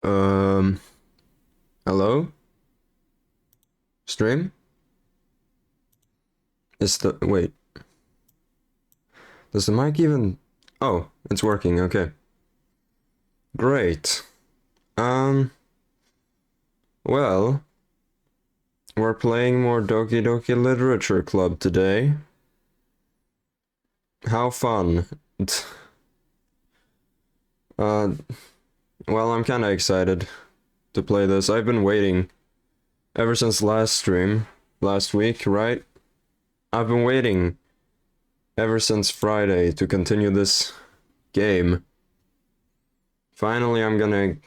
Um, Hello? Stream? Wait. Does the mic even... Oh, it's working, okay. Great. Well, we're playing more Doki Doki Literature Club today. How fun. Well, I'm kinda excited to play this. I've been waiting ever since last stream, last week, right? I've been waiting ever since Friday to continue this game. Finally, I'm gonna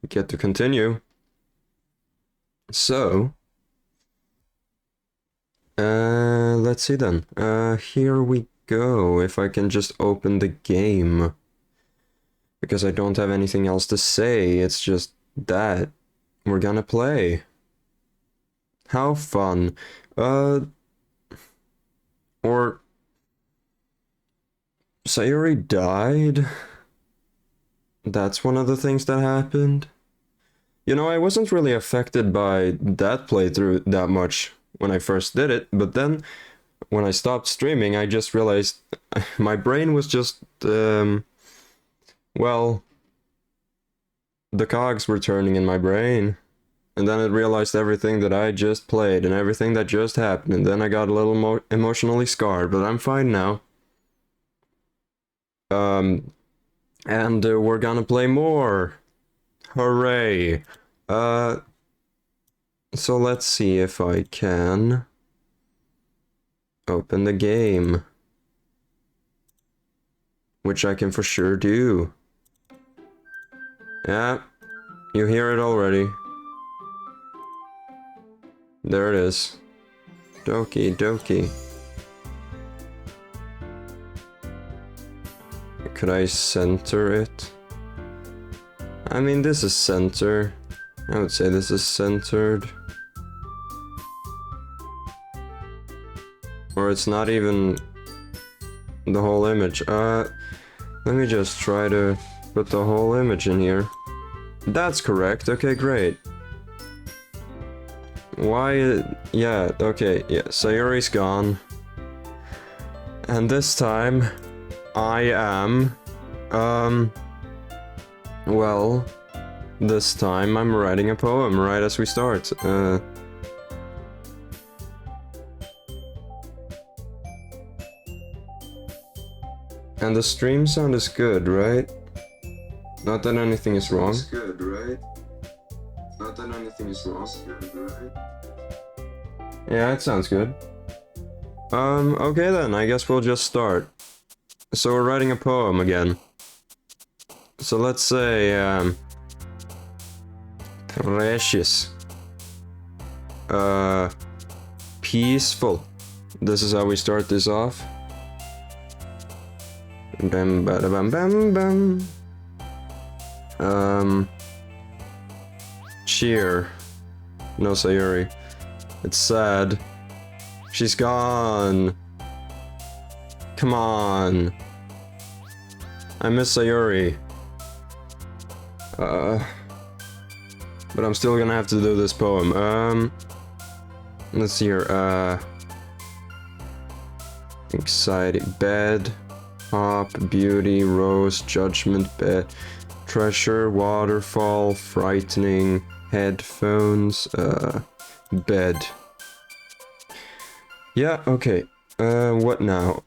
get to continue. So, let's see then. Here we go. If I can just open the game. Because I don't have anything else to say, it's just that. We're gonna play. How fun. Or... Sayuri died? That's one of the things that happened? You know, I wasn't really affected by that playthrough that much when I first did it, but then when I stopped streaming, I just realized my brain was just, well, the cogs were turning in my brain. And then it realized everything that I just played and everything that just happened, and then I got a little emotionally scarred, but I'm fine now. And we're gonna play more. Hooray. So let's see if I can open the game. Which I can for sure do. Yeah, you hear it already. There it is. Doki Doki. Could I center it? I mean, this is center. I would say this is centered. Or it's not even the whole image. Let me just try to put the whole image in here. That's correct. Okay, great. Why? Yeah, okay, yeah. Sayuri's gone. And this time, I am, well, this time I'm writing a poem right as we start. And the stream sound is good, right? Not that anything is wrong. It's good, right? Not that anything is wrong. Good, right? Yeah, it sounds good. Okay then, I guess we'll just start. So we're writing a poem again. So let's say, precious. Peaceful. This is how we start this off. Bam bada bam bam bam. Cheer. No Sayuri. It's sad. She's gone. Come on. I miss Sayuri. But I'm still gonna have to do this poem. Let's see here. Anxiety. Bed. Hop. Beauty. Rose. Judgment. Bed. Treasure. Waterfall. Frightening. Headphones. Bed. Yeah, okay. What now?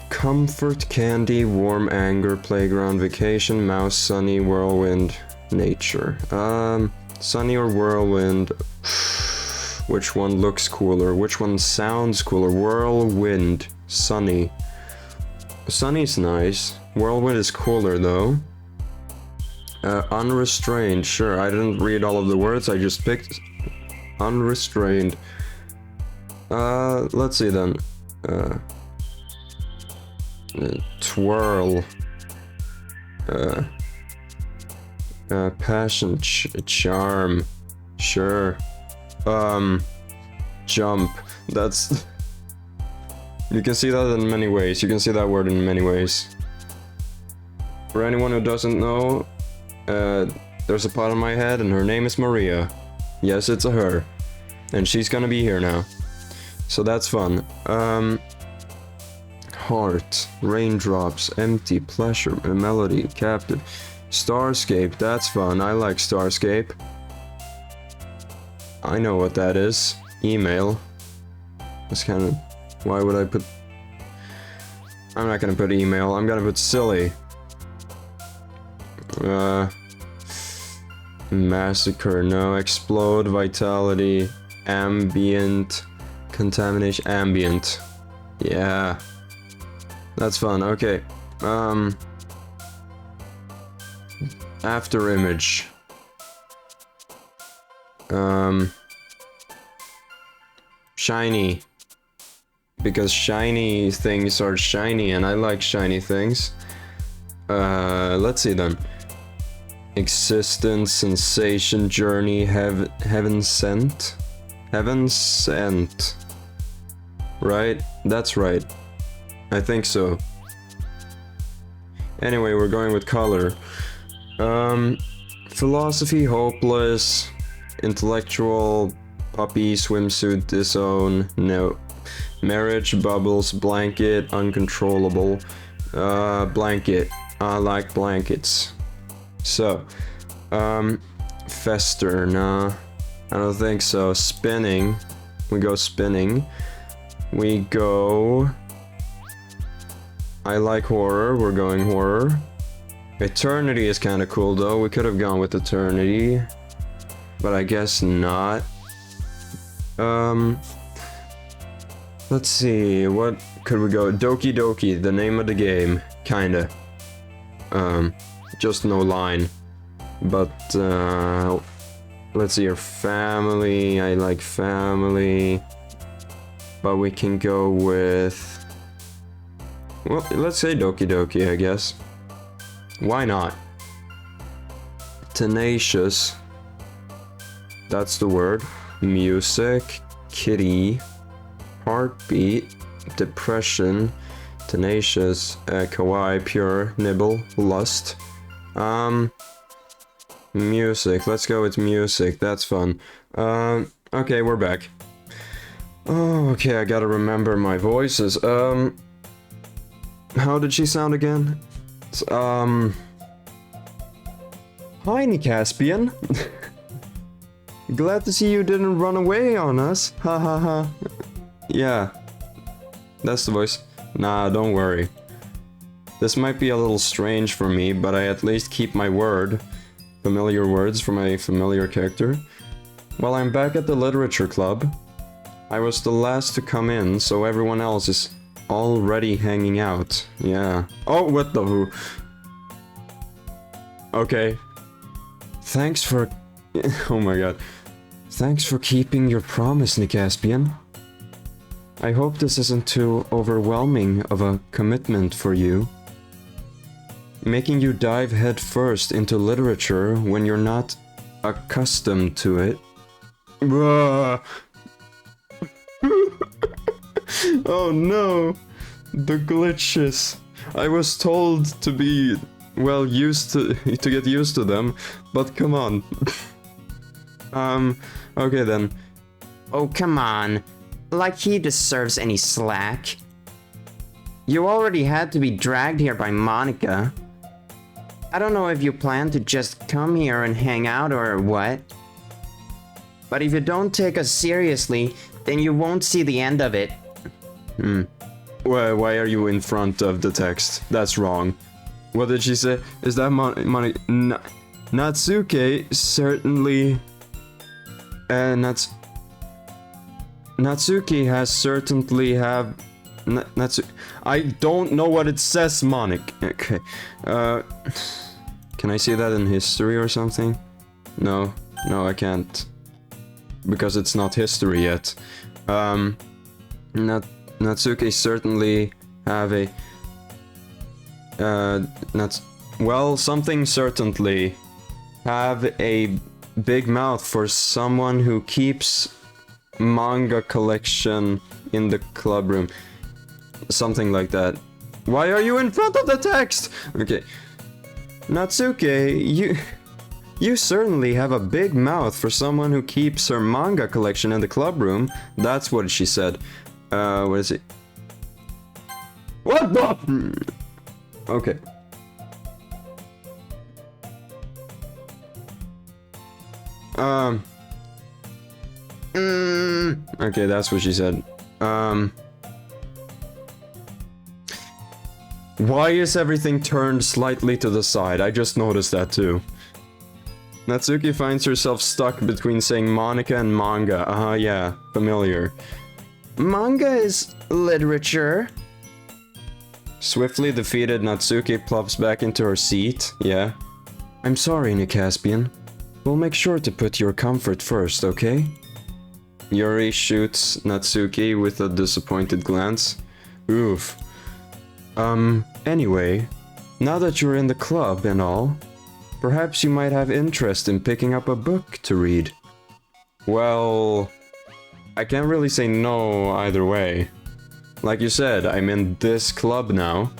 Comfort, candy, warm anger, playground, vacation, mouse, sunny, whirlwind, nature. Sunny or whirlwind? Which one looks cooler? Which one sounds cooler? Whirlwind, sunny. Sunny's nice. Whirlwind is cooler though. Unrestrained, sure. I didn't read all of the words, I just picked unrestrained. Let's see then. Twirl. Passion, charm. Sure. Jump. That's... You can see that in many ways. You can see that word in many ways. For anyone who doesn't know, There's a pot on my head and her name is Maria. Yes, it's a her. And she's gonna be here now. So that's fun. Heart, raindrops, empty, pleasure, a melody, captive. Starscape, that's fun. I like Starscape. I know what that is. Email. That's kind of... Why would I put... I'm not gonna put email. I'm gonna put silly. Massacre, no. Explode, vitality, ambient, contamination, ambient. Yeah. That's fun. Okay. After image. Shiny. Because shiny things are shiny and I like shiny things. Let's see then. Existence, sensation, journey, heaven sent. Heaven sent. Right? That's right. I think so. Anyway, we're going with color. Philosophy, hopeless. Intellectual, puppy, swimsuit, disown, no. Marriage, bubbles, blanket, uncontrollable. Blanket. I like blankets. So, fester, nah. I don't think so. Spinning. We go spinning. We go... I like horror. We're going horror. Eternity is kind of cool though. We could have gone with eternity. But I guess not. Let's see. What could we go? Doki Doki, the name of the game. Kinda. Just no line. But, let's see, your family. I like family. But we can go with... Well, let's say Doki Doki, I guess. Why not? Tenacious. That's the word. Music. Kitty. Heartbeat. Depression. Tenacious. Kawaii. Pure. Nibble. Lust. Music. Let's go with music. That's fun. Okay, we're back. Oh, okay, I gotta remember my voices. How did she sound again? Hi, Caspian. Glad to see you didn't run away on us. Ha ha ha. Yeah. That's the voice. Nah, don't worry. This might be a little strange for me, but I at least keep my word. Familiar words from a familiar character. Well, I'm back at the literature club. I was the last to come in, so everyone else is already hanging out. Yeah. Oh, what the who? Okay. Thanks for... Oh my god. Thanks for keeping your promise, Nicaspian. I hope this isn't too overwhelming of a commitment for you. Making you dive headfirst into literature when you're not accustomed to it. Oh no, the glitches. I was told to be, well, used to get used to them, but come on. Okay then. Oh, come on. Like he deserves any slack. You already had to be dragged here by Monica. I don't know if you plan to just come here and hang out or what. But if you don't take us seriously, then you won't see the end of it. Why are you in front of the text? That's wrong. What did she say? Is that Natsuke certainly... Natsuki has certainly have... I don't know what it says, Monik. Okay. Can I see that in history or something? No. No, I can't. Because it's not history yet. Natsuki certainly have a... well, something certainly have a big mouth for someone who keeps manga collection in the club room. Something like that. Why are you in front of the text? Okay. Natsuke, You certainly have a big mouth for someone who keeps her manga collection in the club room. That's what she said. What is it? What the? Okay. Okay, that's what she said. Why is everything turned slightly to the side? I just noticed that too. Natsuki finds herself stuck between saying Monica and manga. Yeah, familiar. Manga is literature. Swiftly defeated, Natsuki plops back into her seat. Yeah. I'm sorry, Nicaspian. We'll make sure to put your comfort first, okay? Yuri shoots Natsuki with a disappointed glance. Oof. Anyway, now that you're in the club and all, perhaps you might have interest in picking up a book to read. Well, I can't really say no either way. Like you said, I'm in this club now,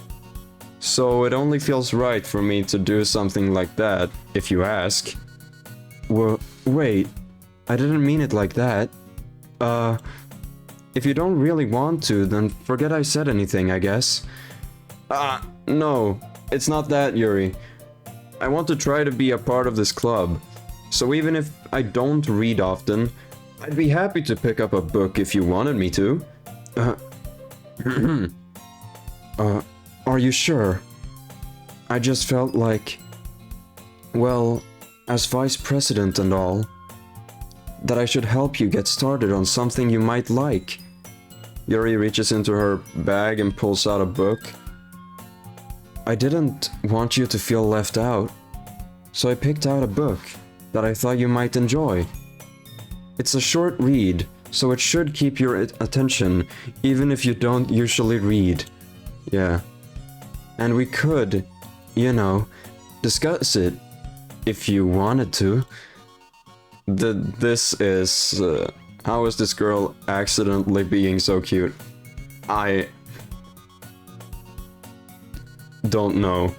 so it only feels right for me to do something like that, if you ask. Well, wait, I didn't mean it like that. If you don't really want to, then forget I said anything, I guess. No, it's not that, Yuri. I want to try to be a part of this club, so even if I don't read often, I'd be happy to pick up a book if you wanted me to. Are you sure? I just felt like, well, as vice president and all, that I should help you get started on something you might like. Yuri reaches into her bag and pulls out a book. I didn't want you to feel left out, so I picked out a book that I thought you might enjoy. It's a short read, so it should keep your attention, even if you don't usually read. Yeah. And we could, you know, discuss it, if you wanted to. This is... how is this girl accidentally being so cute? I... don't know.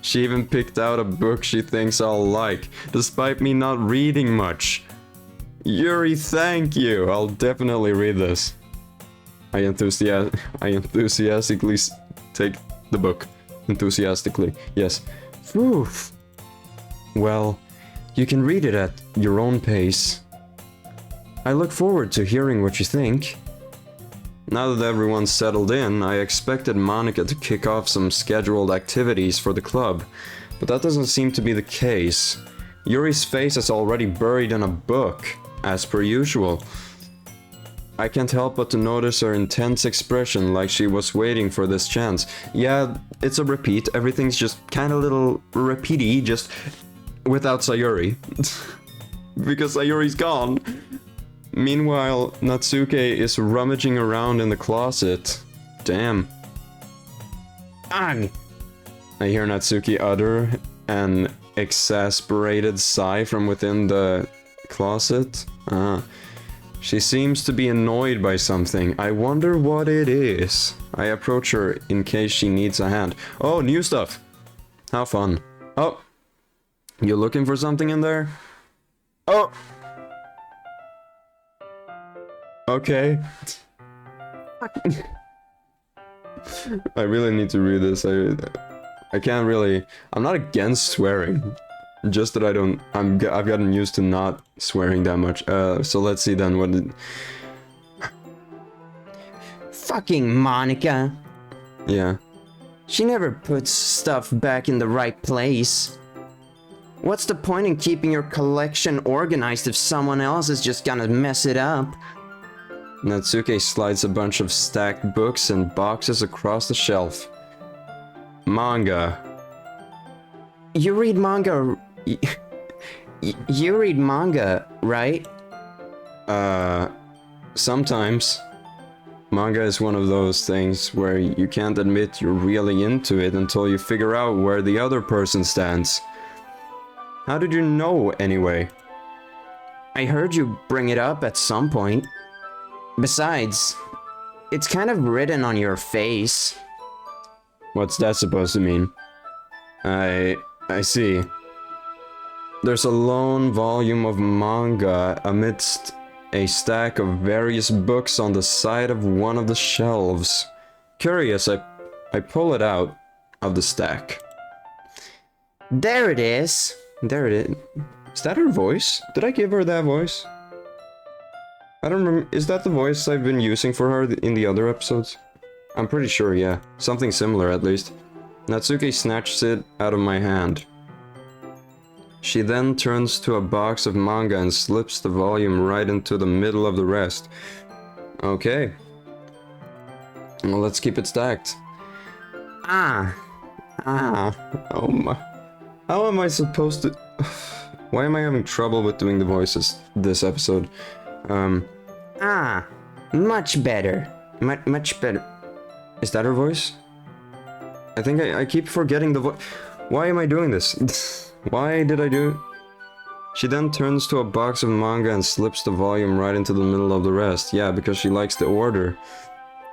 She even picked out a book she thinks I'll like, despite me not reading much. Yuri, thank you! I'll definitely read this. I enthusiastically take the book. Enthusiastically, yes. Phew. Well, you can read it at your own pace. I look forward to hearing what you think. Now that everyone's settled in, I expected Monica to kick off some scheduled activities for the club, but that doesn't seem to be the case. Yuri's face is already buried in a book, as per usual. I can't help but to notice her intense expression, like she was waiting for this chance. Yeah, it's a repeat, everything's just kinda little repeaty, just without Sayuri. Because Sayuri's gone. Meanwhile, Natsuke is rummaging around in the closet. Damn. Ugh. I hear Natsuki utter an exasperated sigh from within the closet. She seems to be annoyed by something. I wonder what it is. I approach her in case she needs a hand. Oh, new stuff. How fun. Oh. You looking for something in there? Oh. Okay. I really need to read this. I can't really... I'm not against swearing. Just that I don't... I've gotten used to not swearing that much. So let's see then what it... Fucking Monica. Yeah. She never puts stuff back in the right place. What's the point in keeping your collection organized if someone else is just gonna mess it up? Natsuke slides a bunch of stacked books and boxes across the shelf. Manga. You read manga... You read manga, right? Sometimes. Manga is one of those things where you can't admit you're really into it until you figure out where the other person stands. How did you know, anyway? I heard you bring it up at some point. Besides, it's kind of written on your face. What's that supposed to mean? I see. There's a lone volume of manga amidst a stack of various books on the side of one of the shelves. Curious, I pull it out of the stack. There it is. There it is. Is that her voice? Did I give her that voice? I don't remember. Is that the voice I've been using for her in the other episodes? I'm pretty sure, yeah. Something similar, at least. Natsuki snatches it out of my hand. She then turns to a box of manga and slips the volume right into the middle of the rest. Okay. Well, let's keep it stacked. Ah. Oh my. How am I supposed to... Why am I having trouble with doing the voices this episode? Much better. Much better. Is that her voice? I think I keep forgetting the voice. Why am I doing this? Why did I do it? She then turns to a box of manga and slips the volume right into the middle of the rest. Yeah, because she likes the order.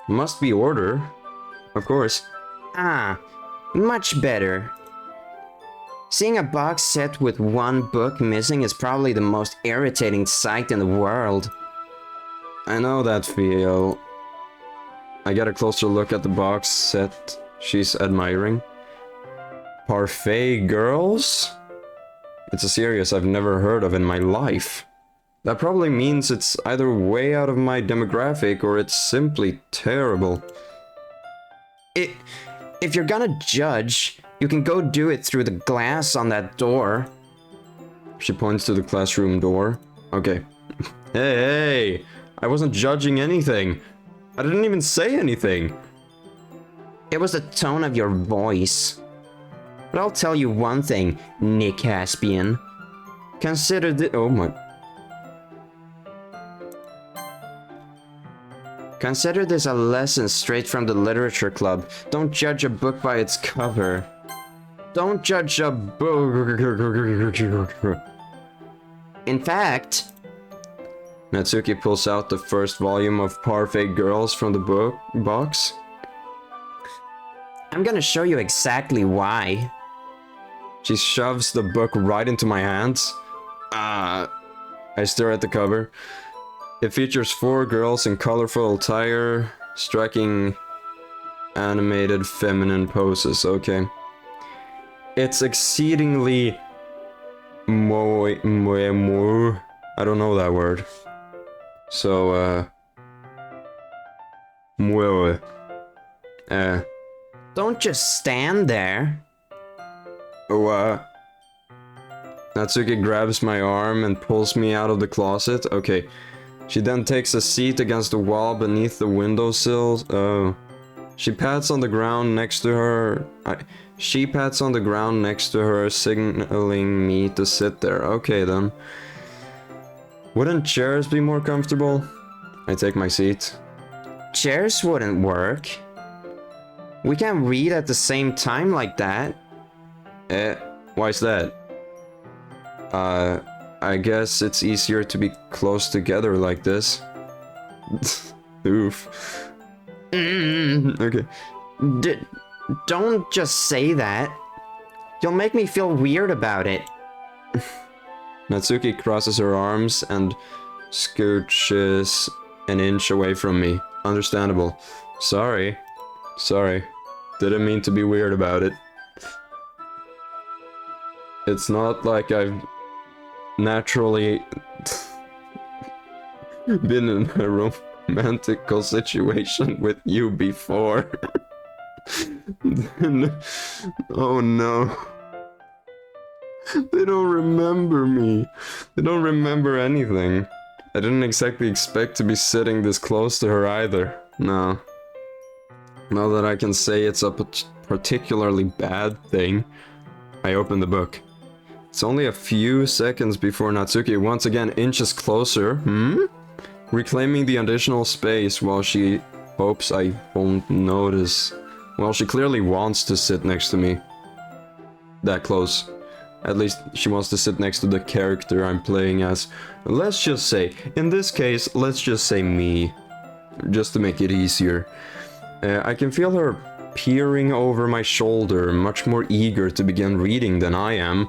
Must be order. Of course. Much better. Seeing a box set with one book missing is probably the most irritating sight in the world. I know that feel. I get a closer look at the box set she's admiring. Parfait Girls? It's a series I've never heard of in my life. That probably means it's either way out of my demographic or it's simply terrible. If you're gonna judge, you can go do it through the glass on that door. She points to the classroom door. Okay. Hey! I wasn't judging anything. I didn't even say anything. It was the tone of your voice. But I'll tell you one thing, Nick Haspian. Consider the— oh my... Consider this a lesson straight from the literature club. Don't judge a book by its cover. Don't judge a book. In fact, Natsuki pulls out the first volume of Parfait Girls from the box. I'm gonna show you exactly why. She shoves the book right into my hands. I stare at the cover. It features 4 girls in colorful attire, striking animated feminine poses. Okay. It's exceedingly I don't know that word. So, Don't just stand there. Natsuki grabs my arm and pulls me out of the closet. Okay. She then takes a seat against the wall beneath the windowsill. Oh. She pats on the ground next to her. She pats on the ground next to her, signaling me to sit there. Okay then. Wouldn't chairs be more comfortable? I take my seat. Chairs wouldn't work. We can't read at the same time like that. Why's that? I guess it's easier to be close together like this. Oof. Okay. Don't just say that. You'll make me feel weird about it. Natsuki crosses her arms and scooches an inch away from me. Understandable. Sorry. Didn't mean to be weird about it. It's not like I've naturally been in a romantical situation with you before. Oh no. They don't remember me. They don't remember anything. I didn't exactly expect to be sitting this close to her either. No. Now that I can say it's a particularly bad thing, I open the book. It's only a few seconds before Natsuki once again inches closer, reclaiming the additional space while she hopes I won't notice. Well, she clearly wants to sit next to me. That close. At least she wants to sit next to the character I'm playing as. Let's just say, in this case, let's just say me. Just to make it easier. I can feel her peering over my shoulder, much more eager to begin reading than I am.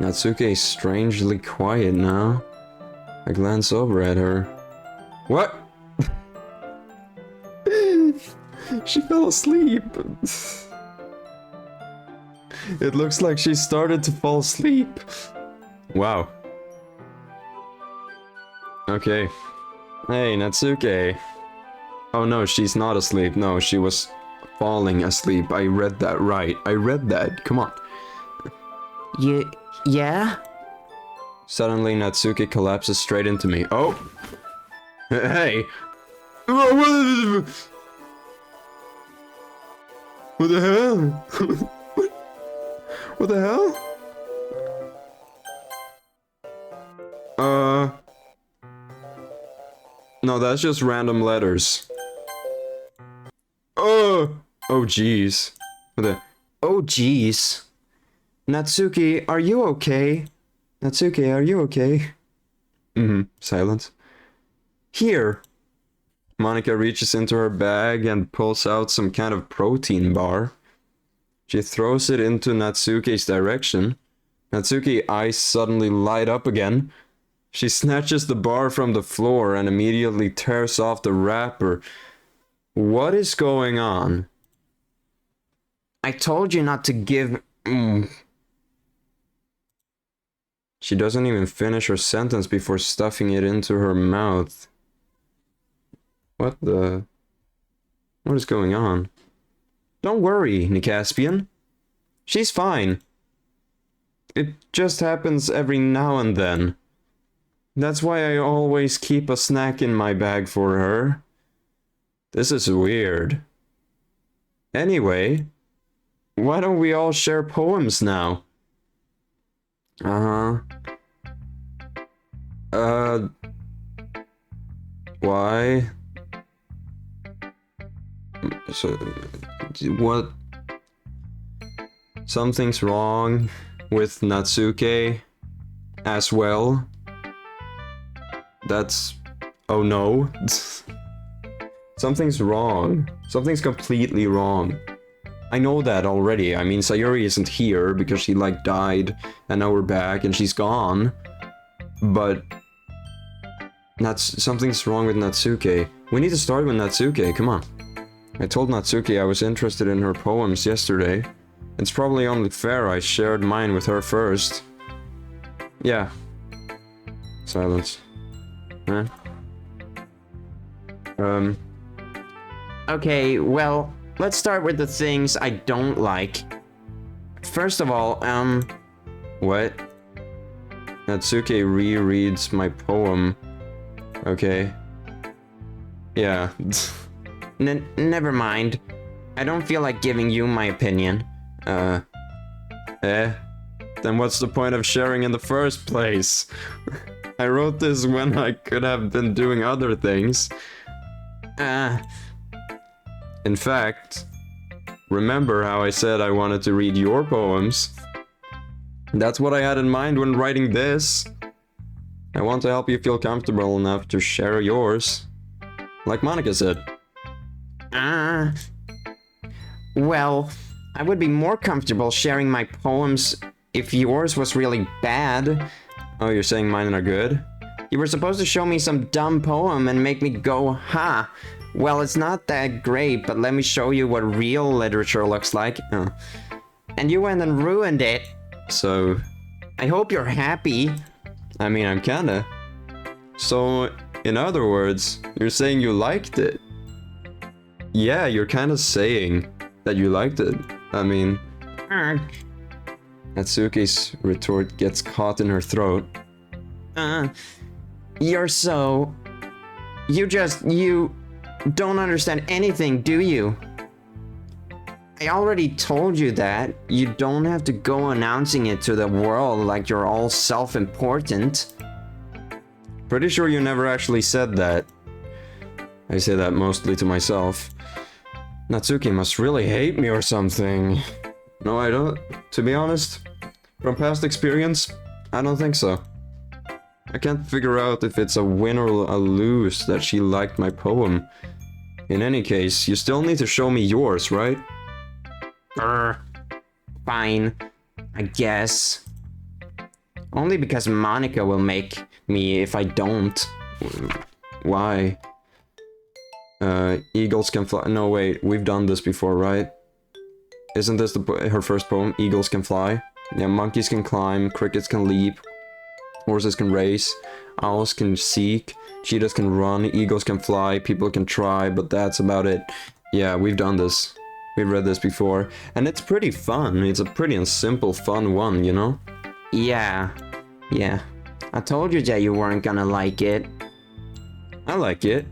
Natsuke is strangely quiet now. I glance over at her. What? She fell asleep. It looks like she started to fall asleep. Wow. Okay. Hey, Natsuke. Oh no, she's not asleep. No, she was falling asleep. I read that right. I read that. Come on. Yeah? Suddenly, Natsuke collapses straight into me. Oh! Hey! What the hell? What the hell? No, that's just random letters. Oh jeez. What the? Oh jeez. Natsuki, are you okay? Natsuki, are you okay? Silence. Here. Monica reaches into her bag and pulls out some kind of protein bar. She throws it into Natsuke's direction. Natsuke's eyes suddenly light up again. She snatches the bar from the floor and immediately tears off the wrapper. What is going on? I told you not to give... She doesn't even finish her sentence before stuffing it into her mouth. What is going on? Don't worry, Nicaspian. She's fine. It just happens every now and then. That's why I always keep a snack in my bag for her. This is weird. Anyway, why don't we all share poems now? Why? So, what? Something's wrong with Natsuke as well. That's... oh no. Something's wrong. Something's completely wrong. I know that already. I mean, Sayuri isn't here because she, like, died, and now we're back and she's gone. But... something's wrong with Natsuke. We need to start with Natsuke, come on. I told Natsuke I was interested in her poems yesterday. It's probably only fair I shared mine with her first. Yeah. Silence. Huh? Okay, well, let's start with the things I don't like. First of all, What? Natsuke rereads my poem. Okay. Yeah. never mind. I don't feel like giving you my opinion. Then what's the point of sharing in the first place? I wrote this when I could have been doing other things. In fact, remember how I said I wanted to read your poems? That's what I had in mind when writing this. I want to help you feel comfortable enough to share yours. Like Monica said. Well, I would be more comfortable sharing my poems if yours was really bad. Oh, you're saying mine are good? You were supposed to show me some dumb poem and make me go, ha. Well, it's not that great, but let me show you what real literature looks like. Oh. And you went and ruined it. So... I hope you're happy. I mean, I'm kinda. So, in other words, you're saying you liked it? Yeah, you're kinda saying that you liked it. I mean... Natsuki's retort gets caught in her throat. You're so... You don't understand anything, do you? I already told you that. You don't have to go announcing it to the world like you're all self-important. Pretty sure you never actually said that. I say that mostly to myself. Natsuki must really hate me or something. No, I don't. To be honest, from past experience, I don't think so. I can't figure out if it's a win or a lose that she liked my poem. In any case, you still need to show me yours, right? Fine. I guess. Only because Monica will make me if I don't. Why? Eagles can fly. No, wait, we've done this before, right? Isn't this her first poem? Eagles can fly. Yeah, monkeys can climb, crickets can leap, horses can race, owls can seek, cheetahs can run, eagles can fly, people can try, but that's about it. Yeah, we've done this. We've read this before, and it's pretty fun. It's a pretty simple, fun one, you know? Yeah. I told you that you weren't gonna like it. I like it.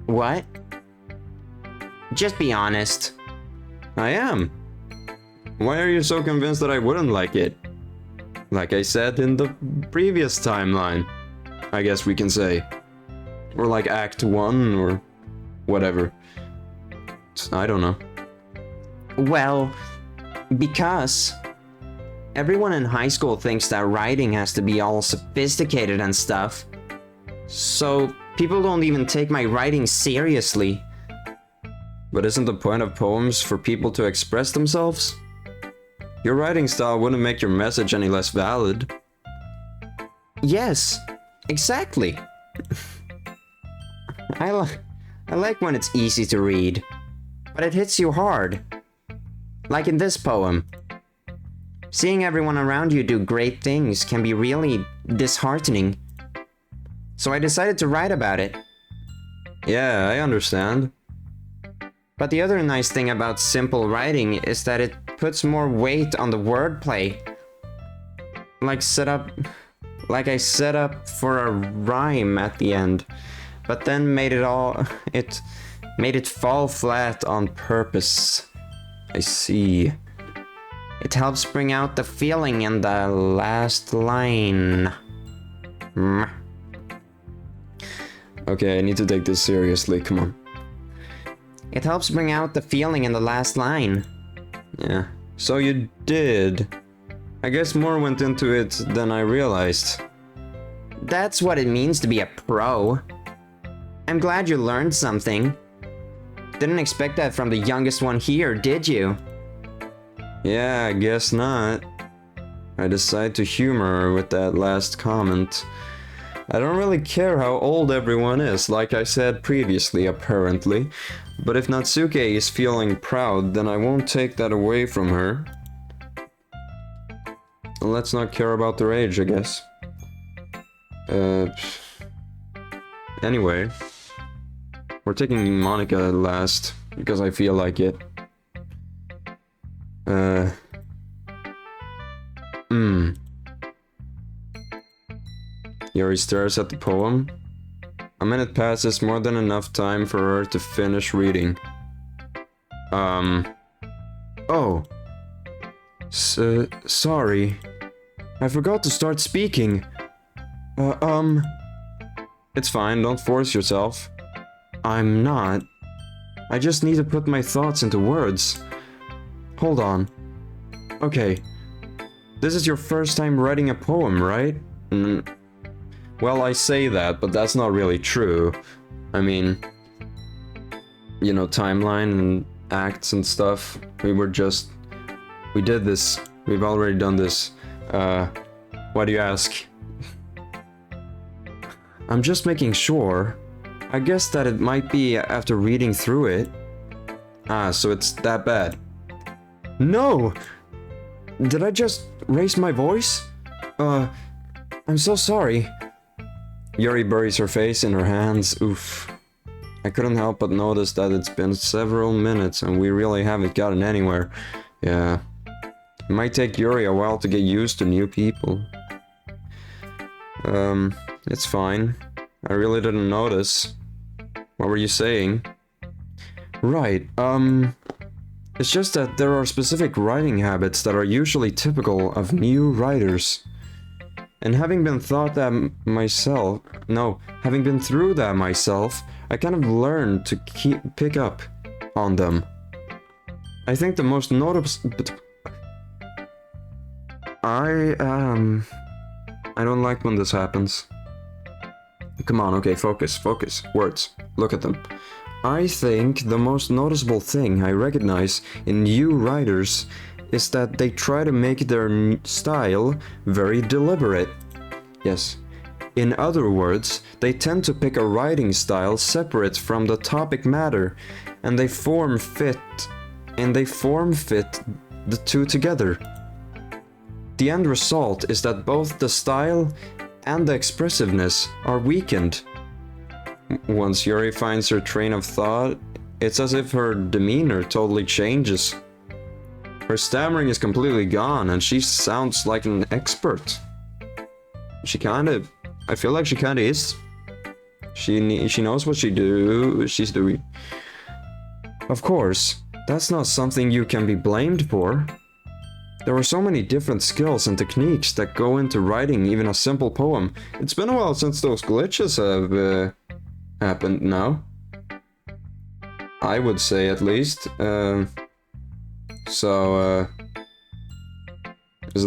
What? Just be honest. I am. Why are you so convinced that I wouldn't like it? Like I said in the previous timeline, I guess we can say. Or like Act 1 or whatever. I don't know. Well, because everyone in high school thinks that writing has to be all sophisticated and stuff. So people don't even take my writing seriously. But isn't the point of poems for people to express themselves? Your writing style wouldn't make your message any less valid. Yes, exactly. I like when it's easy to read, but it hits you hard. Like in this poem. Seeing everyone around you do great things can be really disheartening. So I decided to write about it. Yeah, I understand. But the other nice thing about simple writing is that it puts more weight on the wordplay. Like I set up for a rhyme at the end, but then made it fall flat on purpose. I see. It helps bring out the feeling in the last line. Okay, I need to take this seriously, come on. It helps bring out the feeling in the last line. Yeah, so you did. I guess more went into it than I realized. That's what it means to be a pro. I'm glad you learned something. Didn't expect that from the youngest one here, did you? Yeah, I guess not. I decided to humor her with that last comment. I don't really care how old everyone is, like I said previously, apparently. But if Natsuke is feeling proud, then I won't take that away from her. Let's not care about their age, I guess. Anyway. We're taking Monica last, because I feel like it. Yuri stares at the poem. A minute passes, more than enough time for her to finish reading. Oh. Sorry. I forgot to start speaking. It's fine, don't force yourself. I'm not. I just need to put my thoughts into words. Hold on. Okay. This is your first time writing a poem, right? Well, I say that, but that's not really true. I mean, you know, timeline and acts and stuff. We did this. We've already done this. Why do you ask? I'm just making sure. I guess that it might be after reading through it. Ah, so it's that bad. No! Did I just raise my voice? I'm so sorry. Yuri buries her face in her hands. Oof. I couldn't help but notice that it's been several minutes and we really haven't gotten anywhere. Yeah. It might take Yuri a while to get used to new people. It's fine. I really didn't notice. What were you saying? Right, it's just that there are specific writing habits that are usually typical of new writers. And having been through that myself, I kind of learned to pick up on them. I think the most noticeable... I don't like when this happens. Come on, okay, focus. Words. Look at them. I think the most noticeable thing I recognize in new writers is that they try to make their style very deliberate. Yes. In other words, they tend to pick a writing style separate from the topic matter, and they form fit the two together. The end result is that both the style and the expressiveness are weakened. Once Yuri finds her train of thought, it's as if her demeanor totally changes. Her stammering is completely gone, and she sounds like an expert. I feel like she kinda is. She knows what she's doing. Of course, that's not something you can be blamed for. There are so many different skills and techniques that go into writing even a simple poem. It's been a while since those glitches have happened now. I would say, at least. Isn't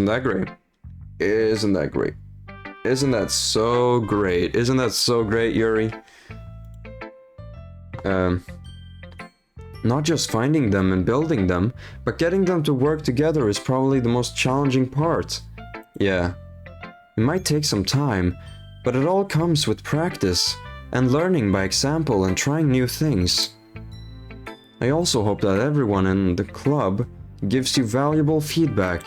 that great? Isn't that great? Isn't that so great? Isn't that so great, Yuri? Not just finding them and building them, but getting them to work together is probably the most challenging part. Yeah. It might take some time, but it all comes with practice, and learning by example and trying new things. I also hope that everyone in the club gives you valuable feedback.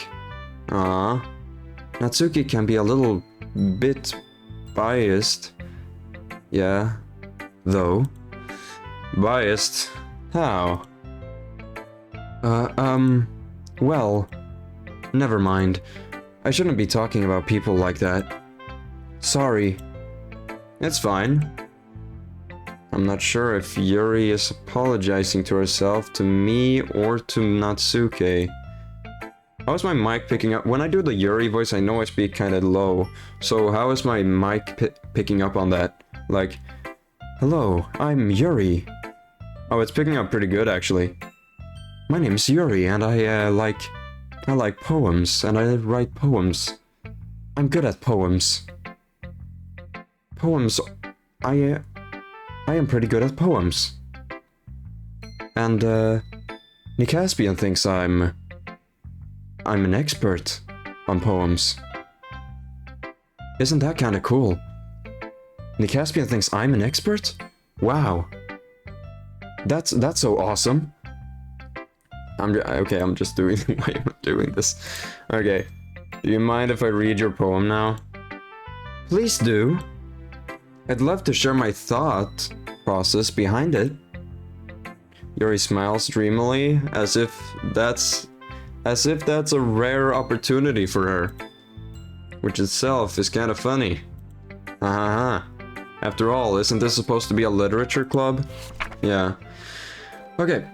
Natsuki can be a little bit biased. Yeah, though. Biased? How? Well, never mind. I shouldn't be talking about people like that. Sorry. It's fine. I'm not sure if Yuri is apologizing to herself, to me, or to Natsuki. How is my mic picking up? When I do the Yuri voice, I know I speak kinda low. So how is my mic picking up on that? Like, hello, I'm Yuri. Oh, it's picking up pretty good, actually. My name is Yuri, and I like poems, and I write poems. I'm good at poems. Poems, I am pretty good at poems. And, Nicaspian thinks I'm an expert on poems. Isn't that kinda cool? Nicaspian thinks I'm an expert? Wow. That's so awesome. I'm just doing why am I doing this? Okay. Do you mind if I read your poem now? Please do. I'd love to share my thought process behind it. Yuri smiles dreamily, as if that's a rare opportunity for her. Which itself is kinda funny. After all, isn't this supposed to be a literature club? Yeah. Okay.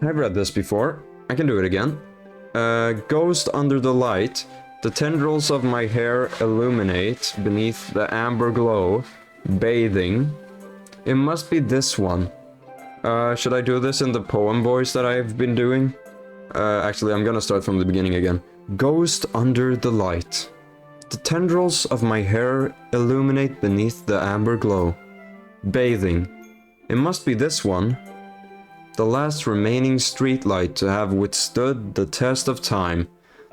I've read this before. I can do it again. Ghost under the light. The tendrils of my hair illuminate beneath the amber glow. Bathing. It must be this one. Should I do this in the poem voice that I've been doing? Actually, I'm gonna start from the beginning again. Ghost under the light. The tendrils of my hair illuminate beneath the amber glow. Bathing. It must be this one. The last remaining streetlight to have withstood the test of time.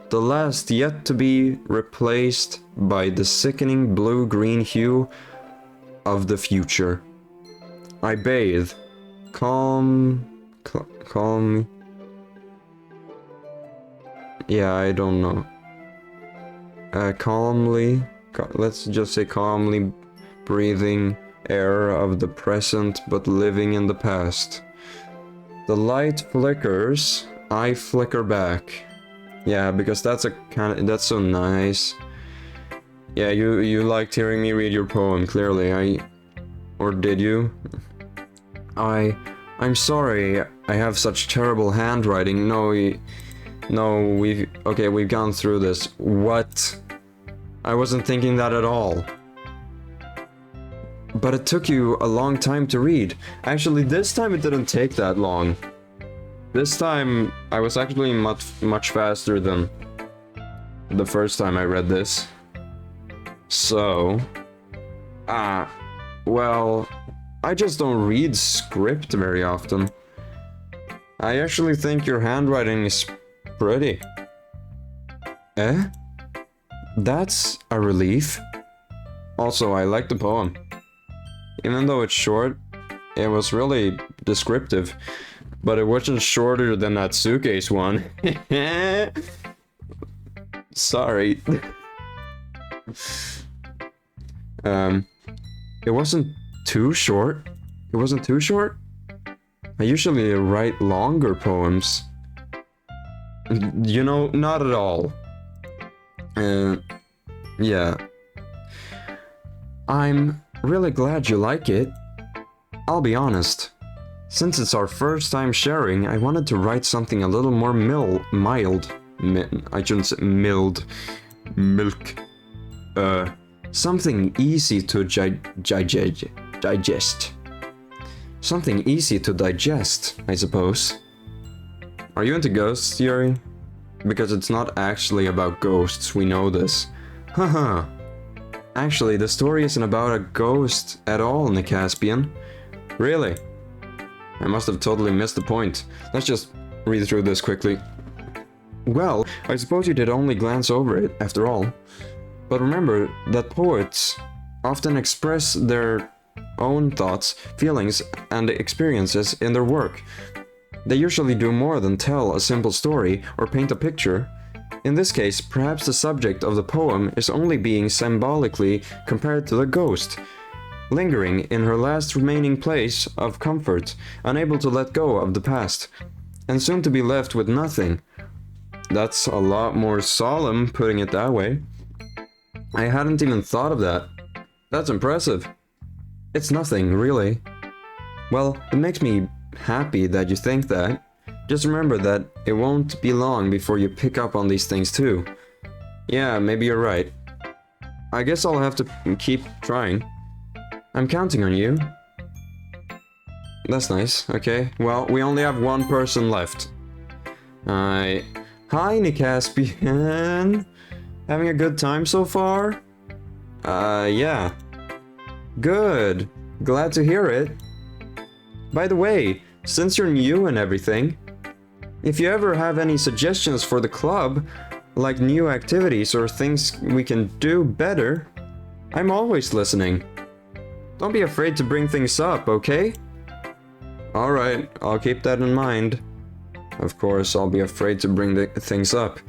The last yet to be replaced by the sickening blue-green hue of the future. I bathe. Calm. Yeah, I don't know. Calmly. Let's just say calmly breathing air of the present but living in the past. The light flickers, I flicker back. Yeah, because that's that's so nice. Yeah, you liked hearing me read your poem, clearly. Or did you? I'm sorry I have such terrible handwriting. We've gone through this. What? I wasn't thinking that at all. But it took you a long time to read. Actually, this time it didn't take that long. This time, I was actually much faster than the first time I read this. So... well... I just don't read script very often. I actually think your handwriting is pretty. Eh? That's a relief. Also, I like the poem. Even though it's short, it was really descriptive. But it wasn't shorter than Natsuke's one. Sorry. It wasn't too short. It wasn't too short? I usually write longer poems. You know, not at all. Yeah. I'm really glad you like it. I'll be honest. Since it's our first time sharing, I wanted to write something a little more mild. I shouldn't say mild. Milk. Something easy to digest. Something easy to digest, I suppose. Are you into ghosts, Yuri? Because it's not actually about ghosts, we know this. Haha. Actually, the story isn't about a ghost at all, Nicaspian. Really? I must have totally missed the point. Let's just read through this quickly. Well, I suppose you did only glance over it, after all. But remember that poets often express their own thoughts, feelings, and experiences in their work. They usually do more than tell a simple story or paint a picture. In this case, perhaps the subject of the poem is only being symbolically compared to the ghost, lingering in her last remaining place of comfort, unable to let go of the past, and soon to be left with nothing. That's a lot more solemn, putting it that way. I hadn't even thought of that. That's impressive. It's nothing, really. Well, it makes me happy that you think that. Just remember that it won't be long before you pick up on these things too. Yeah, maybe you're right. I guess I'll have to keep trying. I'm counting on you. That's nice, okay. Well, we only have one person left. Hi, Nicaspian. Having a good time so far? Yeah. Good. Glad to hear it. By the way, since you're new and everything, if you ever have any suggestions for the club, like new activities or things we can do better, I'm always listening. Don't be afraid to bring things up, okay? Alright, I'll keep that in mind. Of course, I'll be afraid to bring the things up.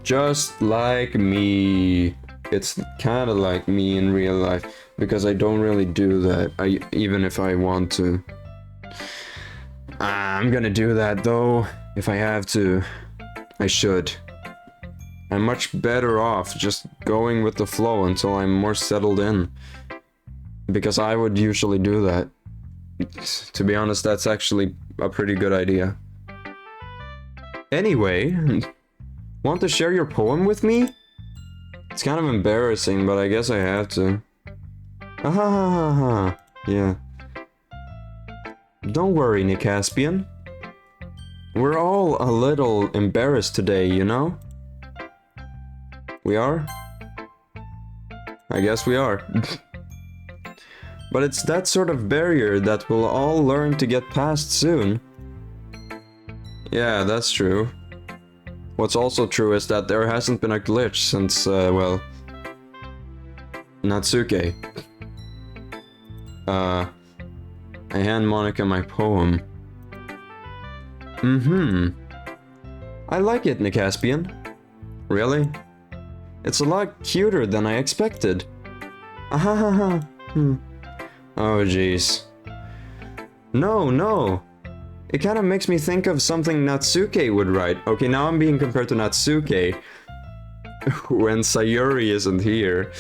Just like me. It's kind of like me in real life, because I don't really do that, even if I want to. I'm gonna do that though, if I have to. I should. I'm much better off just going with the flow until I'm more settled in. Because I would usually do that. To be honest, that's actually a pretty good idea. Anyway, want to share your poem with me? It's kind of embarrassing, but I guess I have to. Ahahaha. Yeah. Don't worry, Nicaspian. We're all a little embarrassed today, you know? We are? I guess we are. But it's that sort of barrier that we'll all learn to get past soon. Yeah, that's true. What's also true is that there hasn't been a glitch since, well... Natsuke. I hand Monica my poem. I like it, Nicaspian. Really? It's a lot cuter than I expected. Ahahaha. Oh, jeez. No. It kind of makes me think of something Natsuke would write. Okay, now I'm being compared to Natsuke when Sayuri isn't here.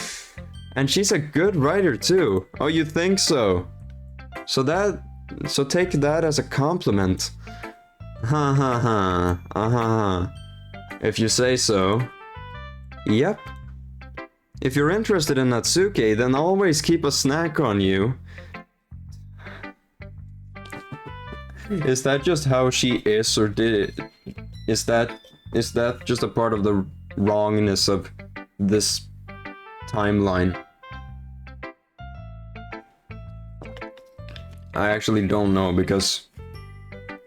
And she's a good writer too. Oh, you think so? So take that as a compliment. If you say so. Yep. If you're interested in Natsuke, then always keep a snack on you. Is that just how she is, or is that just a part of the wrongness of this timeline? I actually don't know, because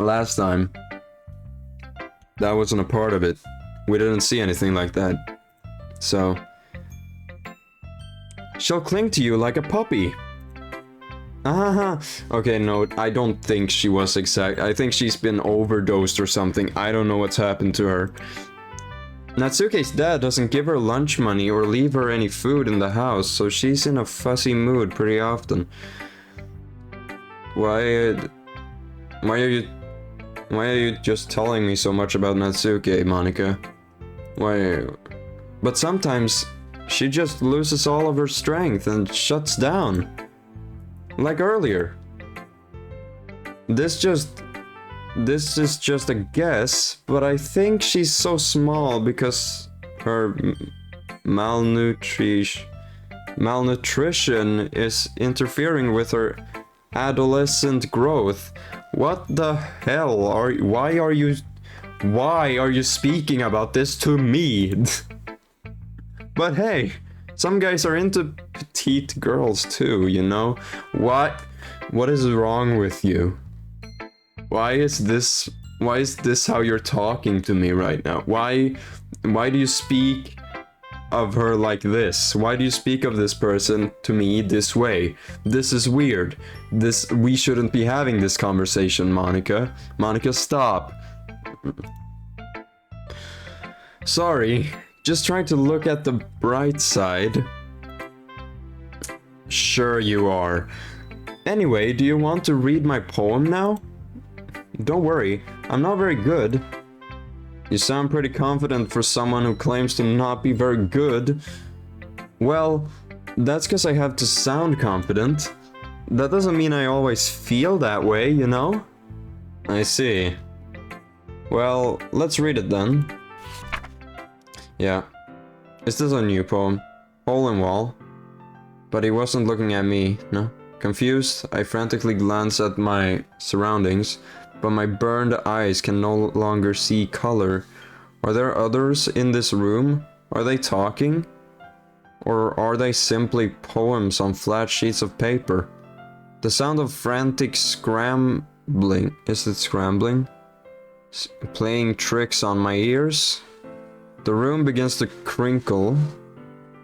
last time That wasn't a part of it. We didn't see anything like that. So... She'll cling to you like a puppy. Okay, no, I don't think she was exact. I think she's been overdosed or something. I don't know what's happened to her. Natsuke's dad doesn't give her lunch money or leave her any food in the house, so she's in a fussy mood pretty often. Why are you just telling me so much about Natsuke, Monica? Why? But sometimes she just loses all of her strength and shuts down. Like earlier. This is just a guess, but I think she's so small because her malnutrition is interfering with her adolescent growth. What the hell why are you speaking about this to me? But hey, some guys are into petite girls too, you know? What is wrong with you? Why is this how you're talking to me right now? Why do you speak of her like this? Why do you speak of this person to me this way? This is weird. We shouldn't be having this conversation, Monica. Monica, stop. Sorry, just trying to look at the bright side. Sure you are. Anyway, do you want to read my poem now? Don't worry, I'm not very good. You sound pretty confident for someone who claims to not be very good. Well, that's because I have to sound confident. That doesn't mean I always feel that way, you know? I see. Well, let's read it then. Yeah. Is this a new poem? Hole in wall. But he wasn't looking at me, no? Confused, I frantically glance at my surroundings, but my burned eyes can no longer see color. Are there others in this room? Are they talking? Or are they simply poems on flat sheets of paper? The sound of frantic scrambling, is it scrambling? Playing tricks on my ears? The room begins to crinkle,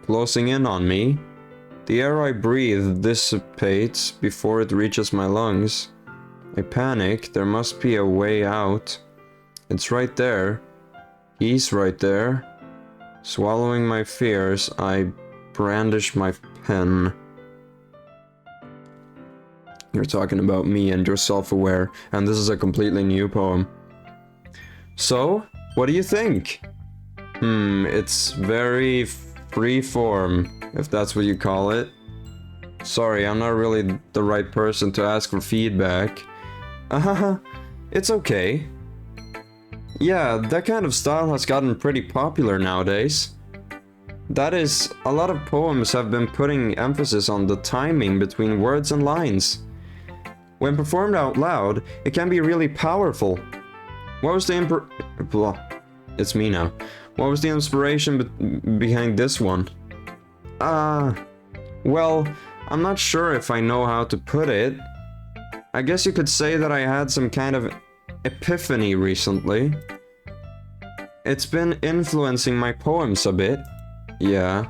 closing in on me. The air I breathe dissipates before it reaches my lungs. I panic, there must be a way out. It's right there. He's right there. Swallowing my fears, I brandish my pen. You're talking about me and you're self-aware, and this is a completely new poem. So, what do you think? It's very free-form, if that's what you call it. Sorry, I'm not really the right person to ask for feedback. It's okay. Yeah, that kind of style has gotten pretty popular nowadays. That is, a lot of poems have been putting emphasis on the timing between words and lines. When performed out loud, it can be really powerful. What was the It's me now. What was the inspiration behind this one? Well, I'm not sure if I know how to put it. I guess you could say that I had some kind of epiphany recently. It's been influencing my poems a bit. Yeah,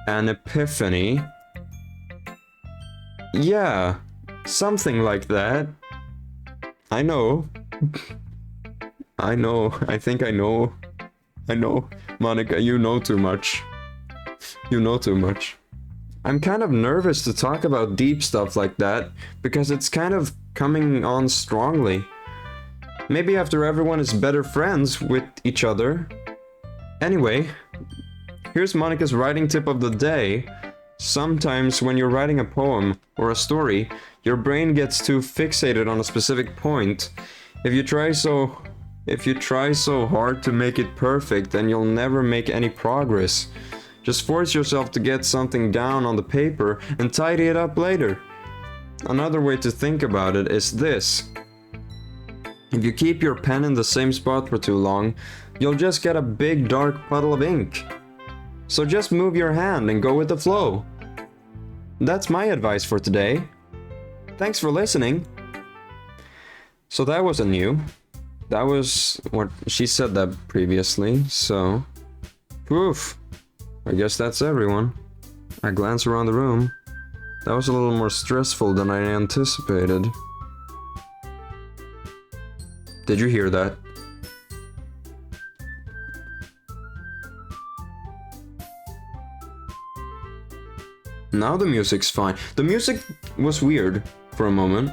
an epiphany. Yeah, something like that. I know. I think I know. Monica, you know too much. You know too much. I'm kind of nervous to talk about deep stuff like that, because it's kind of coming on strongly. Maybe after everyone is better friends with each other. Anyway, here's Monica's writing tip of the day. Sometimes when you're writing a poem or a story, your brain gets too fixated on a specific point. If you try so hard to make it perfect, then you'll never make any progress. Just force yourself to get something down on the paper and tidy it up later. Another way to think about it is this. If you keep your pen in the same spot for too long, you'll just get a big dark puddle of ink. So just move your hand and go with the flow. That's my advice for today. Thanks for listening. So that wasn't new. that was what she said that previously, so... Oof. I guess that's everyone. I glance around the room. That was a little more stressful than I anticipated. Did you hear that? Now the music's fine. The music was weird for a moment.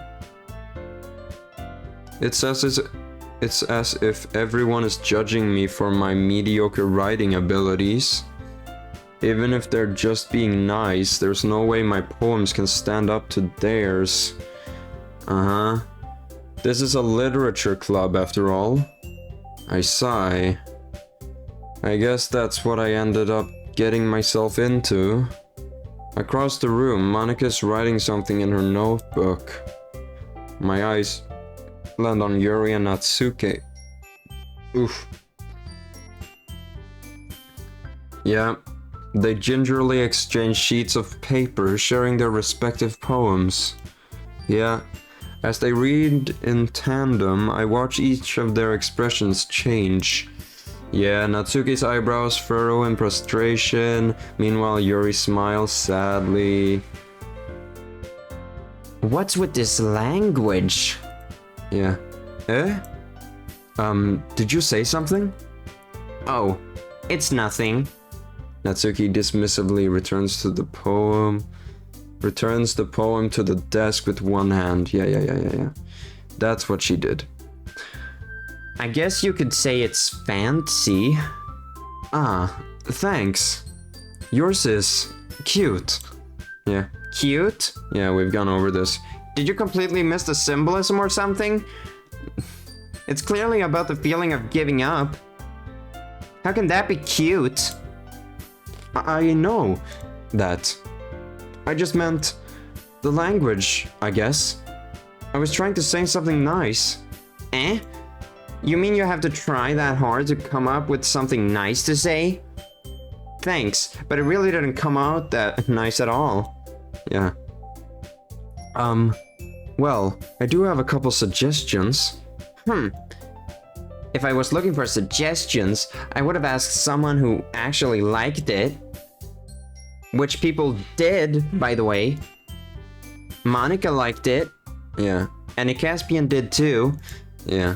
It's as if everyone is judging me for my mediocre writing abilities. Even if they're just being nice, there's no way my poems can stand up to theirs. Uh-huh. This is a literature club after all. I sigh. I guess that's what I ended up getting myself into. Across the room, Monika's writing something in her notebook. My eyes land on Yuri and Natsuki. Oof. Yeah, they gingerly exchange sheets of paper, sharing their respective poems. Yeah, as they read in tandem, I watch each of their expressions change. Yeah, Natsuki's eyebrows furrow in frustration. Meanwhile, Yuri smiles sadly. What's with this language? Yeah. Eh? Did you say something? Oh, it's nothing. Natsuki dismissively returns the poem to the desk with one hand. Yeah. That's what she did. I guess you could say it's fancy. Ah, thanks. Yours is cute. Yeah. Cute? Yeah, we've gone over this. Did you completely miss the symbolism or something? It's clearly about the feeling of giving up. How can that be cute? I know that. I just meant the language, I guess. I was trying to say something nice. Eh? You mean you have to try that hard to come up with something nice to say? Thanks, but it really didn't come out that nice at all. Yeah. Well, I do have a couple suggestions. If I was looking for suggestions, I would have asked someone who actually liked it. Which people did, by the way. Monika liked it. Yeah. And the Caspian did too. Yeah.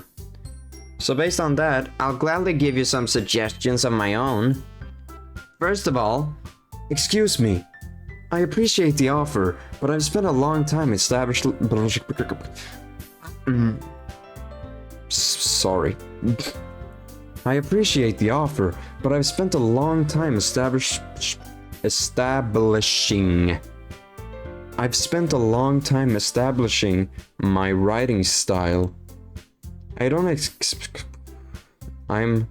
So based on that, I'll gladly give you some suggestions of my own. First of all, excuse me. I appreciate the offer, but I've spent a long time Sorry. I appreciate the offer, but I've spent a long time establishing my writing style. I'm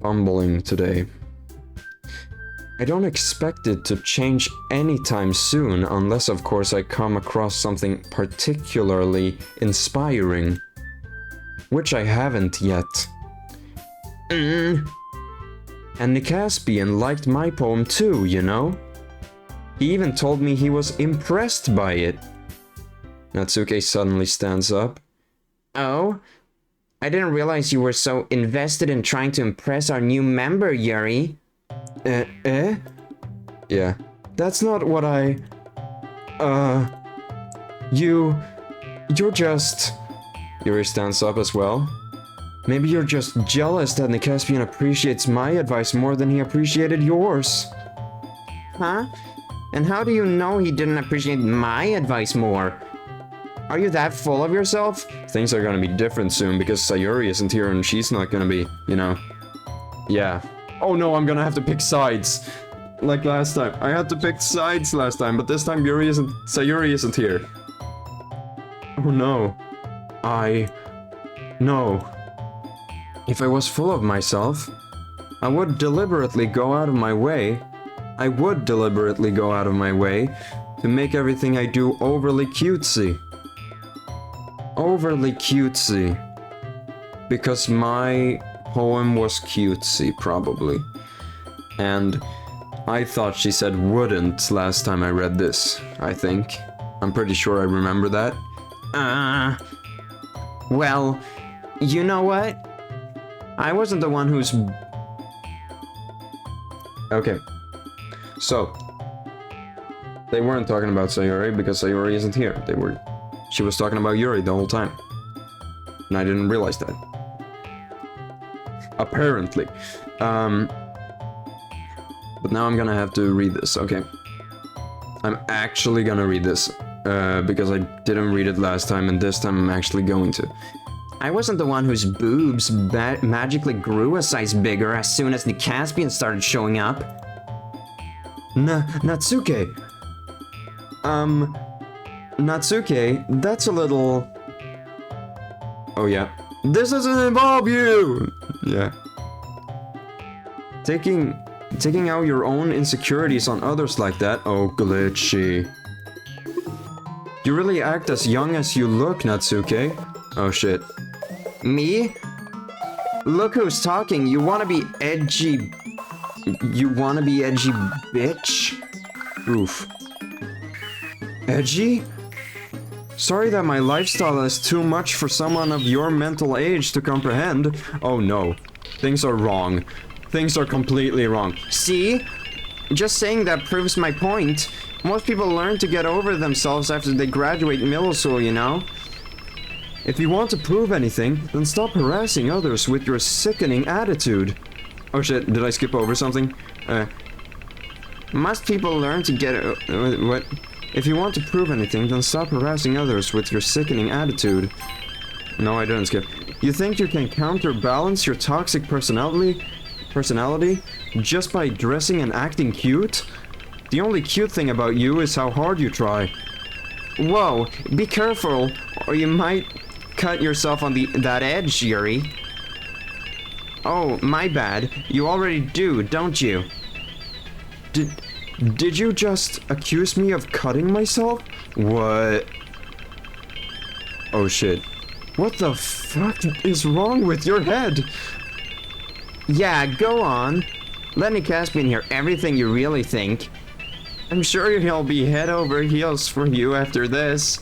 fumbling today. I don't expect it to change anytime soon, unless of course I come across something particularly inspiring. Which I haven't yet. And the Caspian liked my poem too, you know? He even told me he was impressed by it. Natsuki suddenly stands up. Oh? I didn't realize you were so invested in trying to impress our new member, Yuri. Yeah. That's not what I... You're just... Yuri stands up as well. Maybe you're just jealous that the Caspian appreciates my advice more than he appreciated yours. Huh? And how do you know he didn't appreciate my advice more? Are you that full of yourself? Things are gonna be different soon because Sayuri isn't here and she's not gonna be, you know. Yeah. Oh no, I'm gonna have to pick sides. Like last time. I had to pick sides last time, but this time Sayuri isn't here. Oh no. No. If I was full of myself, I would deliberately go out of my way to make everything I do overly cutesy. Because my poem was cutesy, probably. And I thought she said wouldn't last time I read this, I think. I'm pretty sure I remember that. Well, You know what? I wasn't the one who's... Okay. So, they weren't talking about Sayori because Sayori isn't here. She was talking about Yuri the whole time. And I didn't realize that. Apparently. But now I'm gonna have to read this, okay. I'm actually gonna read this. Because I didn't read it last time, and this time I'm actually going to. I wasn't the one whose boobs magically grew a size bigger as soon as the Caspian started showing up. Natsuke! Natsuke, that's a little... Oh yeah. This doesn't involve you! Yeah. Taking out your own insecurities on others like that? Oh, glitchy. You really act as young as you look, Natsuke. Oh shit. Me? Look who's talking. You wanna be edgy... You wanna be edgy, bitch? Oof. Edgy? Sorry that my lifestyle is too much for someone of your mental age to comprehend. Oh no. Things are wrong. Things are completely wrong. See? Just saying that proves my point. Most people learn to get over themselves after they graduate middle school, you know? If you want to prove anything, then stop harassing others with your sickening attitude. Oh shit, did I skip over something? Most people learn to get... what? If you want to prove anything, then stop harassing others with your sickening attitude. No, I didn't skip. You think you can counterbalance your toxic personality just by dressing and acting cute? The only cute thing about you is how hard you try. Whoa, be careful, or you might cut yourself on that edge, Yuri. Oh, my bad. You already do, don't you? Did you just accuse me of cutting myself? What? Oh shit. What the fuck is wrong with your head? Yeah, go on. Let me Caspian hear everything you really think. I'm sure he'll be head over heels for you after this.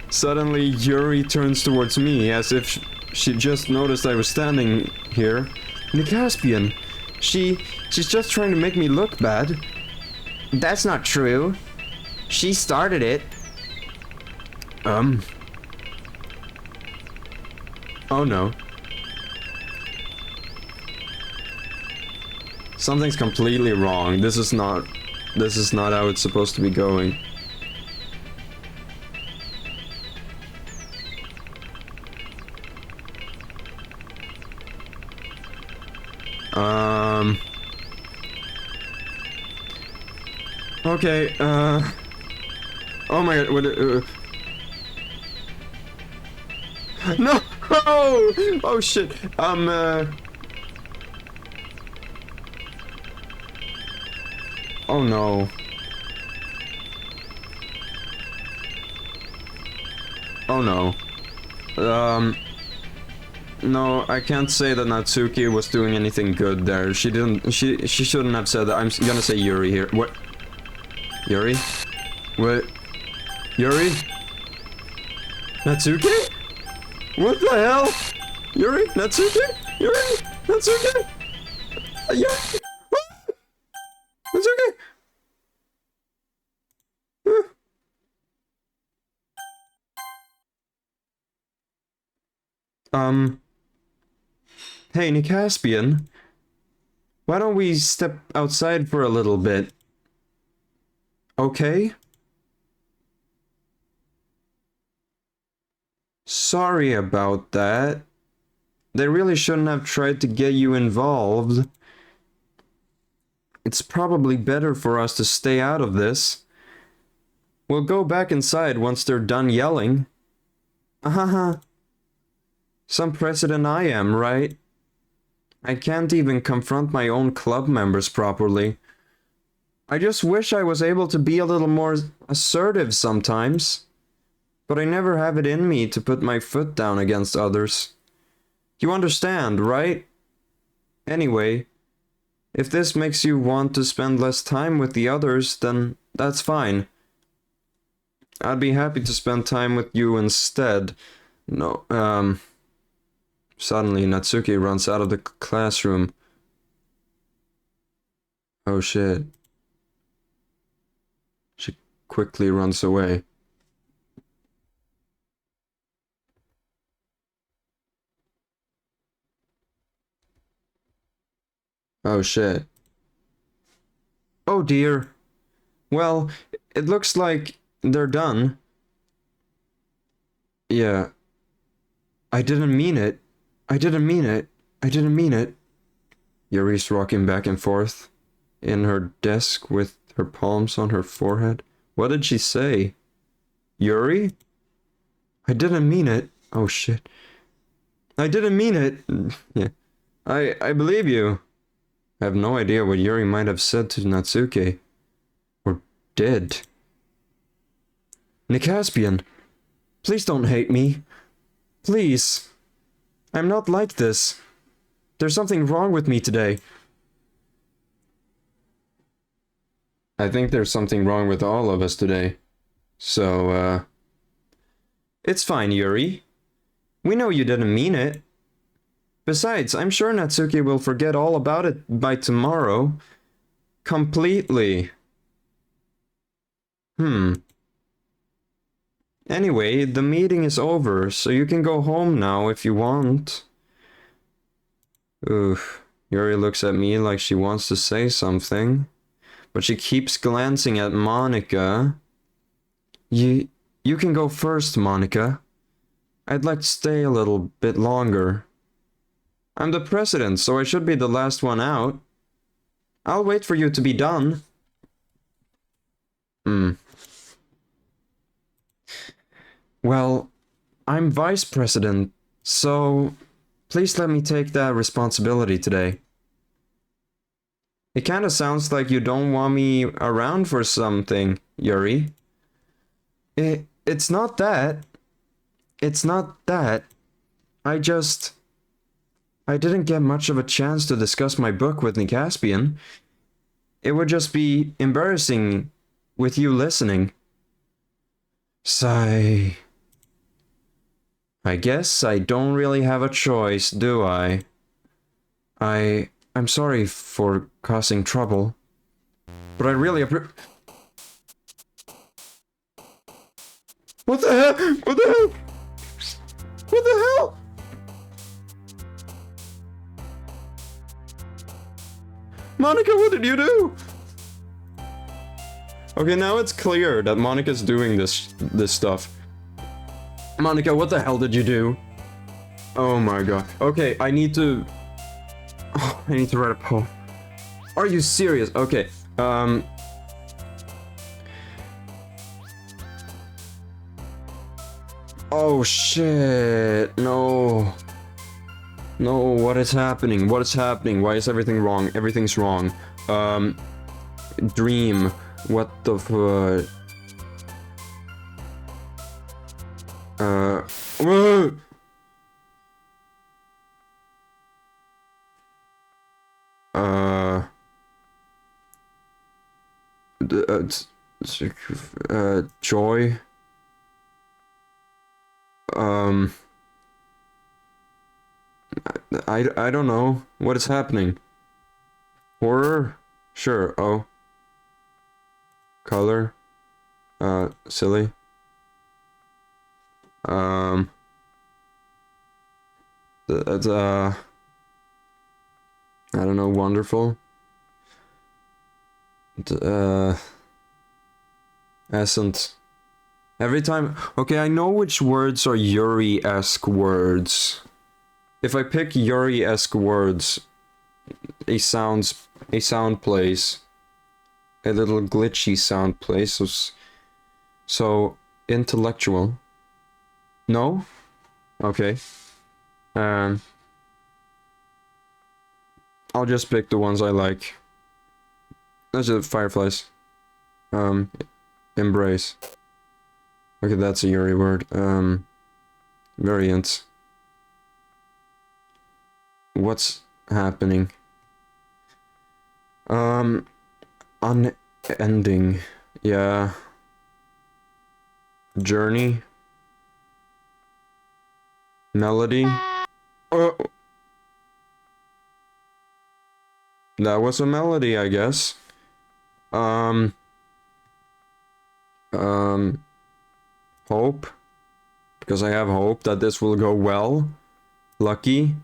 Suddenly, Yuri turns towards me as if she just noticed I was standing here. The Caspian. She's just trying to make me look bad. That's not true. She started it. Oh no. Something's completely wrong. This is not how it's supposed to be going. Okay, oh my god, what, no! Oh shit, oh no. Oh no. No, I can't say that Natsuki was doing anything good there. She shouldn't have said that. I'm gonna say Yuri here. What? Yuri? What? Yuri? Natsuki? What the hell? Yuri? Natsuki? Yuri? Natsuki? Yuri? Natsuki? Hey, Nicaspian. Why don't we step outside for a little bit? Okay? Sorry about that. They really shouldn't have tried to get you involved. It's probably better for us to stay out of this. We'll go back inside once they're done yelling. Haha. Some president I am, right? I can't even confront my own club members properly. I just wish I was able to be a little more assertive sometimes. But I never have it in me to put my foot down against others. You understand, right? Anyway, if this makes you want to spend less time with the others, then that's fine. I'd be happy to spend time with you instead. No, suddenly Natsuki runs out of the classroom. Oh shit. She quickly runs away. Oh shit. Oh dear. Well, it looks like they're done. Yeah. I didn't mean it. I didn't mean it. I didn't mean it. Yuri's rocking back and forth in her desk with her palms on her forehead. What did she say? Yuri? I didn't mean it. Oh shit. I didn't mean it. Yeah. I believe you. I have no idea what Yuri might have said to Natsuki. Or did. Nicaspian, please don't hate me. Please. I'm not like this. There's something wrong with me today. I think there's something wrong with all of us today. So, it's fine, Yuri. We know you didn't mean it. Besides, I'm sure Natsuki will forget all about it by tomorrow. Completely. Anyway, the meeting is over, so you can go home now if you want. Oof. Yuri looks at me like she wants to say something, but she keeps glancing at Monica. You can go first, Monica. I'd like to stay a little bit longer. I'm the president, so I should be the last one out. I'll wait for you to be done. Well, I'm vice president, so please let me take that responsibility today. It kinda sounds like you don't want me around for something, Yuri. It's not that. It's not that. I didn't get much of a chance to discuss my book with Nicaspian. It would just be embarrassing with you listening. Sigh. I guess I don't really have a choice, do I? I'm sorry for causing trouble, but I really What the hell? What the hell? What the hell? Monica, what did you do? Okay, now it's clear that Monica's doing this stuff. Monica, what the hell did you do? Oh my god. Okay, I need to write a poem. Are you serious? Okay, oh shit, no. No, what is happening? What is happening? Why is everything wrong? Everything's wrong. Dream. What the fuck? Whoa! Joy. I don't know. What is happening? Horror? Sure. Oh. Color? Silly. That's, I don't know, wonderful. Essence. Every time... Okay, I know which words are Yuri-esque words. If I pick Yuri-esque words, a sound plays. A little glitchy sound plays. So intellectual. No? Okay. I'll just pick the ones I like. Those are fireflies. Embrace. Okay, that's a Yuri word. Variants. What's happening? Unending. Yeah. Journey. Melody? Oh! That was a melody, I guess. Um... Hope? Because I have hope that this will go well. Lucky?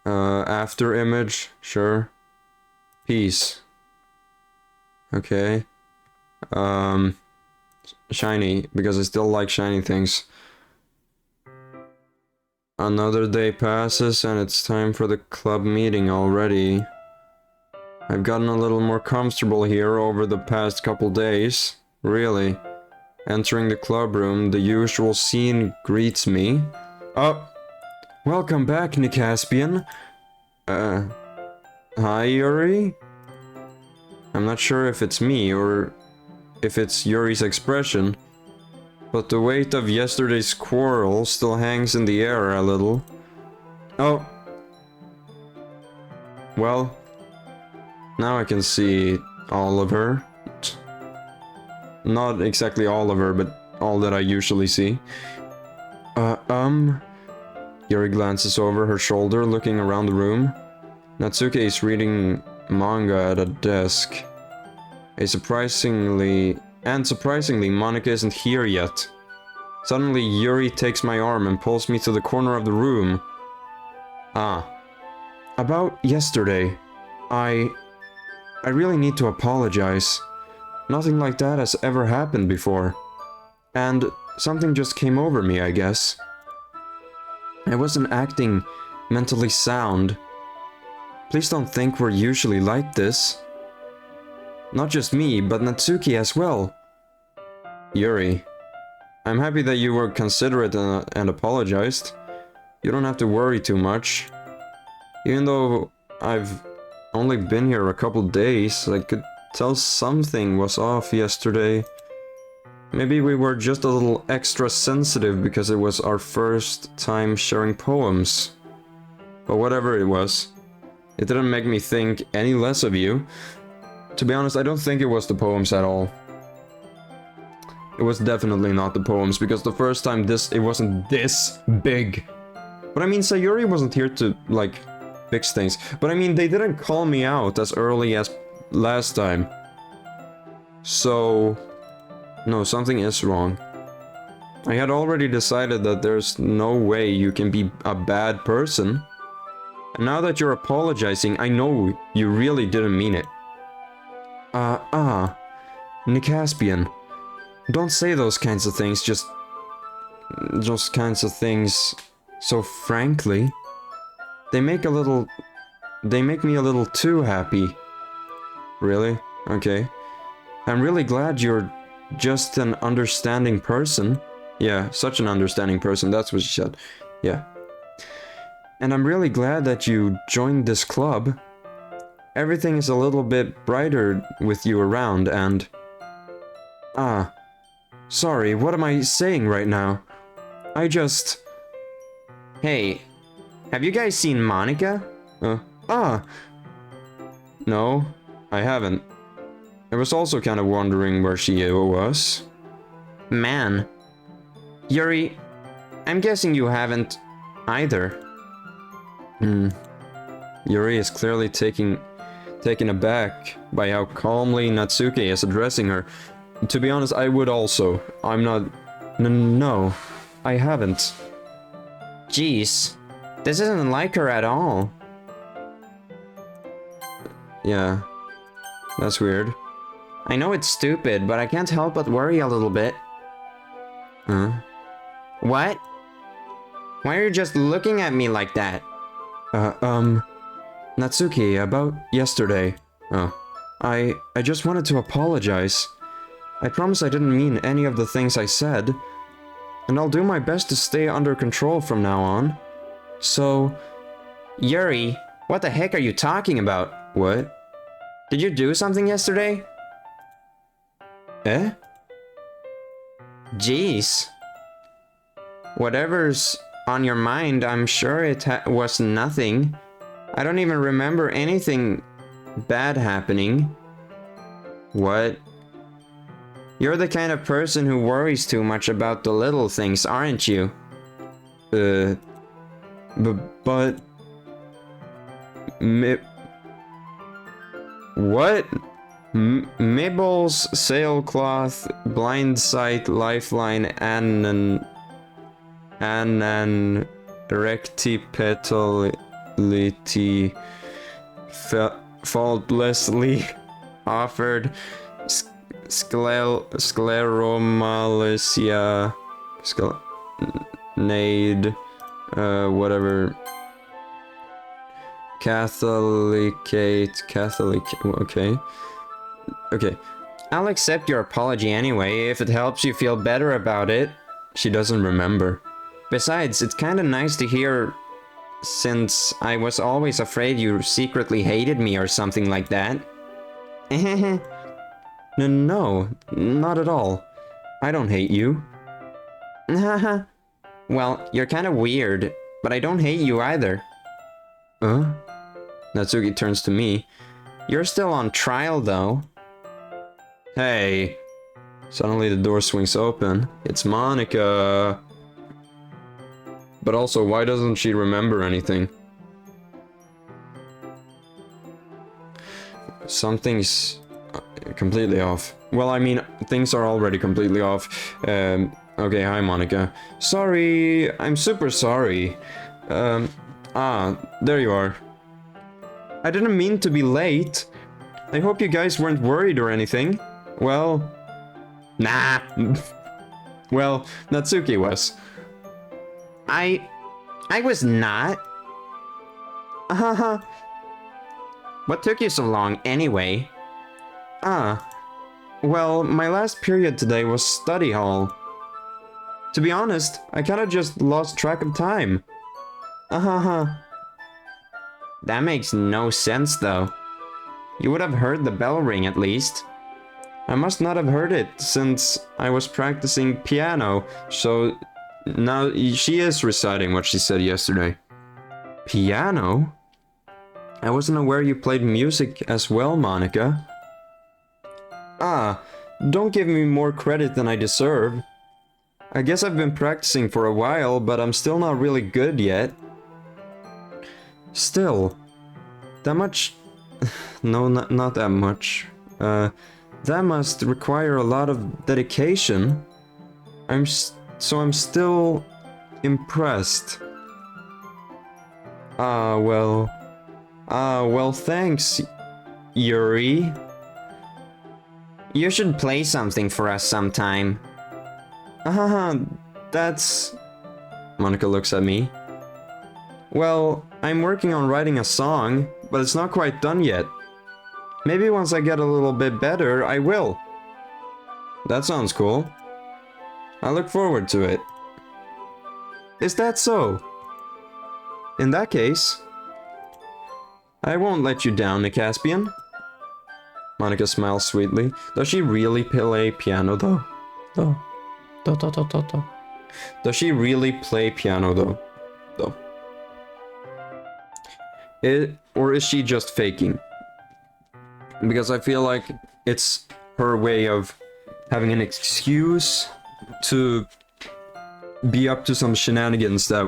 After image? Sure. Peace. Okay. Shiny, because I still like shiny things. Another day passes and it's time for the club meeting already. I've gotten a little more comfortable here over the past couple days. Really. Entering the club room, the usual scene greets me. Oh! Welcome back, Nicaspian. Hi, Yuri? I'm not sure if it's me or if it's Yuri's expression, but the weight of yesterday's quarrel still hangs in the air a little. Oh. Well, now I can see all of her. Not exactly all of her, but all that I usually see. Yuri glances over her shoulder, looking around the room. Natsuke is reading manga at a desk. Surprisingly, Monika isn't here yet. Suddenly, Yuri takes my arm and pulls me to the corner of the room. Ah. About yesterday, I really need to apologize. Nothing like that has ever happened before. And something just came over me, I guess. I wasn't acting mentally sound. Please don't think we're usually like this. Not just me, but Natsuki as well. Yuri, I'm happy that you were considerate and apologized. You don't have to worry too much. Even though I've only been here a couple days, I could tell something was off yesterday. Maybe we were just a little extra sensitive because it was our first time sharing poems. But whatever it was, it didn't make me think any less of you. To be honest, I don't think it was the poems at all. It was definitely not the poems, because the first time it wasn't this big. But I mean, Sayuri wasn't here to, like, fix things. But I mean, they didn't call me out as early as last time. So... no, something is wrong. I had already decided that there's no way you can be a bad person. And now that you're apologizing, I know you really didn't mean it. Nicaspian. Don't say those kinds of things, those kinds of things so frankly. They make me a little too happy. Really? Okay. I'm really glad you're just an understanding person. Yeah, such an understanding person, that's what she said. Yeah. And I'm really glad that you joined this club. Everything is a little bit brighter with you around and... sorry, what am I saying right now? I just... Hey, have you guys seen Monika? No, I haven't. I was also kind of wondering where she was. Man. Yuri, I'm guessing you haven't either. Yuri is clearly taken aback by how calmly Natsuke is addressing her. To be honest, I would also. I'm not... No, I haven't. Jeez, this isn't like her at all. Yeah, that's weird. I know it's stupid, but I can't help but worry a little bit. Huh? What? Why are you just looking at me like that? Natsuki, about yesterday. I just wanted to apologize. I promise I didn't mean any of the things I said. And I'll do my best to stay under control from now on. So... Yuri, what the heck are you talking about? What? Did you do something yesterday? Eh? Jeez. Whatever's on your mind, I'm sure it was nothing. I don't even remember anything bad happening. What? You're the kind of person who worries too much about the little things, aren't you? Uh, but... What? Mibbles, sailcloth, blind sight, lifeline, anan, rectipetality, faultlessly offered, scleromalacia, nade, whatever. Catholic, okay. Okay. I'll accept your apology anyway, if it helps you feel better about it. She doesn't remember. Besides, it's kinda nice to hear, since I was always afraid you secretly hated me or something like that. No, not at all. I don't hate you. Haha. Well, you're kinda weird, but I don't hate you either. Huh? Natsuki turns to me. You're still on trial, though. Hey. Suddenly the door swings open. It's Monica. But also, why doesn't she remember anything? Something's completely off. Well, I mean, things are already completely off. Okay, hi Monica. Sorry, I'm super sorry. There you are. I didn't mean to be late. I hope you guys weren't worried or anything. Well... Nah. Well, Natsuki was. I was not. What took you so long, anyway? Well, my last period today was study hall. To be honest, I kinda just lost track of time. That makes no sense, though. You would have heard the bell ring, at least. I must not have heard it, since I was practicing piano, so... Now, she is reciting what she said yesterday. Piano? I wasn't aware you played music as well, Monica. Don't give me more credit than I deserve. I guess I've been practicing for a while, but I'm still not really good yet. Still, that much... No, not that much. That must require a lot of dedication. So I'm still impressed. Well, thanks, Yuri. You should play something for us sometime. That's... Monica looks at me. Well, I'm working on writing a song, but it's not quite done yet. Maybe once I get a little bit better, I will. That sounds cool. I look forward to it. Is that so? In that case, I won't let you down, Nicaspian. Monica smiles sweetly. Does she really play piano, though? Does she really play piano, though? Or is she just faking? Because I feel like it's her way of having an excuse to be up to some shenanigans that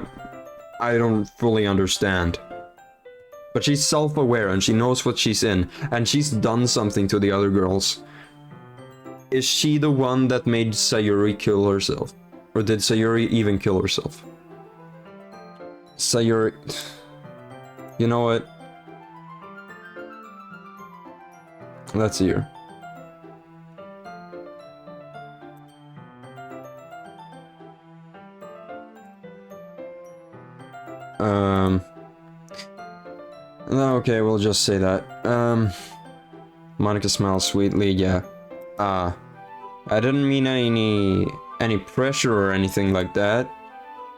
I don't fully understand. But she's self-aware and she knows what she's in, and she's done something to the other girls. Is she the one that made Sayuri kill herself? Or did Sayuri even kill herself? Sayuri... You know what? Let's hear. Okay, we'll just say that. Monica smiles sweetly, yeah. I didn't mean any pressure or anything like that.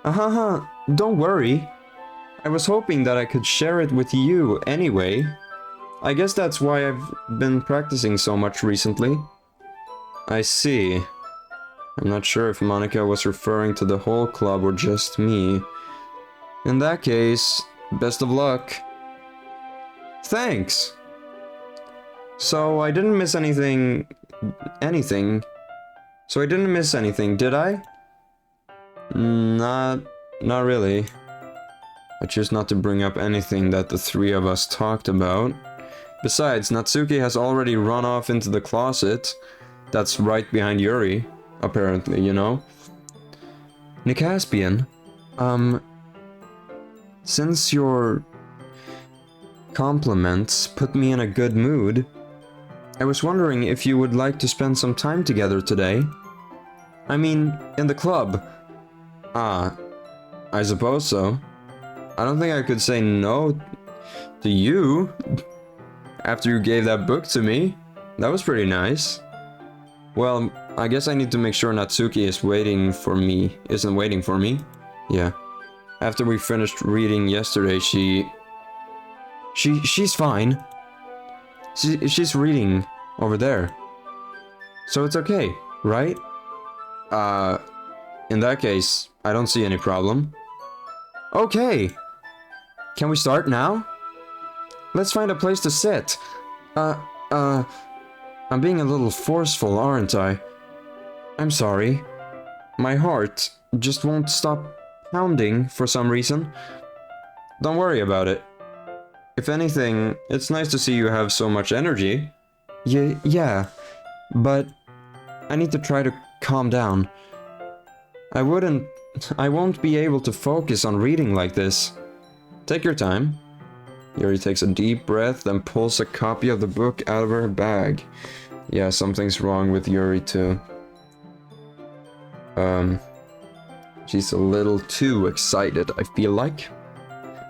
Don't worry. I was hoping that I could share it with you anyway. I guess that's why I've been practicing so much recently. I see. I'm not sure if Monica was referring to the whole club or just me. In that case, best of luck. Thanks! So I didn't miss anything... So I didn't miss anything, did I? Not Not really. I choose not to bring up anything that the three of us talked about. Besides, Natsuki has already run off into the closet. That's right behind Yuri, apparently, you know? Nicaspian, since your compliments put me in a good mood, I was wondering if you would like to spend some time together today. I mean, in the club. Ah, I suppose so. I don't think I could say no to you after you gave that book to me. That was pretty nice. Well, I guess I need to make sure Natsuki isn't waiting for me. Yeah. After we finished reading yesterday, she's fine. She's reading over there. So it's okay, right? In that case, I don't see any problem. Okay. Can we start now? Let's find a place to sit. I'm being a little forceful, aren't I? I'm sorry. My heart just won't stop pounding for some reason. Don't worry about it. If anything, it's nice to see you have so much energy. Yeah, but I need to try to calm down. I won't be able to focus on reading like this. Take your time. Yuri takes a deep breath and pulls a copy of the book out of her bag. Yeah, something's wrong with Yuri too. She's a little too excited, I feel like.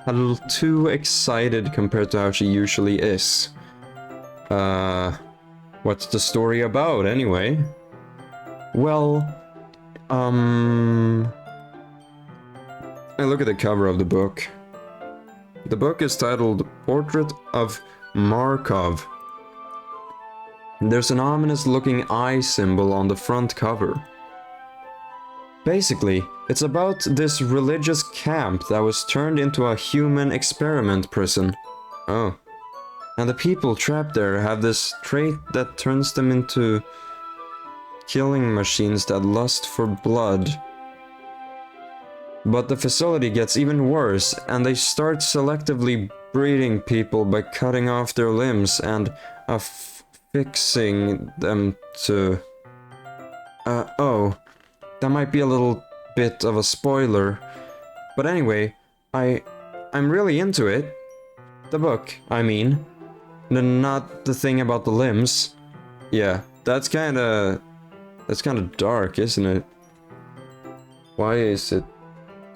A little too excited compared to how she usually is. What's the story about, anyway? Well, I look at the cover of the book. The book is titled Portrait of Markov. There's an ominous-looking eye symbol on the front cover. Basically, it's about this religious camp that was turned into a human experiment prison. Oh. And the people trapped there have this trait that turns them into killing machines that lust for blood. But the facility gets even worse, and they start selectively breeding people by cutting off their limbs and affixing them to... oh. That might be a little bit of a spoiler. But anyway, I'm really into it. The book, I mean. Not the thing about the limbs. Yeah, that's kinda dark, isn't it? Why is it?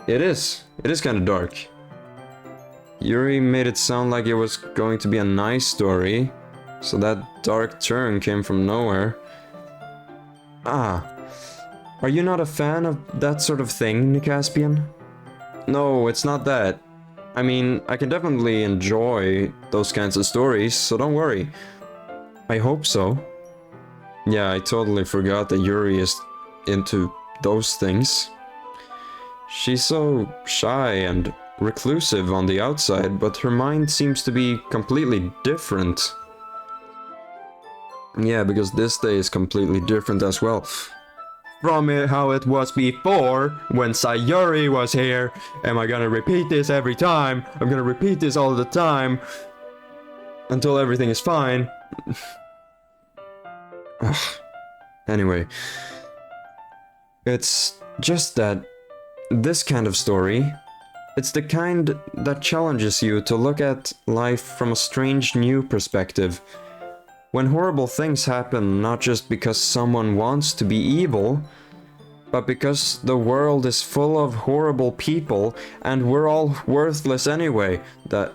It is kinda dark. Yuri made it sound like it was going to be a nice story, so that dark turn came from nowhere. Ah. Are you not a fan of that sort of thing, Nicaspian? No, it's not that. I mean, I can definitely enjoy those kinds of stories, so don't worry. I hope so. Yeah, I totally forgot that Yuri is into those things. She's so shy and reclusive on the outside, but her mind seems to be completely different. Yeah, because this day is completely different as well. From how it was before, when Sayuri was here. Am I gonna repeat this every time? I'm gonna repeat this all the time. Until everything is fine. Anyway. It's just that this kind of story, it's the kind that challenges you to look at life from a strange new perspective. When horrible things happen, not just because someone wants to be evil, but because the world is full of horrible people and we're all worthless anyway, that...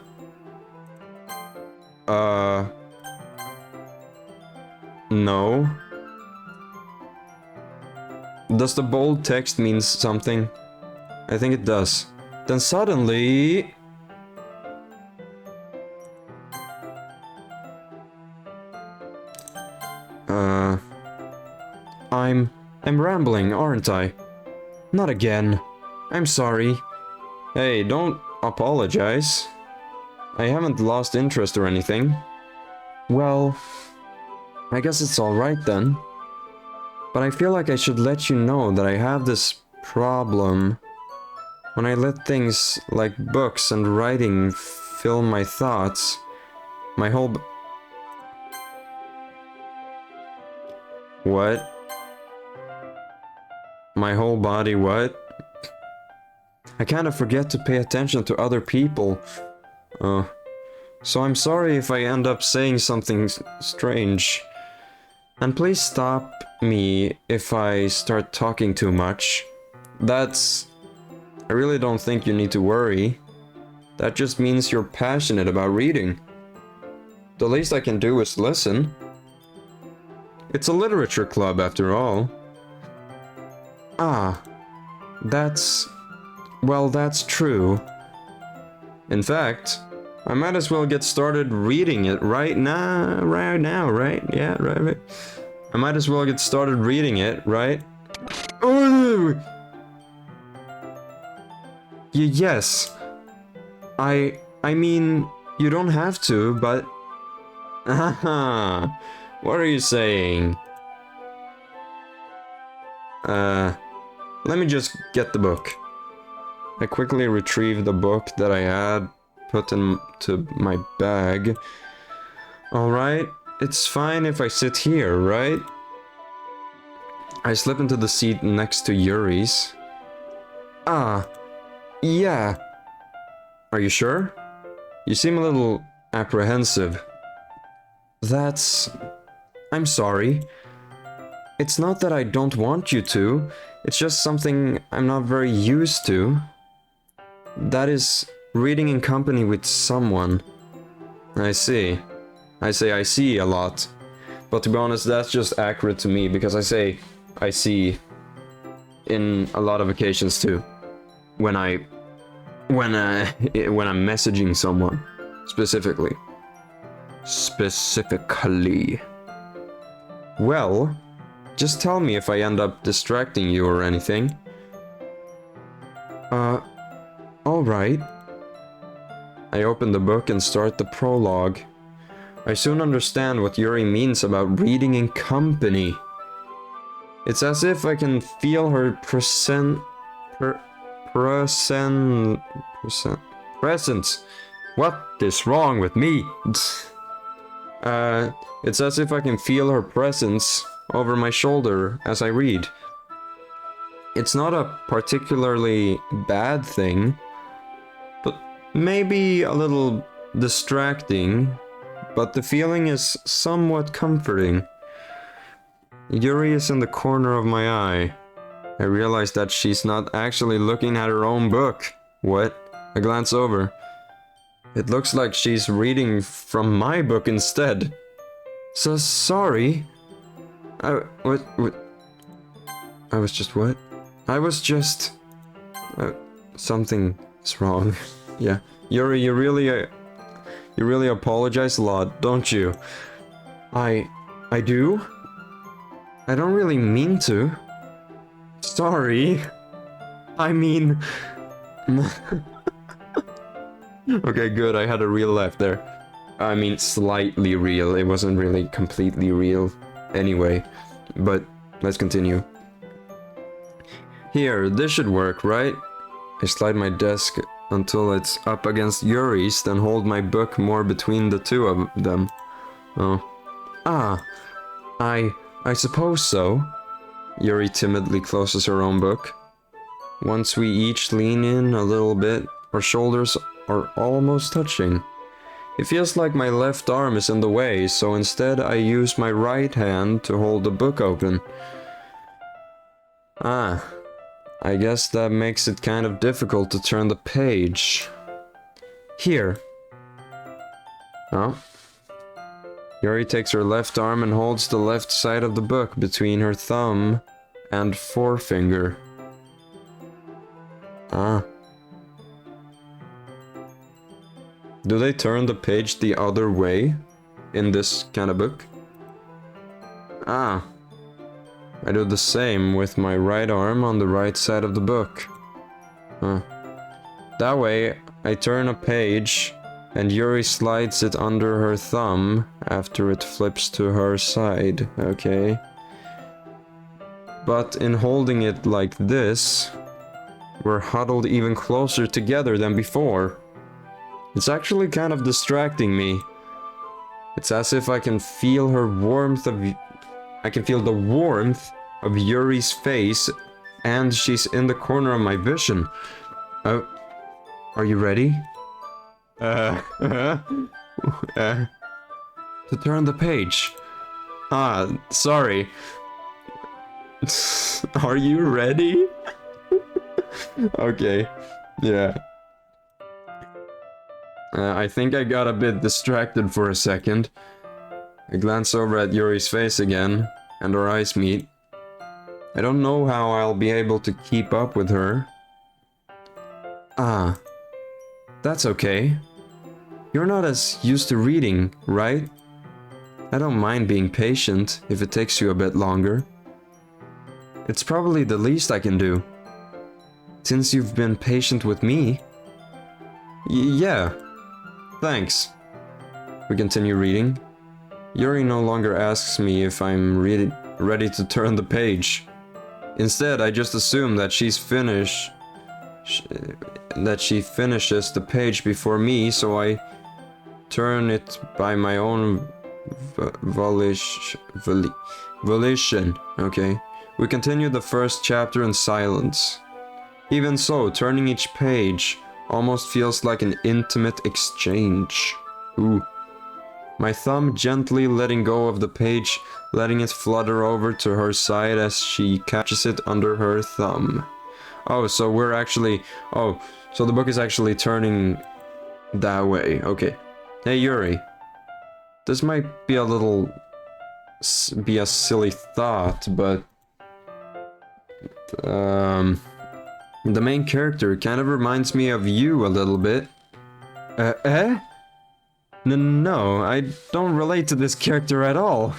No. Does the bold text mean something? I think it does. Then suddenly... I'm rambling, aren't I? Not again. I'm sorry. Hey, don't apologize. I haven't lost interest or anything. Well, I guess it's alright then. But I feel like I should let you know that I have this problem. when I let things like books and writing fill my thoughts, my whole... What? My whole body, what? I kind of forget to pay attention to other people. So I'm sorry if I end up saying something strange. And please stop me if I start talking too much. I really don't think you need to worry. That just means you're passionate about reading. The least I can do is listen. It's a literature club after all. Ah, well, that's true. In fact, I might as well get started reading it right now, right? Yeah, right. I might as well get started reading it, right? Yes. I mean, you don't have to, but... What are you saying? Let me just get the book. I quickly retrieved the book that I had put into my bag. Alright, it's fine if I sit here, right? I slip into the seat next to Yuri's. Ah, yeah. Are you sure? You seem a little apprehensive. I'm sorry. It's not that I don't want you to, it's just something I'm not very used to. That is, reading in company with someone. I see. I see a lot. But to be honest, that's just accurate to me, because I say I see in a lot of occasions too. When I'm messaging someone, specifically. Well, just tell me if I end up distracting you or anything. Alright. I open the book and start the prologue. I soon understand what Yuri means about reading in company. It's as if I can feel her presence. What is wrong with me? It's as if I can feel her presence over my shoulder as I read. It's not a particularly bad thing, but maybe a little distracting, but the feeling is somewhat comforting. Yuri is in the corner of my eye. I realize that she's not actually looking at her own book. What? I glance over. It looks like she's reading from my book instead. So sorry. What? I was just what? I was just... something's wrong. Yeah. Yuri, you really apologize a lot, don't you? I do? I don't really mean to. Sorry. I mean... Okay, good, I had a real laugh there. I mean, slightly real, it wasn't really completely real. Anyway, but let's continue. Here, this should work, right? I slide my desk until it's up against Yuri's, then hold my book more between the two of them. Oh. Ah. I suppose so. Yuri timidly closes her own book. Once we each lean in a little bit, our shoulders are almost touching. It feels like my left arm is in the way, so instead I use my right hand to hold the book open. Ah, I guess that makes it kind of difficult to turn the page. Here. Oh. Yuri takes her left arm and holds the left side of the book between her thumb and forefinger. Ah. Do they turn the page the other way in this kind of book? Ah. I do the same with my right arm on the right side of the book. Huh. That way, I turn a page and Yuri slides it under her thumb after it flips to her side, okay? But in holding it like this, We're huddled even closer together than before. It's actually kind of distracting me. It's as if I can feel her warmth of... I can feel the warmth of Yuri's face, and she's in the corner of my vision. Oh, are you ready? To turn the page. Ah, sorry. Are you ready? Okay, yeah. I think I got a bit distracted for a second. I glance over at Yuri's face again, and our eyes meet. I don't know how I'll be able to keep up with her. Ah, that's okay. You're not as used to reading, right? I don't mind being patient if it takes you a bit longer. It's probably the least I can do. Since you've been patient with me. Yeah, thanks. We continue reading. Yuri no longer asks me if I'm ready to turn the page. Instead, I just assume that she finishes the page before me, so I turn it by my own volition. Okay. We continue the first chapter in silence. Even so, turning each page almost feels like an intimate exchange. Ooh. My thumb gently letting go of the page, letting it flutter over to her side as she catches it under her thumb. Oh, so we're actually... Oh, so the book is actually turning that way. Okay. Hey, Yuri. This might be a little... be a silly thought, but... The main character kind of reminds me of you a little bit. No, I don't relate to this character at all.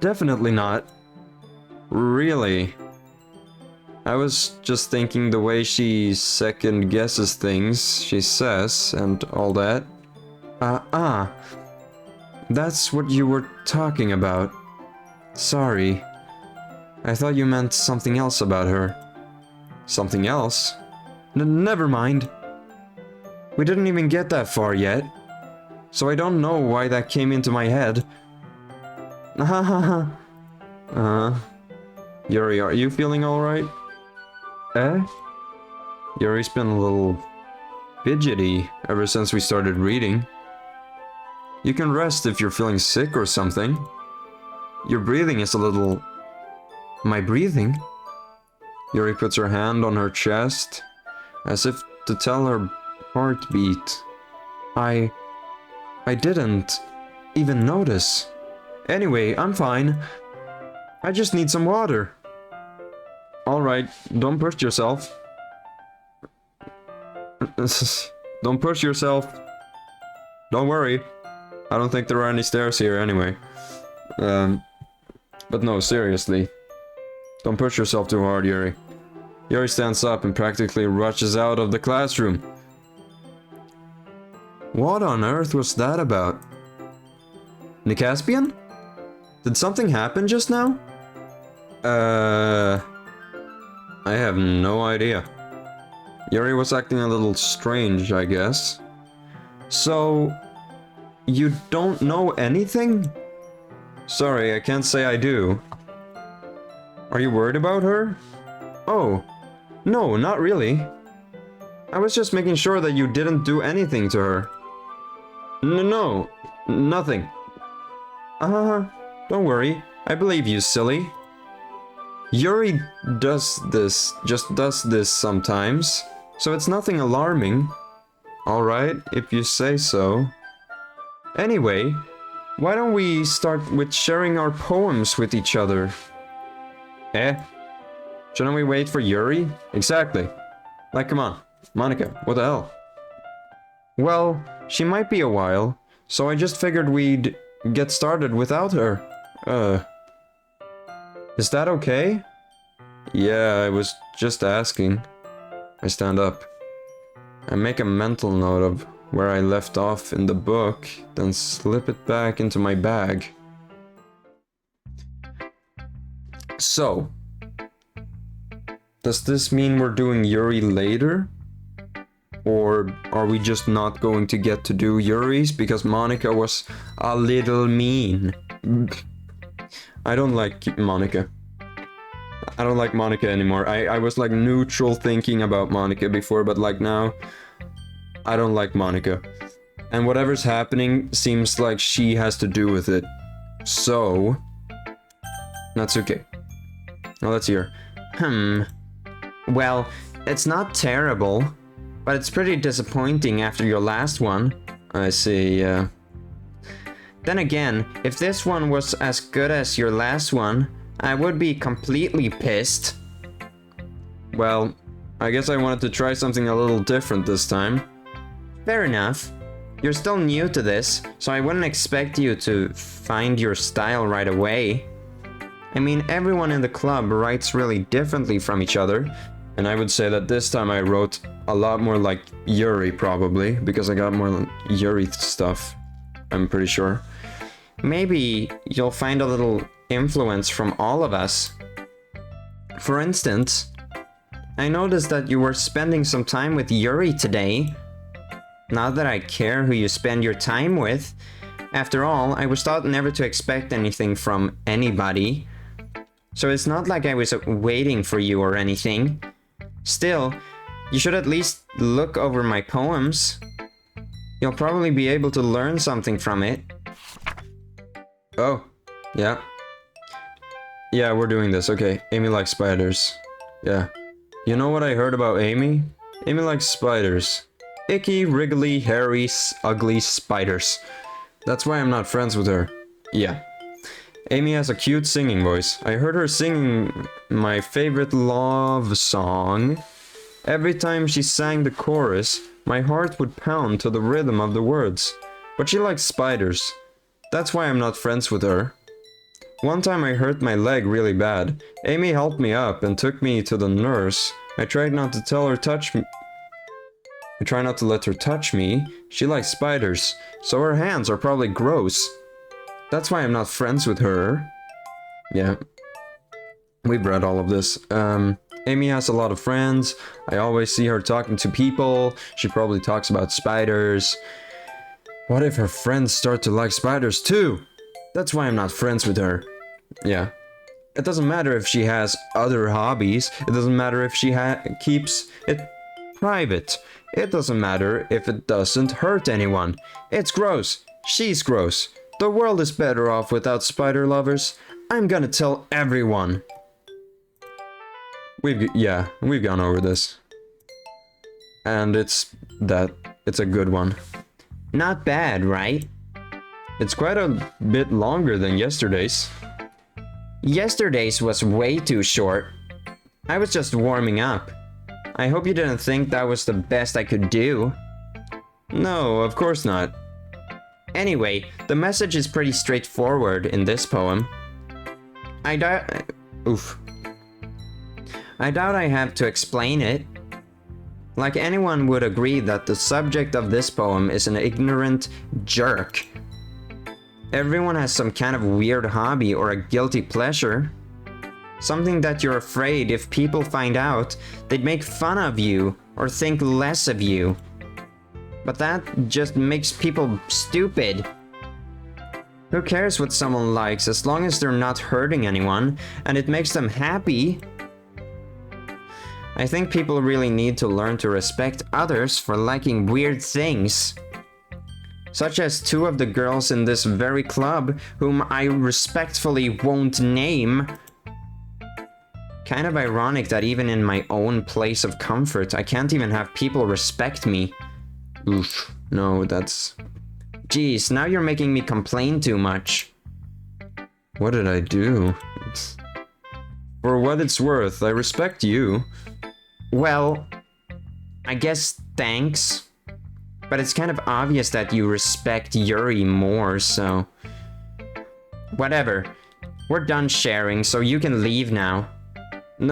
Definitely not. Really. I was just thinking the way she second guesses things she says and all that. That's what you were talking about. Sorry. I thought you meant something else about her. Something else? Never mind. We didn't even get that far yet. So I don't know why that came into my head. Yuri, are you feeling alright? Yuri's been a little fidgety ever since we started reading. You can rest if you're feeling sick or something. Your breathing is a little... My breathing? Yuri puts her hand on her chest, as if to tell her heartbeat. I didn't even notice. Anyway, I'm fine. I just need some water. Alright, don't push yourself. Don't push yourself. Don't worry. I don't think there are any stairs here anyway. But no, seriously. Don't push yourself too hard, Yuri. Yuri stands up and practically rushes out of the classroom. What on earth was that about? Nicaspian? Did something happen just now? I have no idea. Yuri was acting a little strange, I guess. So, you don't know anything? Sorry, I can't say I do. Are you worried about her? Oh, no, not really. I was just making sure that you didn't do anything to her. No, nothing. Don't worry. I believe you, silly. Yuri just does this sometimes, so it's nothing alarming. Alright, if you say so. Anyway, why don't we start with sharing our poems with each other? Shouldn't we wait for Yuri? Exactly. Like, come on. Monica, what the hell? Well, she might be a while, so I just figured we'd get started without her. Is that okay? Yeah, I was just asking. I stand up. I make a mental note of where I left off in the book, then slip it back into my bag. So, Does this mean we're doing Yuri later? Or are we just not going to get to do Yuri's because Monica was a little mean? I don't like Monica. I don't like Monica anymore. I was like neutral thinking about Monica before, but like now, I don't like Monica. And whatever's happening seems like she has to do with it. So, Natsuke. Now let's hear. Well, it's not terrible, but it's pretty disappointing after your last one. I see, yeah. Then again, if this one was as good as your last one, I would be completely pissed. Well, I guess I wanted to try something a little different this time. Fair enough. You're still new to this, so I wouldn't expect you to find your style right away. I mean, everyone in the club writes really differently from each other. And I would say that this time I wrote a lot more like Yuri, probably, because I got more Yuri stuff, I'm pretty sure. Maybe you'll find a little influence from all of us. For instance, I noticed that you were spending some time with Yuri today. Not that I care who you spend your time with. After all, I was taught never to expect anything from anybody. So it's not like I was waiting for you or anything. Still, you should at least look over my poems. You'll probably be able to learn something from it. Oh, yeah. Yeah, we're doing this. Okay, Amy likes spiders. Yeah. You know what I heard about Amy? Amy likes spiders. Icky, wriggly, hairy, ugly spiders. That's why I'm not friends with her. Yeah. Amy has a cute singing voice. I heard her singing my favorite love song. Every time she sang the chorus, my heart would pound to the rhythm of the words. But she likes spiders. That's why I'm not friends with her. One time I hurt my leg really bad. Amy helped me up and took me to the nurse. I tried not to tell her touch me. I try not to let her touch me. She likes spiders, so her hands are probably gross. That's why I'm not friends with her. Yeah. We've read all of this. Amy has a lot of friends. I always see her talking to people. She probably talks about spiders. What if her friends start to like spiders too? That's why I'm not friends with her. Yeah. It doesn't matter if she has other hobbies. It doesn't matter if she keeps it private. It doesn't matter if it doesn't hurt anyone. It's gross. She's gross. The world is better off without spider lovers. I'm gonna tell everyone. We've gone over this. And it's a good one. Not bad, right? It's quite a bit longer than yesterday's. Yesterday's was way too short. I was just warming up. I hope you didn't think that was the best I could do. No, of course not. Anyway, the message is pretty straightforward in this poem. I doubt I have to explain it. Like anyone would agree that the subject of this poem is an ignorant jerk. Everyone has some kind of weird hobby or a guilty pleasure. Something that you're afraid if people find out, they'd make fun of you or think less of you. But that just makes people stupid. Who cares what someone likes as long as they're not hurting anyone and it makes them happy? I think people really need to learn to respect others for liking weird things. Such as two of the girls in this very club whom I respectfully won't name. Kind of ironic that even in my own place of comfort, I can't even have people respect me. Oof, no, that's... Geez, now you're making me complain too much. What did I do? For what it's worth, I respect you. Well, I guess thanks. But it's kind of obvious that you respect Yuri more, so... Whatever. We're done sharing, so you can leave now. No!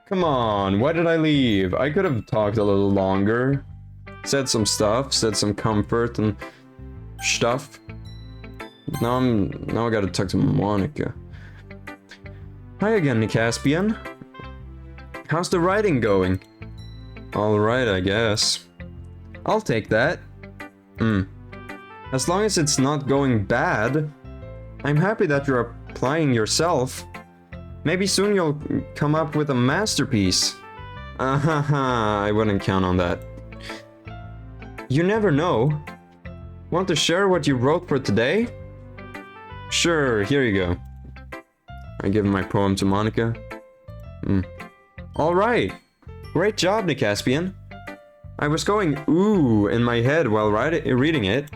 Come on, why did I leave? I could have talked a little longer. Said some stuff, said some comfort and stuff. Now I gotta talk to Monica. Hi again, Caspian. How's the writing going? Alright, I guess. I'll take that. As long as it's not going bad, I'm happy that you're applying yourself. Maybe soon you'll come up with a masterpiece. I wouldn't count on that. You never know. Want to share what you wrote for today? Sure, here you go. I give my poem to Monica. Alright. Great job, Caspian. I was going ooh in my head while reading it.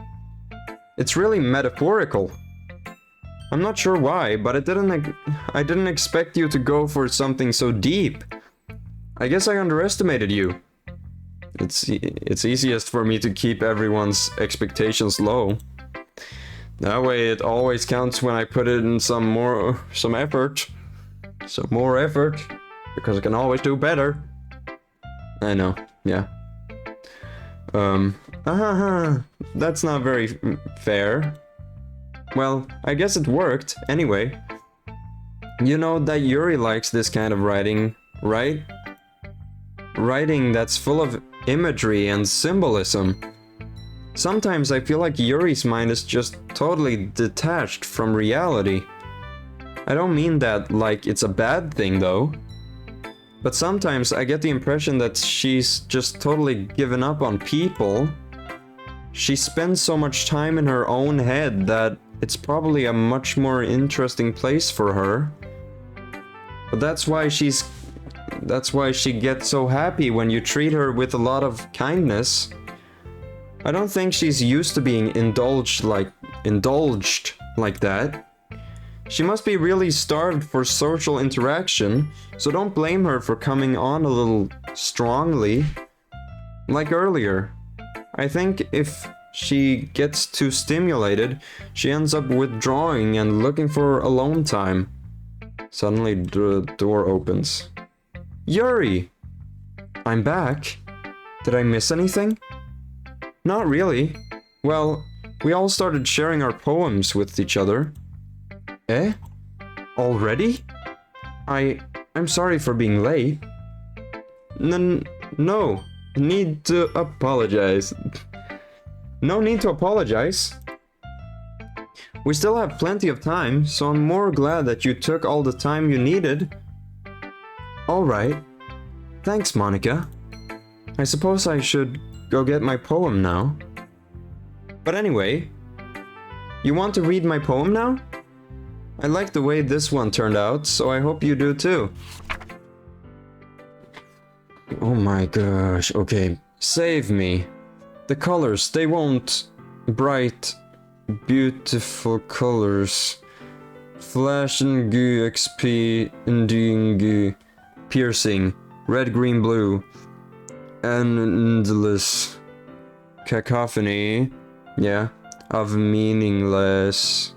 It's really metaphorical. I'm not sure why, but I didn't expect you to go for something so deep. I guess I underestimated you. It's easiest for me to keep everyone's expectations low. That way it always counts when I put in some more effort. Some more effort. Because I can always do better. I know, yeah. That's not very fair. Well, I guess it worked, anyway. You know that Yuri likes this kind of writing, right? Writing that's full of imagery and symbolism. Sometimes I feel like Yuri's mind is just totally detached from reality. I don't mean that like it's a bad thing though. But sometimes I get the impression that she's just totally given up on people. She spends so much time in her own head that it's probably a much more interesting place for her. But that's why she gets so happy when you treat her with a lot of kindness. I don't think she's used to being indulged like that. She must be really starved for social interaction, so don't blame her for coming on a little strongly. Like earlier. I think if she gets too stimulated, she ends up withdrawing and looking for alone time. Suddenly the door opens. Yuri! I'm back. Did I miss anything? Not really. Well, we all started sharing our poems with each other. Eh? Already? I'm sorry for being late. No. Need to apologize. No need to apologize. We still have plenty of time, so I'm more glad that you took all the time you needed. Alright. Thanks, Monica. I suppose I should go get my poem now. But anyway, you want to read my poem now? I like the way this one turned out, so I hope you do too. Oh my gosh, okay. Save me. The colors, they won't. Bright, beautiful colors. Flash and goo, XP, and piercing. Red, green, blue. Endless. Cacophony. Yeah. Of meaningless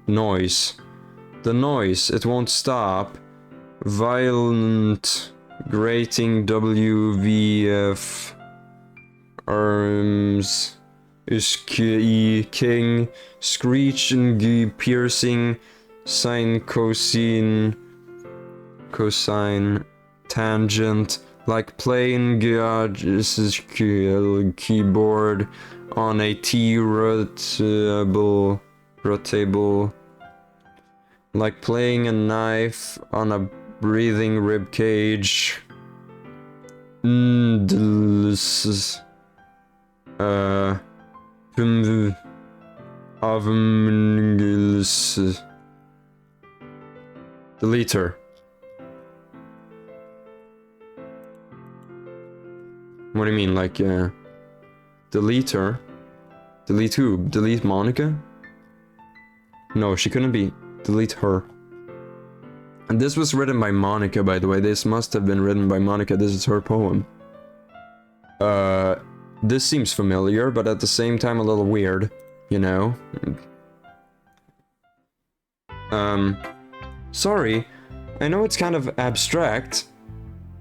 noise. The noise, it won't stop. Violent, grating WVF. Arms. Iski, king. Screech and G, piercing. Sine, cosine. Cosine. Tangent. Like playing keyboard on a rotable. Like playing a knife on a breathing rib cage. Deleter. What do you mean, like, delete her? Delete who? Delete Monica? No, she couldn't be. Delete her. And this was written by Monica, by the way. This must have been written by Monica. This is her poem. This seems familiar, but at the same time a little weird, you know? Sorry. I know it's kind of abstract.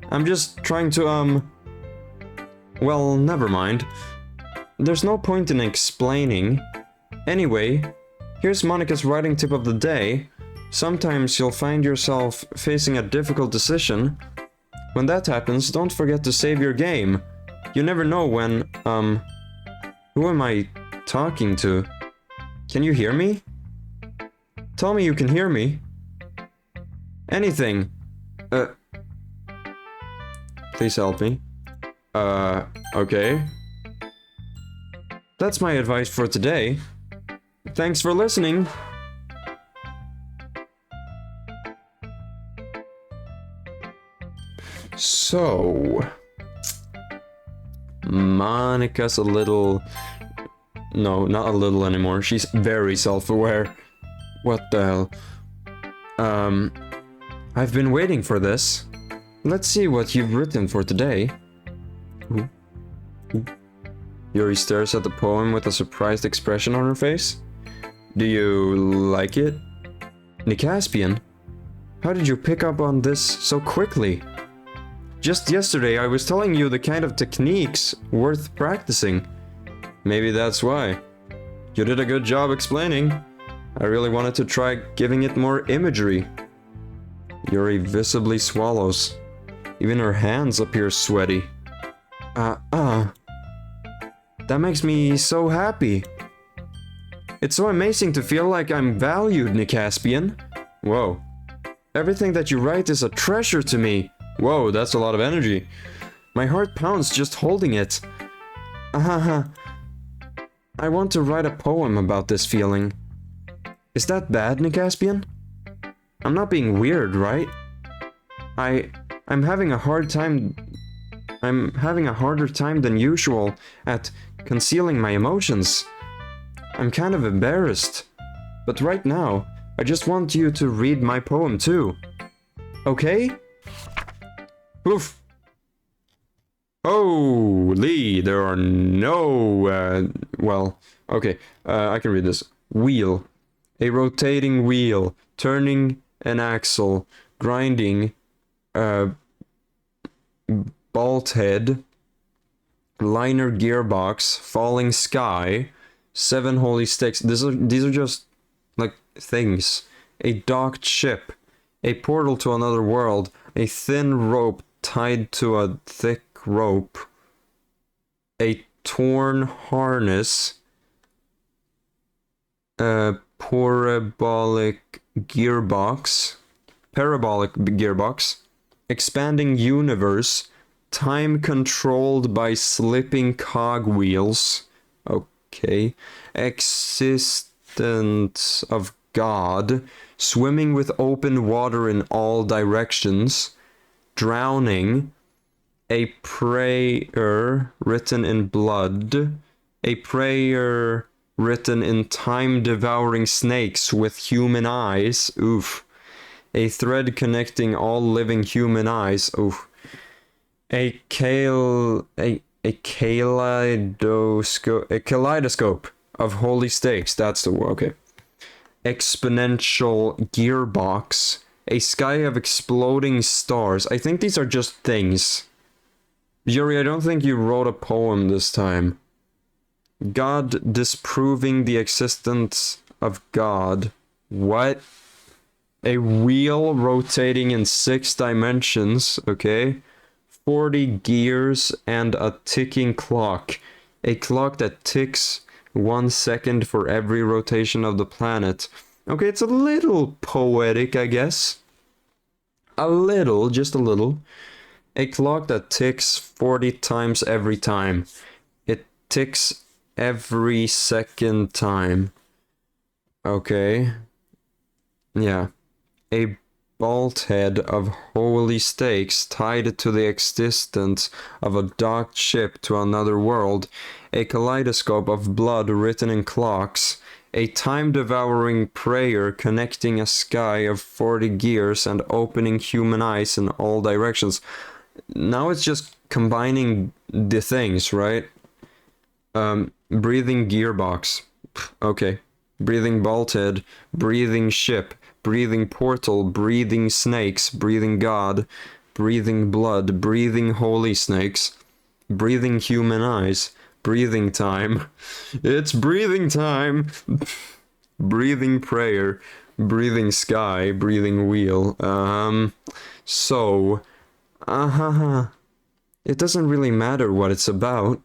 I'm just trying to, well, never mind. There's no point in explaining. Anyway, here's Monica's writing tip of the day. Sometimes you'll find yourself facing a difficult decision. When that happens, don't forget to save your game. You never know when, who am I talking to? Can you hear me? Tell me you can hear me. Anything. Please help me. Okay. That's my advice for today. Thanks for listening. So, Monica's a little... No, not a little anymore. She's very self-aware. What the hell? I've been waiting for this. Let's see what you've written for today. Yuri stares at the poem with a surprised expression on her face. Do you like it? Nicaspian, how did you pick up on this so quickly? Just yesterday I was telling you the kind of techniques worth practicing. Maybe that's why. You did a good job explaining. I really wanted to try giving it more imagery. Yuri visibly swallows. Even her hands appear sweaty. That makes me so happy. It's so amazing to feel like I'm valued, Nicaspian. Whoa. Everything that you write is a treasure to me. Whoa, that's a lot of energy. My heart pounds just holding it. I want to write a poem about this feeling. Is that bad, Nicaspian? I'm not being weird, right? I'm having a hard time... I'm having a harder time than usual at concealing my emotions. I'm kind of embarrassed. But right now, I just want you to read my poem too. Okay? Oof. Holy, there are no... well, okay, I can read this. Wheel. A rotating wheel. Turning an axle. Grinding. Bolt head. Liner gearbox. Falling sky. 7 holy sticks. These are just, like, things. A docked ship. A portal to another world. A thin rope tied to a thick rope. A torn harness. A parabolic gearbox. Expanding universe. Time controlled by slipping cogwheels. Okay. Existence of God. Swimming with open water in all directions. Drowning. A prayer written in blood. A prayer written in time-devouring snakes with human eyes. Oof. A thread connecting all living human eyes. Oof. A kaleidoscope of holy stakes. That's the word. Okay. Exponential gearbox. A sky of exploding stars. I think these are just things. Yuri, I don't think you wrote a poem this time. God disproving the existence of God. What? A wheel rotating in 6 dimensions. Okay. 40 gears and a ticking clock. A clock that ticks 1 second for every rotation of the planet. Okay, it's a little poetic, I guess. A little, just a little. A clock that ticks 40 times every time. It ticks every second time. Okay. Yeah. A bolt head of holy stakes tied to the existence of a docked ship to another world, a kaleidoscope of blood written in clocks, a time-devouring prayer connecting a sky of 40 gears and opening human eyes in all directions. Now it's just combining the things, right? Breathing gearbox. Okay. Breathing bolt head, breathing ship, breathing portal, breathing snakes, breathing God, breathing blood, breathing holy snakes, breathing human eyes, breathing time. It's breathing time. Breathing prayer, breathing sky, breathing wheel. So, it doesn't really matter what it's about.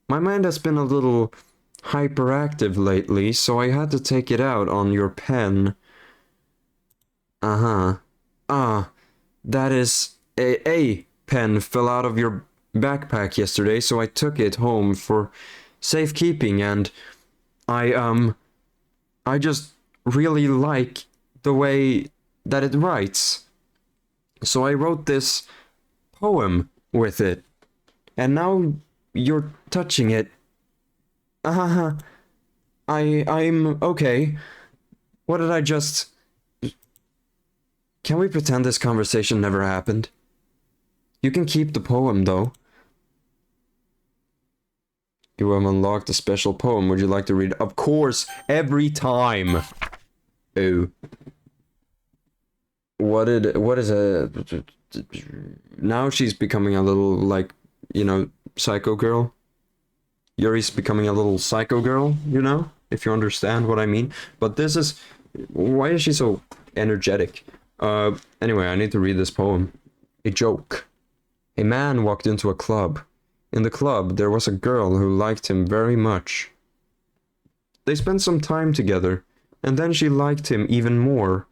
My mind has been a little hyperactive lately, so I had to take it out on your pen. That is a pen fell out of your backpack yesterday, so I took it home for safekeeping, and I just really like the way that it writes. So I wrote this poem with it, and now you're touching it. I'm okay. What did I just... Can we pretend this conversation never happened? You can keep the poem, though. You have unlocked a special poem. Would you like to read? Of course, every time. Oh. What is a... Now she's becoming a little, like, you know, psycho girl. Yuri's becoming a little psycho girl, you know? If you understand what I mean. But this is... Why is she so energetic? Anyway, I need to read this poem. A joke. A man walked into a club. In the club, there was a girl who liked him very much. They spent some time together, and then she liked him even more.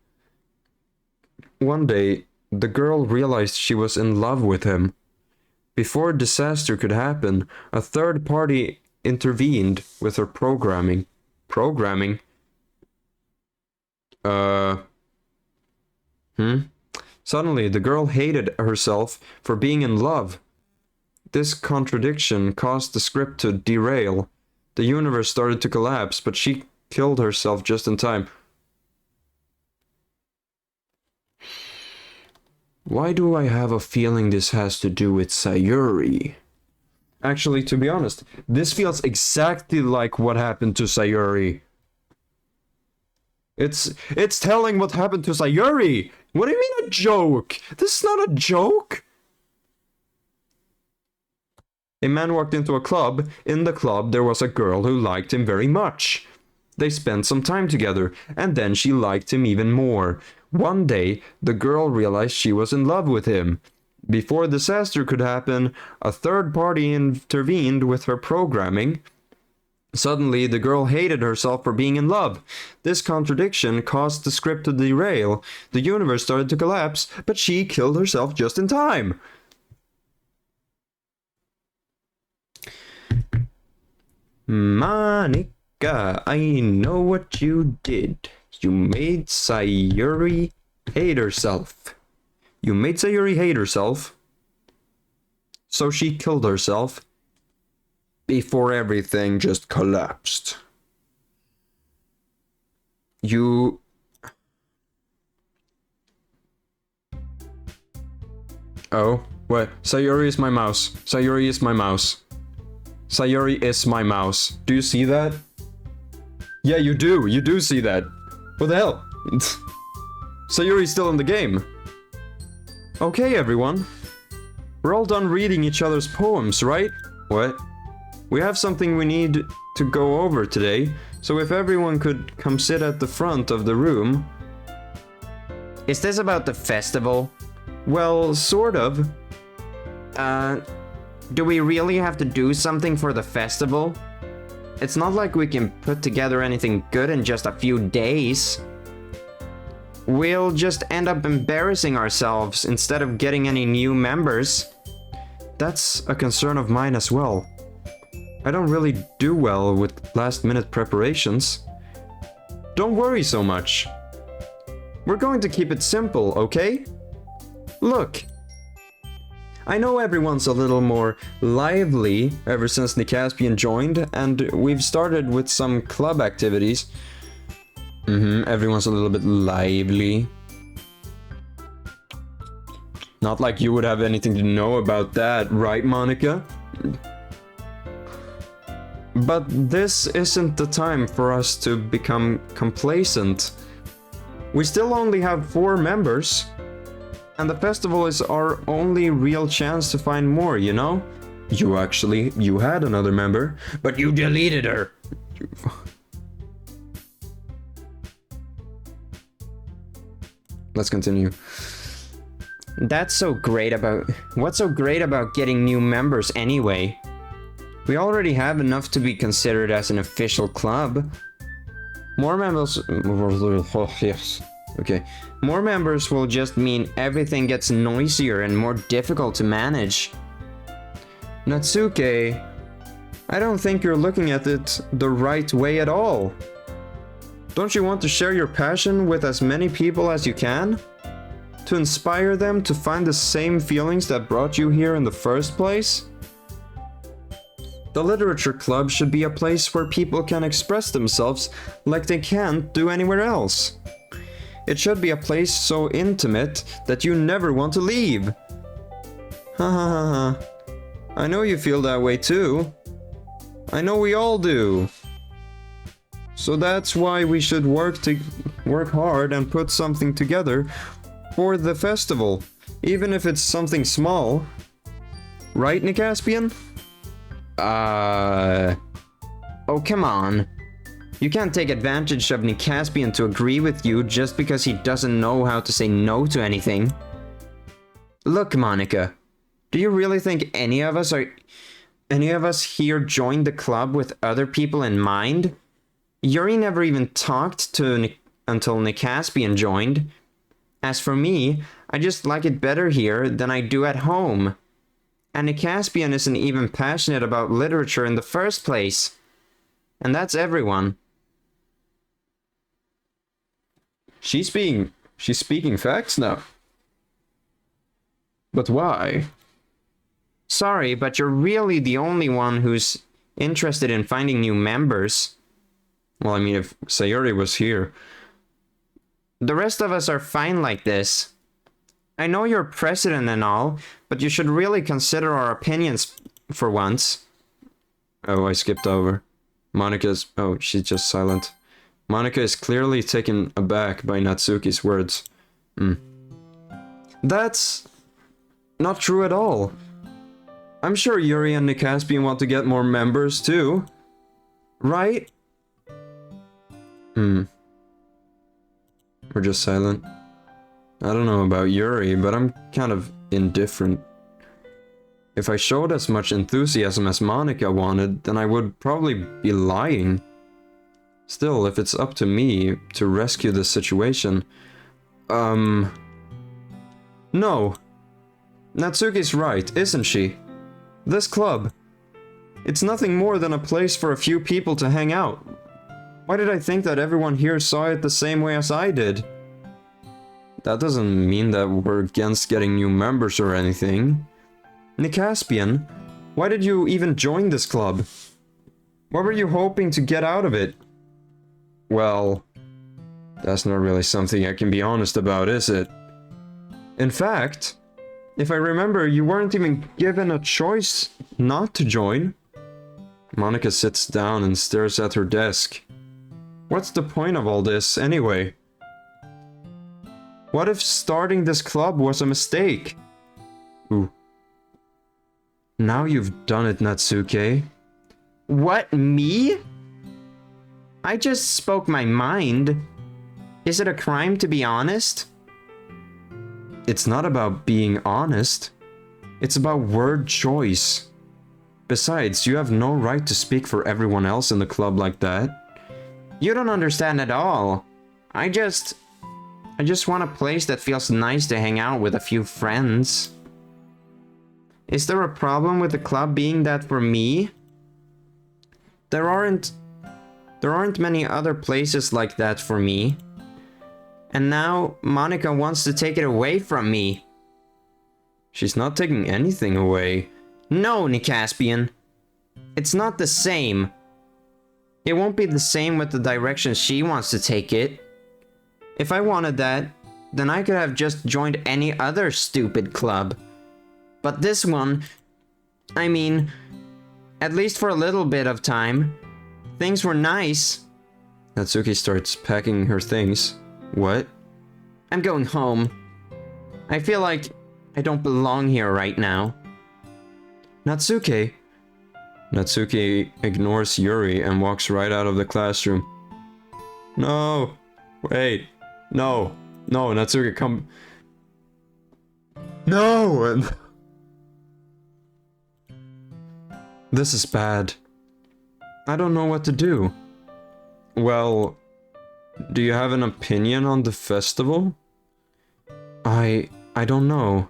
One day, the girl realized she was in love with him. Before a disaster could happen, a third party intervened with her programming. Programming? Suddenly, the girl hated herself for being in love. This contradiction caused the script to derail. The universe started to collapse, but she killed herself just in time. Why do I have a feeling this has to do with Sayuri? Actually, to be honest, this feels exactly like what happened to Sayuri. It's telling what happened to Sayuri! What do you mean a joke? This is not a joke! A man walked into a club. In the club, there was a girl who liked him very much. They spent some time together, and then she liked him even more. One day, the girl realized she was in love with him. Before a disaster could happen, a third party intervened with her programming. Suddenly, the girl hated herself for being in love. This contradiction caused the script to derail. The universe started to collapse, but she killed herself just in time. Monica, I know what you did. You made Sayuri hate herself. You made Sayuri hate herself. So she killed herself. Before everything just collapsed. You... Oh, what? Sayuri is my mouse. Sayuri is my mouse. Sayuri is my mouse. Do you see that? Yeah, you do. You do see that. What the hell? Sayuri's still in the game. Okay, everyone. We're all done reading each other's poems, right? What? We have something we need to go over today, so if everyone could come sit at the front of the room. Is this about the festival? Well, sort of. Do we really have to do something for the festival? It's not like we can put together anything good in just a few days. We'll just end up embarrassing ourselves instead of getting any new members. That's a concern of mine as well. I don't really do well with last-minute preparations. Don't worry so much. We're going to keep it simple, okay? Look. I know everyone's a little more lively ever since the Caspian joined, and we've started with some club activities. Everyone's a little bit lively. Not like you would have anything to know about that, right, Monica? But this isn't the time for us to become complacent. We still only have 4 members. And the festival is our only real chance to find more, you know? You had another member, but you deleted her. let's continue. What's so great about getting new members anyway? We already have enough to be considered as an official club. More members... Okay. More members will just mean everything gets noisier and more difficult to manage. Natsuke, I don't think you're looking at it the right way at all. Don't you want to share your passion with as many people as you can? To inspire them to find the same feelings that brought you here in the first place? The literature club should be a place where people can express themselves like they can't do anywhere else. It should be a place so intimate that you never want to leave. Ha ha ha ha. I know you feel that way too. I know we all do. So that's why we should work hard and put something together for the festival, even if it's something small. Right, Nicaspian? Oh, come on. You can't take advantage of Nicaspian to agree with you just because he doesn't know how to say no to anything. Look, Monica, do you really think any of us here joined the club with other people in mind? Yuri never even talked to until Nicaspian joined. As for me, I just like it better here than I do at home. And Nicaspian isn't even passionate about literature in the first place. And that's everyone. She's speaking facts now. But why? Sorry, but you're really the only one who's interested in finding new members. Well, I mean, if Sayuri was here. The rest of us are fine like this. I know you're president and all, but you should really consider our opinions for once. Oh, I skipped over. Monica's... Oh, she's just silent. Monica is clearly taken aback by Natsuki's words. That's... not true at all. I'm sure Yuri and Nicaspian want to get more members too. Right? We're just silent. I don't know about Yuri, but I'm kind of indifferent. If I showed as much enthusiasm as Monica wanted, then I would probably be lying. Still, if it's up to me to rescue this situation... No. Natsuki's right, isn't she? This club... it's nothing more than a place for a few people to hang out. Why did I think that everyone here saw it the same way as I did? That doesn't mean that we're against getting new members or anything. Nicaspian, why did you even join this club? What were you hoping to get out of it? Well, that's not really something I can be honest about, is it? In fact, if I remember, you weren't even given a choice not to join. Monica sits down and stares at her desk. What's the point of all this, anyway? What if starting this club was a mistake? Ooh. Now you've done it, Natsuke. What, me? I just spoke my mind. Is it a crime to be honest? It's not about being honest. It's about word choice. Besides, you have no right to speak for everyone else in the club like that. You don't understand at all. I just want a place that feels nice to hang out with a few friends. Is there a problem with the club being that for me? There aren't many other places like that for me. And now Monica wants to take it away from me. She's not taking anything away. No, Nicaspian. It's not the same. It won't be the same with the direction she wants to take it. If I wanted that, then I could have just joined any other stupid club. But this one, I mean, at least for a little bit of time, things were nice. Natsuki starts packing her things. What? I'm going home. I feel like I don't belong here right now. Natsuki. Natsuki ignores Yuri and walks right out of the classroom. No. Wait. No. No, Natsuki, come. No! This is bad. I don't know what to do. Well, do you have an opinion on the festival? I don't know.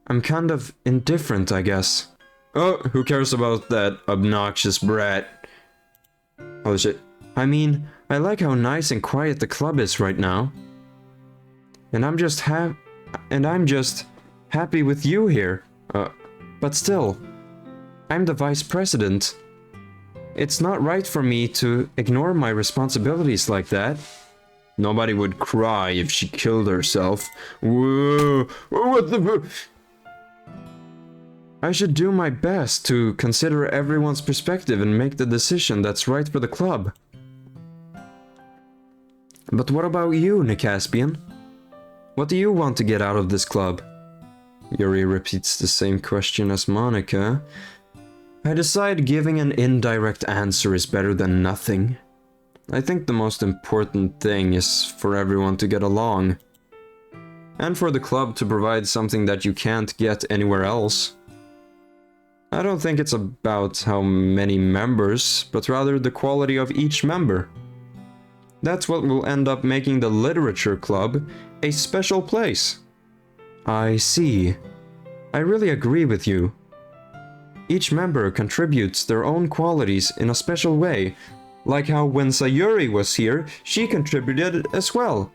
I'm kind of indifferent, I guess. Oh, who cares about that obnoxious brat? Oh shit. I mean, I like how nice and quiet the club is right now. And I'm just happy with you here. But still, I'm the vice president. It's not right for me to ignore my responsibilities like that. Nobody would cry if she killed herself. Whoa, what the... I should do my best to consider everyone's perspective and make the decision that's right for the club. But what about you, Nicaspian? What do you want to get out of this club? Yuri repeats the same question as Monica. I decide giving an indirect answer is better than nothing. I think the most important thing is for everyone to get along. And for the club to provide something that you can't get anywhere else. I don't think it's about how many members, but rather the quality of each member. That's what will end up making the literature club a special place. I see. I really agree with you. Each member contributes their own qualities in a special way, like how when Sayuri was here, she contributed as well.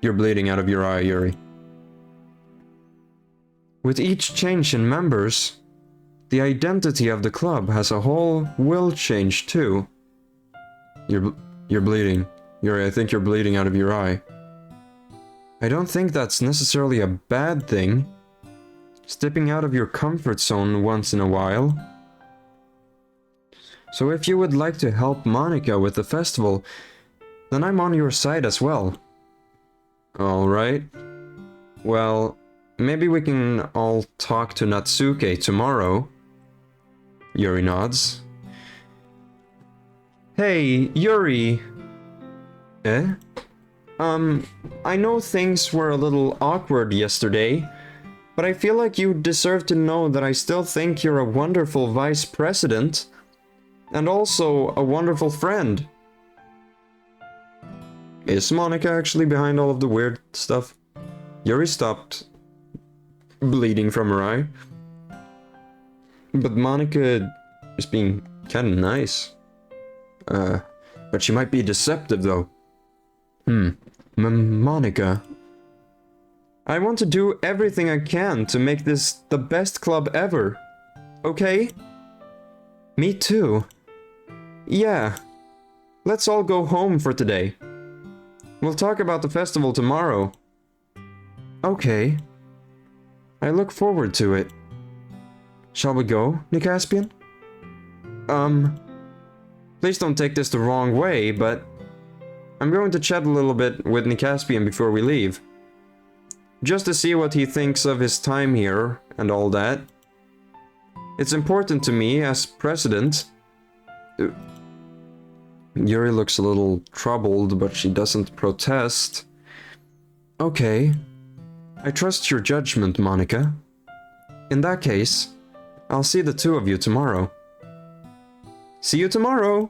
You're bleeding out of your eye, Yuri. With each change in members, the identity of the club as a whole will change too. You're bleeding. Yuri, I think you're bleeding out of your eye. I don't think that's necessarily a bad thing. Stepping out of your comfort zone once in a while. So if you would like to help Monica with the festival, then I'm on your side as well. Alright. Well, maybe we can all talk to Natsuke tomorrow. Yuri nods. Hey, Yuri. Eh? I know things were a little awkward yesterday, but I feel like you deserve to know that I still think you're a wonderful vice president, and also a wonderful friend. Is Monica actually behind all of the weird stuff? Yuri stopped bleeding from her eye. But Monica is being kinda nice. But she might be deceptive though. Monica. I want to do everything I can to make this the best club ever. Okay? Me too. Yeah. Let's all go home for today. We'll talk about the festival tomorrow. Okay. I look forward to it. Shall we go, Nicaspian? Please don't take this the wrong way, but I'm going to chat a little bit with Nicaspian before we leave. Just to see what he thinks of his time here and all that. It's important to me as president. Yuri looks a little troubled, but she doesn't protest. Okay. I trust your judgment, Monica. In that case, I'll see the two of you tomorrow. See you tomorrow!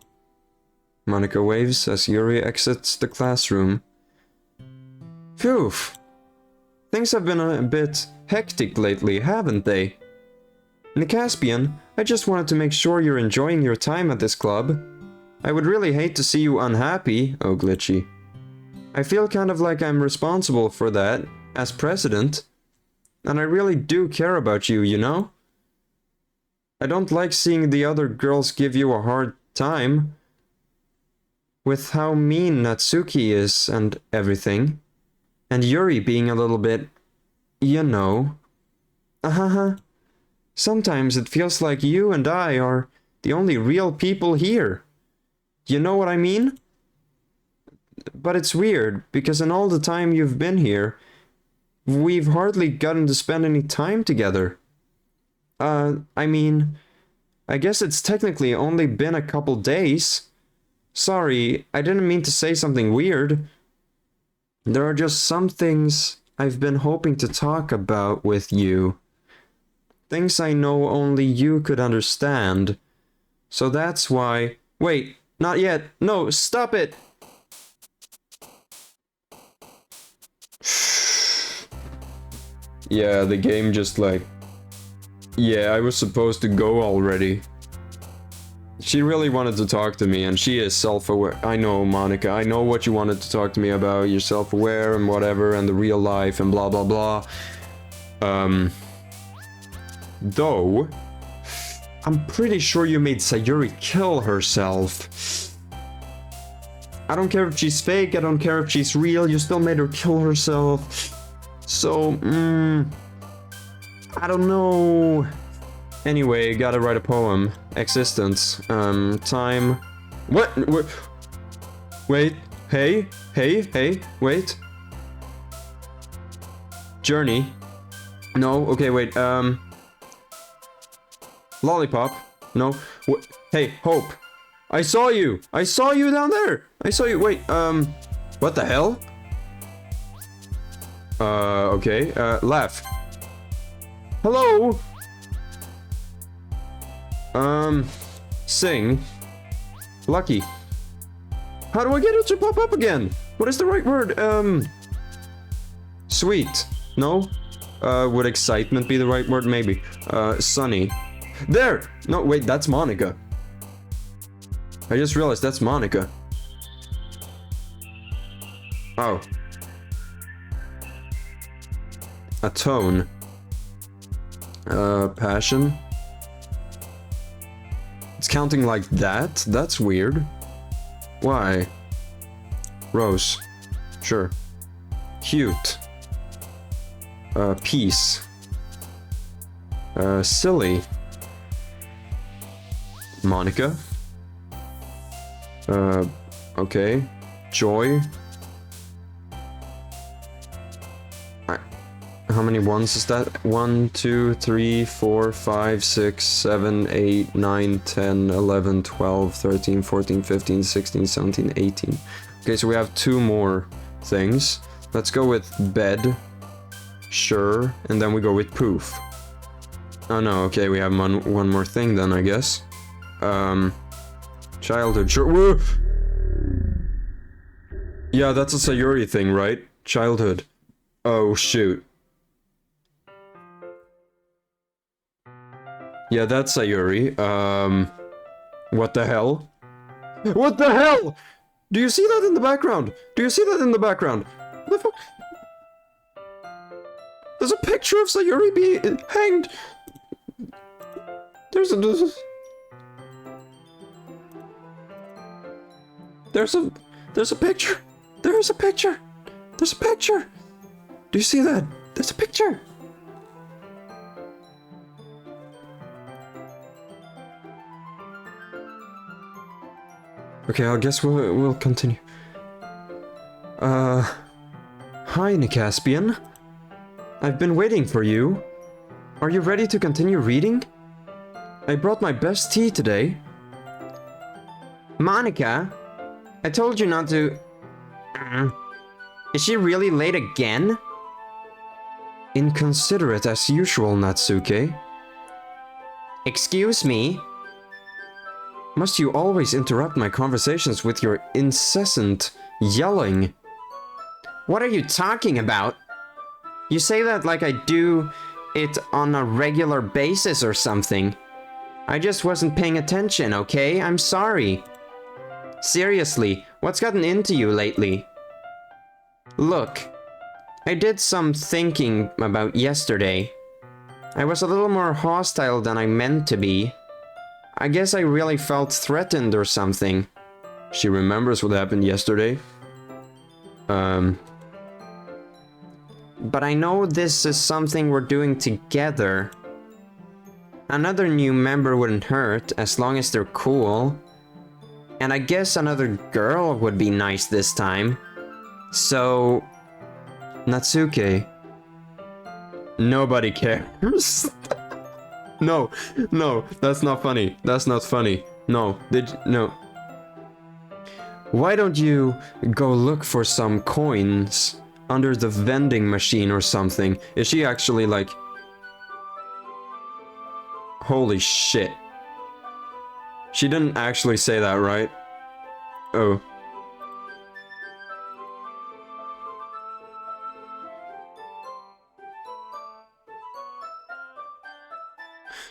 Monica waves as Yuri exits the classroom. Phew! Things have been a bit hectic lately, haven't they? Nicaspian, I just wanted to make sure you're enjoying your time at this club. I would really hate to see you unhappy, oh glitchy. I feel kind of like I'm responsible for that, as president. And I really do care about you, you know? I don't like seeing the other girls give you a hard time. With how mean Natsuki is and everything. And Yuri being a little bit, you know. Sometimes it feels like you and I are the only real people here. You know what I mean? But it's weird, because in all the time you've been here, we've hardly gotten to spend any time together. I mean, I guess it's technically only been a couple days. Sorry, I didn't mean to say something weird. There are just some things I've been hoping to talk about with you. Things I know only you could understand. So that's why... Wait, not yet. No, stop it! Yeah, the game just like... Yeah, I was supposed to go already. She really wanted to talk to me, and she is self-aware. I know, Monica, I know what you wanted to talk to me about. You're self-aware and whatever, and the real life and blah blah blah. Though, I'm pretty sure you made Sayuri kill herself. I don't care if she's fake, I don't care if she's real, you still made her kill herself. So, I don't know. Anyway, gotta write a poem. Existence. Time. What? Wait. Hey. Wait. Journey. No. Okay, wait. Lollipop. No. Hey, Hope. I saw you. I saw you down there. I saw you. Wait. What the hell? Okay. Laugh. Hello. Sing. Lucky. How do I get it to pop up again? What is the right word? Sweet. No? Would excitement be the right word? Maybe. Sunny. There! No, wait, that's Monica. I just realized that's Monica. Oh. A tone. Passion. It's counting like that? That's weird. Why? Rose. Sure. Cute. Peace. Silly. Monica. Okay. Joy. How many ones is that? 1, 2, 3, 4, 5, 6, 7, 8, 9, 10, 11, 12, 13, 14, 15, 16, 17, 18. Okay, so we have 2 more things. Let's go with bed. Sure. And then we go with poof. Oh no, okay, we have one more thing then, I guess. Childhood. Sure. Whoa! Yeah, that's a Sayuri thing, right? Childhood. Oh, shoot. Yeah, that's Sayuri. What the hell? What the hell? Do you see that in the background? Do you see that in the background? What the fuck? There's a picture of Sayuri being hanged. There's a picture. There's a picture. There's a picture. Do you see that? There's a picture. Okay, I guess we'll continue. Hi, Nicaspian. I've been waiting for you. Are you ready to continue reading? I brought my best tea today. Monica, I told you not to... Is she really late again? Inconsiderate as usual, Natsuke. Excuse me? Must you always interrupt my conversations with your incessant yelling? What are you talking about? You say that like I do it on a regular basis or something. I just wasn't paying attention, okay? I'm sorry. Seriously, what's gotten into you lately? Look, I did some thinking about yesterday. I was a little more hostile than I meant to be. I guess I really felt threatened or something. She remembers what happened yesterday. But I know this is something we're doing together. Another new member wouldn't hurt, as long as they're cool. And I guess another girl would be nice this time. So... Natsuke. Nobody cares. No, that's not funny. That's not funny. No, no. Why don't you go look for some coins under the vending machine or something? Is she actually like... Holy shit. She didn't actually say that, right? Oh.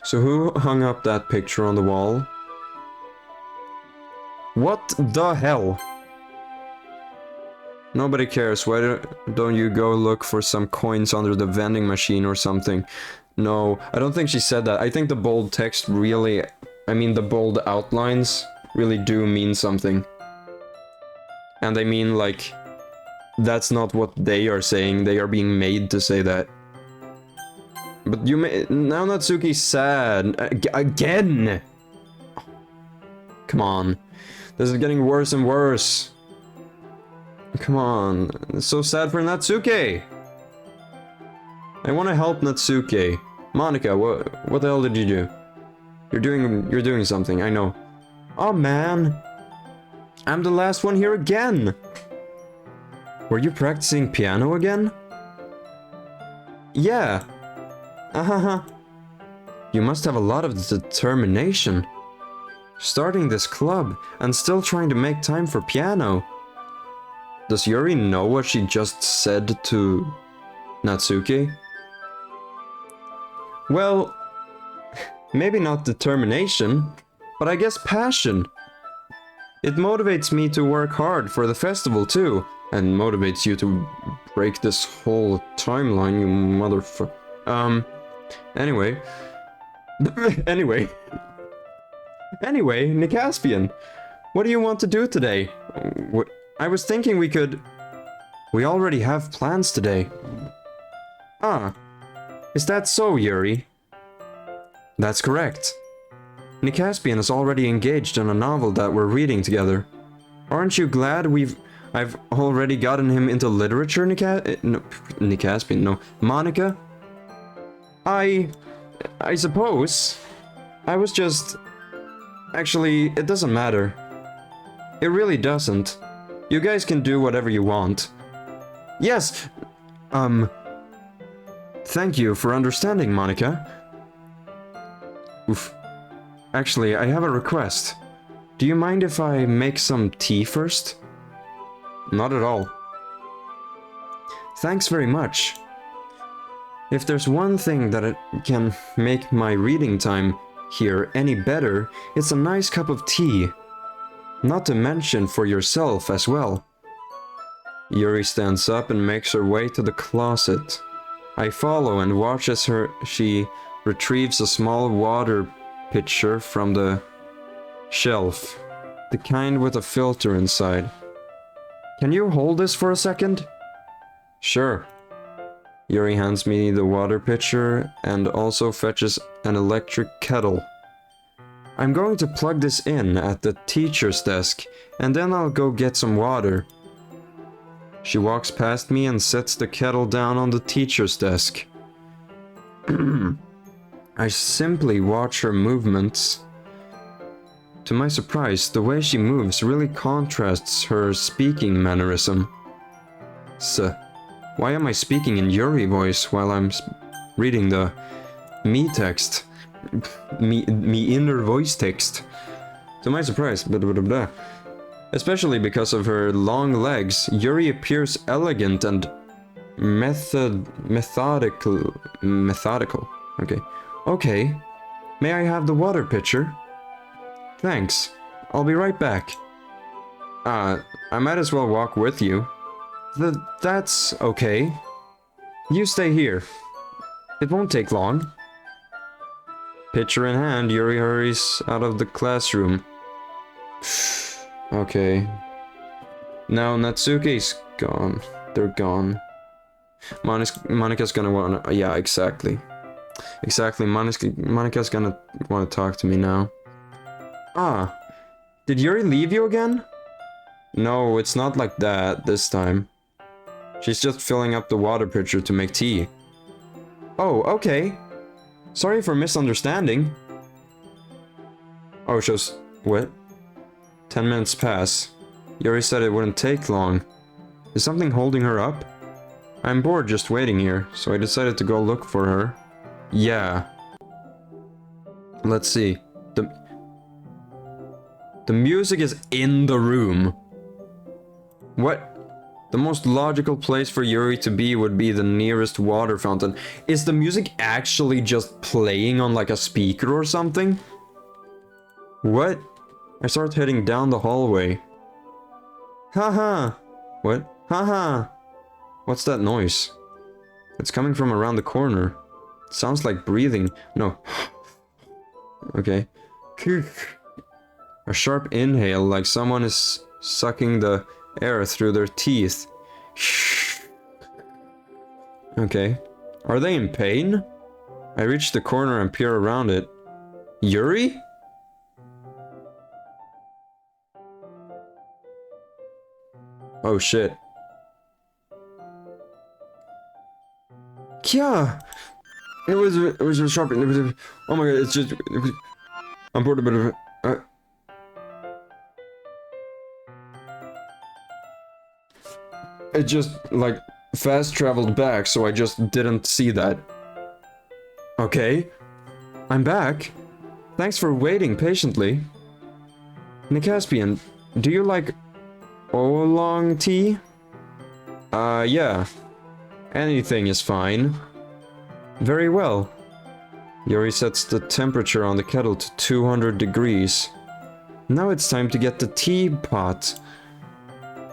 So who hung up that picture on the wall? What the hell? Nobody cares. Why don't you go look for some coins under the vending machine or something? No, I don't think she said that. I think the bold text really... I mean, the bold outlines really do mean something. And I mean, like... That's not what they are saying. They are being made to say that. But you may... Now Natsuki's sad. Again! Come on. This is getting worse and worse. Come on. It's so sad for Natsuki. I want to help Natsuki. Monica, what the hell did you do? You're doing something, I know. Oh man. I'm the last one here again. Were you practicing piano again? Yeah. You must have a lot of determination. Starting this club and still trying to make time for piano. Does Yuri know what she just said to Natsuki? Well, maybe not determination, but I guess passion. It motivates me to work hard for the festival too, and motivates you to break this whole timeline, you motherfucker. Anyway. Anyway, Nicaspian, what do you want to do today? I was thinking we could... We already have plans today. Ah, is that so, Yuri? That's correct. Nicaspian is already engaged in a novel that we're reading together. Aren't you glad I've already gotten him into literature, Nicaspian, no, Monica? I suppose. I was just... Actually, it doesn't matter. It really doesn't. You guys can do whatever you want. Yes! Thank you for understanding, Monica. Oof. Actually, I have a request. Do you mind if I make some tea first? Not at all. Thanks very much. If there's one thing that it can make my reading time here any better, it's a nice cup of tea. Not to mention for yourself as well. Yuri stands up and makes her way to the closet. I follow and watch as she retrieves a small water pitcher from the shelf. The kind with a filter inside. Can you hold this for a second? Sure. Yuri hands me the water pitcher and also fetches an electric kettle. I'm going to plug this in at the teacher's desk, and then I'll go get some water. She walks past me and sets the kettle down on the teacher's desk. I simply watch her movements. To my surprise, the way she moves really contrasts her speaking mannerism. Why am I speaking in Yuri voice while I'm reading the me text? Me inner voice text. To my surprise, especially because of her long legs, Yuri appears elegant and methodical. Okay. May I have the water pitcher? Thanks. I'll be right back. I might as well walk with you. That's okay. You stay here. It won't take long. Pitcher in hand, Yuri hurries out of the classroom. Okay. Now Natsuki's gone. They're gone. Monica's gonna wanna... Yeah, exactly. Exactly, Monica's gonna wanna talk to me now. Ah. Did Yuri leave you again? No, it's not like that this time. She's just filling up the water pitcher to make tea. Oh, okay. Sorry for misunderstanding. Oh, what? 10 minutes pass. Yuri said it wouldn't take long. Is something holding her up? I'm bored just waiting here, so I decided to go look for her. Yeah. Let's see. The music is in the room. What? The most logical place for Yuri to be would be the nearest water fountain. Is the music actually just playing on like a speaker or something? What? I start heading down the hallway. Haha! What? Haha! What's that noise? It's coming from around the corner. It sounds like breathing. No. Okay. A sharp inhale, like someone is sucking the air through their teeth. Okay. Are they in pain? I reach the corner and peer around it. Yuri? Oh shit. Yeah. It was a sharp. Oh my god! It's just. I'm bored a bit of it. It just like fast traveled back, so I just didn't see that. Okay, I'm back. Thanks for waiting patiently. Nicaspian, do you like oolong tea? Yeah. Anything is fine. Very well. Yuri sets the temperature on the kettle to 200 degrees. Now it's time to get the teapot.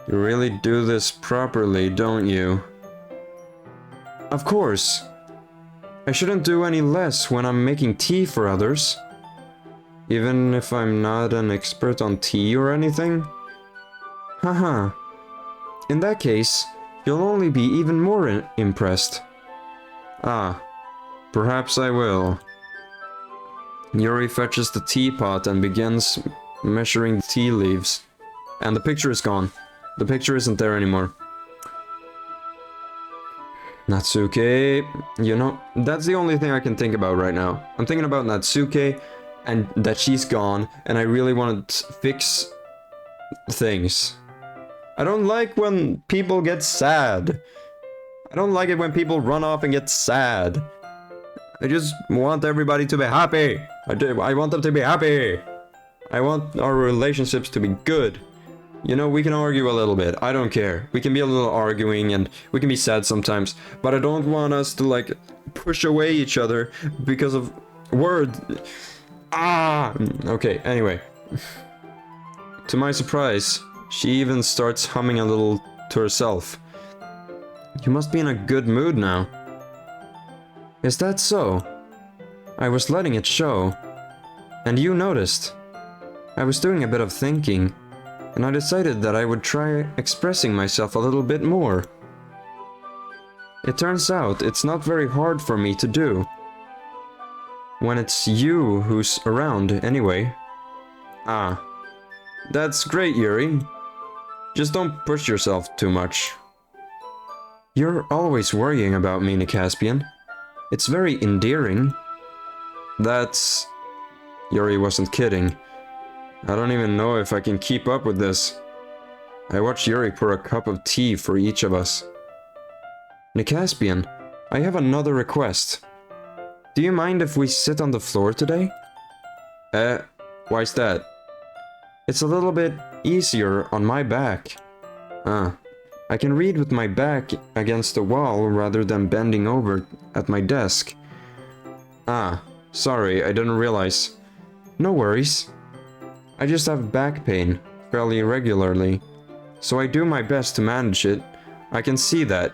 You really do this properly, don't you? Of course. I shouldn't do any less when I'm making tea for others. Even if I'm not an expert on tea or anything. Haha. In that case, you'll only be even more impressed. Ah, perhaps I will. Yuri fetches the teapot and begins measuring the tea leaves. And the picture is gone. The picture isn't there anymore. Natsuke, you know, that's the only thing I can think about right now. I'm thinking about Natsuke and that she's gone, and I really want to fix things. I don't like when people get sad. I don't like it when people run off and get sad. I just want everybody to be happy. I want them to be happy. I want our relationships to be good. You know, we can argue a little bit. I don't care. We can be a little arguing and we can be sad sometimes. But I don't want us to, like, push away each other because of words. Ah! Okay, anyway. To my surprise, she even starts humming a little to herself. You must be in a good mood now. Is that so? I was letting it show. And you noticed. I was doing a bit of thinking, and I decided that I would try expressing myself a little bit more. It turns out it's not very hard for me to do. When it's you who's around, anyway. Ah. That's great, Yuri. Just don't push yourself too much. You're always worrying about me, Nicaspian. It's very endearing. That's... Yuri wasn't kidding. I don't even know if I can keep up with this. I watched Yuri pour a cup of tea for each of us. Nicaspian, I have another request. Do you mind if we sit on the floor today? Why's that? It's a little bit easier on my back. I can read with my back against the wall rather than bending over at my desk. Sorry, I didn't realize. No worries. I just have back pain fairly regularly, so I do my best to manage it. I can see that.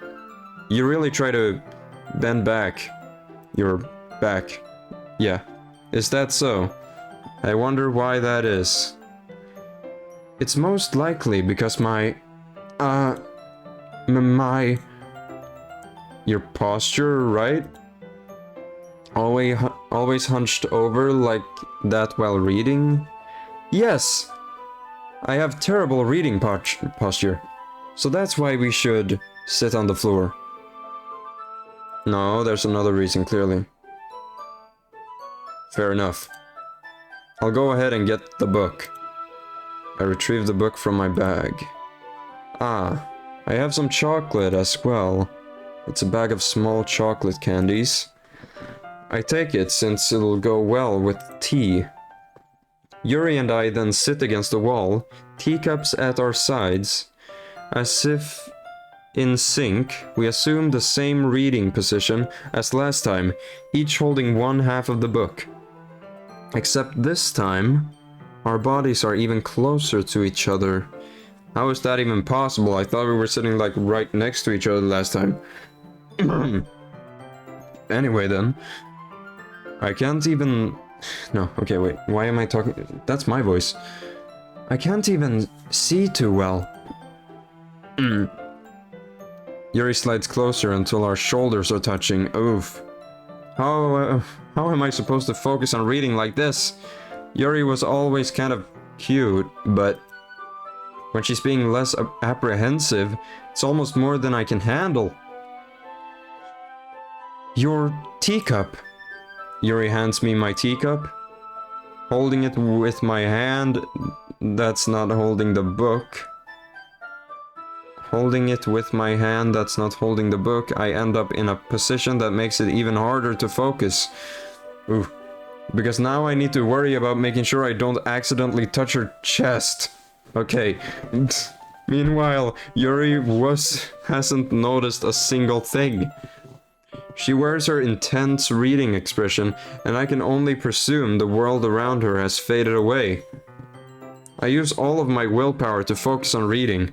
You really try to bend back. Your back. Yeah. Is that so? I wonder why that is. It's most likely because your posture, right? Always hunched over like that while reading? Yes! I have terrible reading posture, so that's why we should sit on the floor. No, there's another reason, clearly. Fair enough. I'll go ahead and get the book. I retrieve the book from my bag. Ah, I have some chocolate as well. It's a bag of small chocolate candies. I take it since it'll go well with tea. Yuri and I then sit against the wall, teacups at our sides. As if in sync, we assume the same reading position as last time, each holding one half of the book. Except this time, our bodies are even closer to each other. How is that even possible? I thought we were sitting like right next to each other last time. Anyway then, I can't even... No, okay, wait, why am I talking? That's my voice. I can't even see too well. Yuri slides closer until our shoulders are touching. Oof. How am I supposed to focus on reading like this? Yuri was always kind of cute, but when she's being less apprehensive, it's almost more than I can handle. Your teacup. Yuri hands me my teacup. Holding it with my hand, that's not holding the book. Holding it with my hand, that's not holding the book. I end up in a position that makes it even harder to focus. Ooh. Because now I need to worry about making sure I don't accidentally touch her chest. Okay. Meanwhile, Yuri hasn't noticed a single thing. She wears her intense reading expression, and I can only presume the world around her has faded away. I use all of my willpower to focus on reading.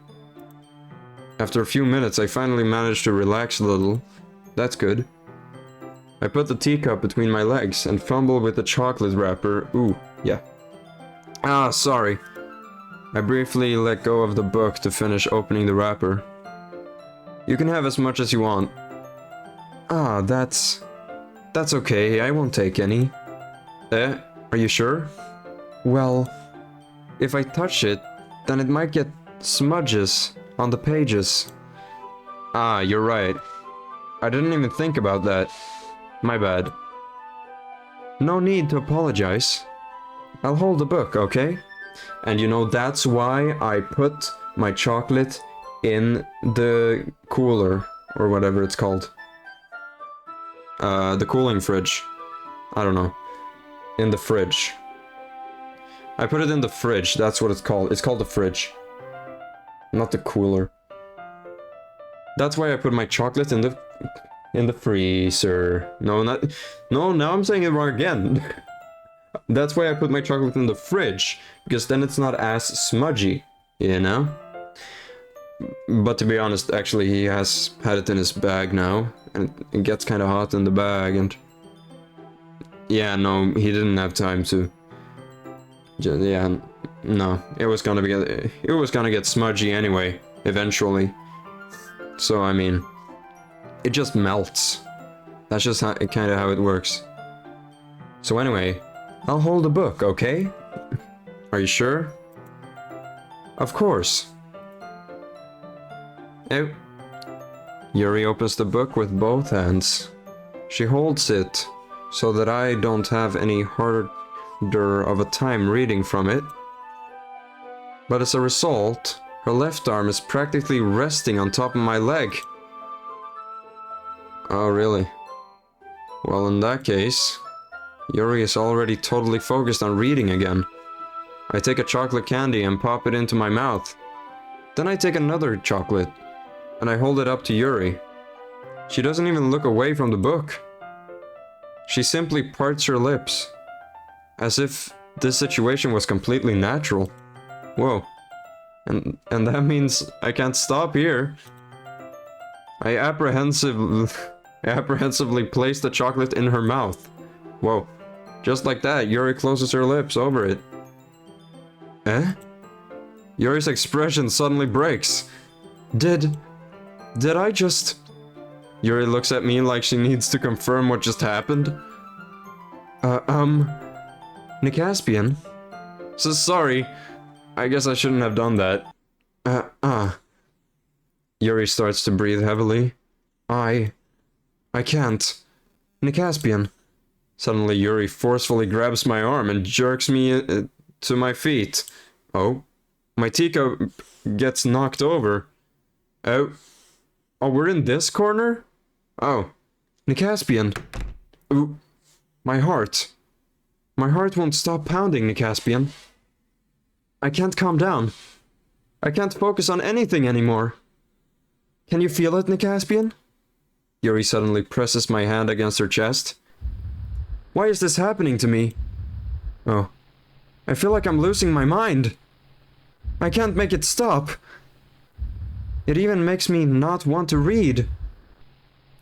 After a few minutes, I finally manage to relax a little. That's good. I put the teacup between my legs and fumble with the chocolate wrapper. Ooh, yeah. Ah, sorry. I briefly let go of the book to finish opening the wrapper. You can have as much as you want. Ah, that's okay, I won't take any. Are you sure? Well, if I touch it, then it might get smudges on the pages. Ah, you're right. I didn't even think about that. My bad. No need to apologize. I'll hold the book, okay? And you know, that's why I put my chocolate in the cooler, or whatever it's called. The cooling fridge. I don't know. In the fridge. I put it in the fridge, that's what it's called. It's called the fridge. Not the cooler. That's why I put my chocolate in the freezer. No, now I'm saying it wrong again. That's why I put my chocolate in the fridge, because then it's not as smudgy, you know? But to be honest, actually, he has had it in his bag now, and it gets kind of hot in the bag, and... Yeah, no, he didn't have time to... Yeah, no, it was gonna get smudgy anyway, eventually. So, I mean, it just melts. That's just kind of how it works. So anyway, I'll hold the book, okay? Are you sure? Of course. Oh. Yuri opens the book with both hands. She holds it so that I don't have any harder of a time reading from it. But as a result, her left arm is practically resting on top of my leg. Oh, really? Well, in that case, Yuri is already totally focused on reading again. I take a chocolate candy and pop it into my mouth. Then I take another chocolate, and I hold it up to Yuri. She doesn't even look away from the book. She simply parts her lips, as if this situation was completely natural. Whoa. And that means I can't stop here. I apprehensively place the chocolate in her mouth. Whoa. Just like that, Yuri closes her lips over it. Eh? Yuri's expression suddenly breaks. Did I just... Yuri looks at me like she needs to confirm what just happened. Nicaspian? So sorry. I guess I shouldn't have done that. Yuri starts to breathe heavily. I can't. Nicaspian. Suddenly Yuri forcefully grabs my arm and jerks me to my feet. Oh? My teacup gets knocked over. Oh. Oh, we're in this corner? Oh. Nicaspian. Ooh. My heart. My heart won't stop pounding, Nicaspian. I can't calm down. I can't focus on anything anymore. Can you feel it, Nicaspian? Yuri suddenly presses my hand against her chest. Why is this happening to me? Oh. I feel like I'm losing my mind. I can't make it stop. It even makes me not want to read.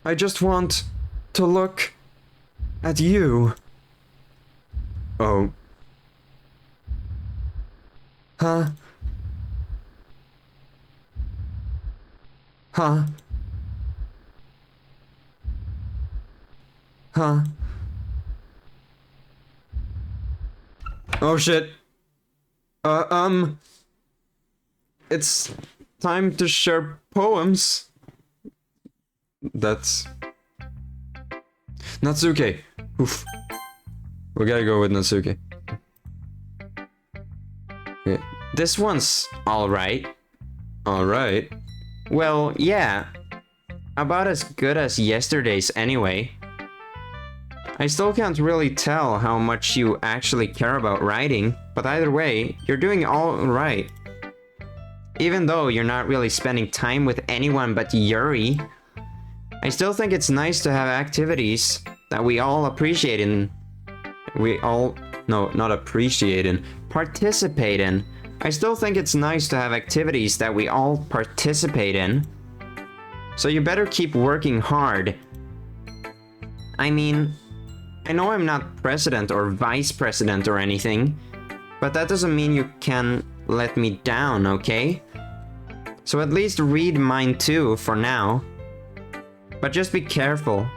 I just want to look at you. Oh. Huh? Huh? Huh? Oh shit. It's time to share poems. That's... Natsuke. Oof. We gotta go with Natsuke. Okay. This one's alright. Alright. Well, yeah. About as good as yesterday's anyway. I still can't really tell how much you actually care about writing, but either way, you're doing all right. Even though you're not really spending time with anyone but Yuri, I still think it's nice to have activities that we all appreciate in. Participate in. I still think it's nice to have activities that we all participate in. So you better keep working hard. I mean, I know I'm not president or vice president or anything, but that doesn't mean you can let me down, okay? So at least read mine too for now. But just be careful.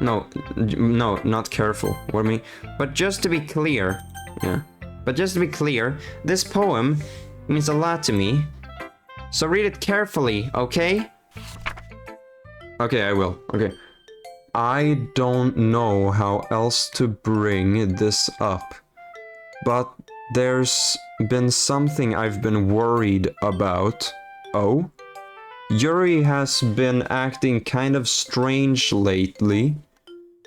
No, not careful. What do I mean? But just to be clear. Yeah. But just to be clear, this poem means a lot to me. So read it carefully, okay? Okay, I will. Okay. I don't know how else to bring this up, but there's been something I've been worried about. Oh? Yuri has been acting kind of strange lately.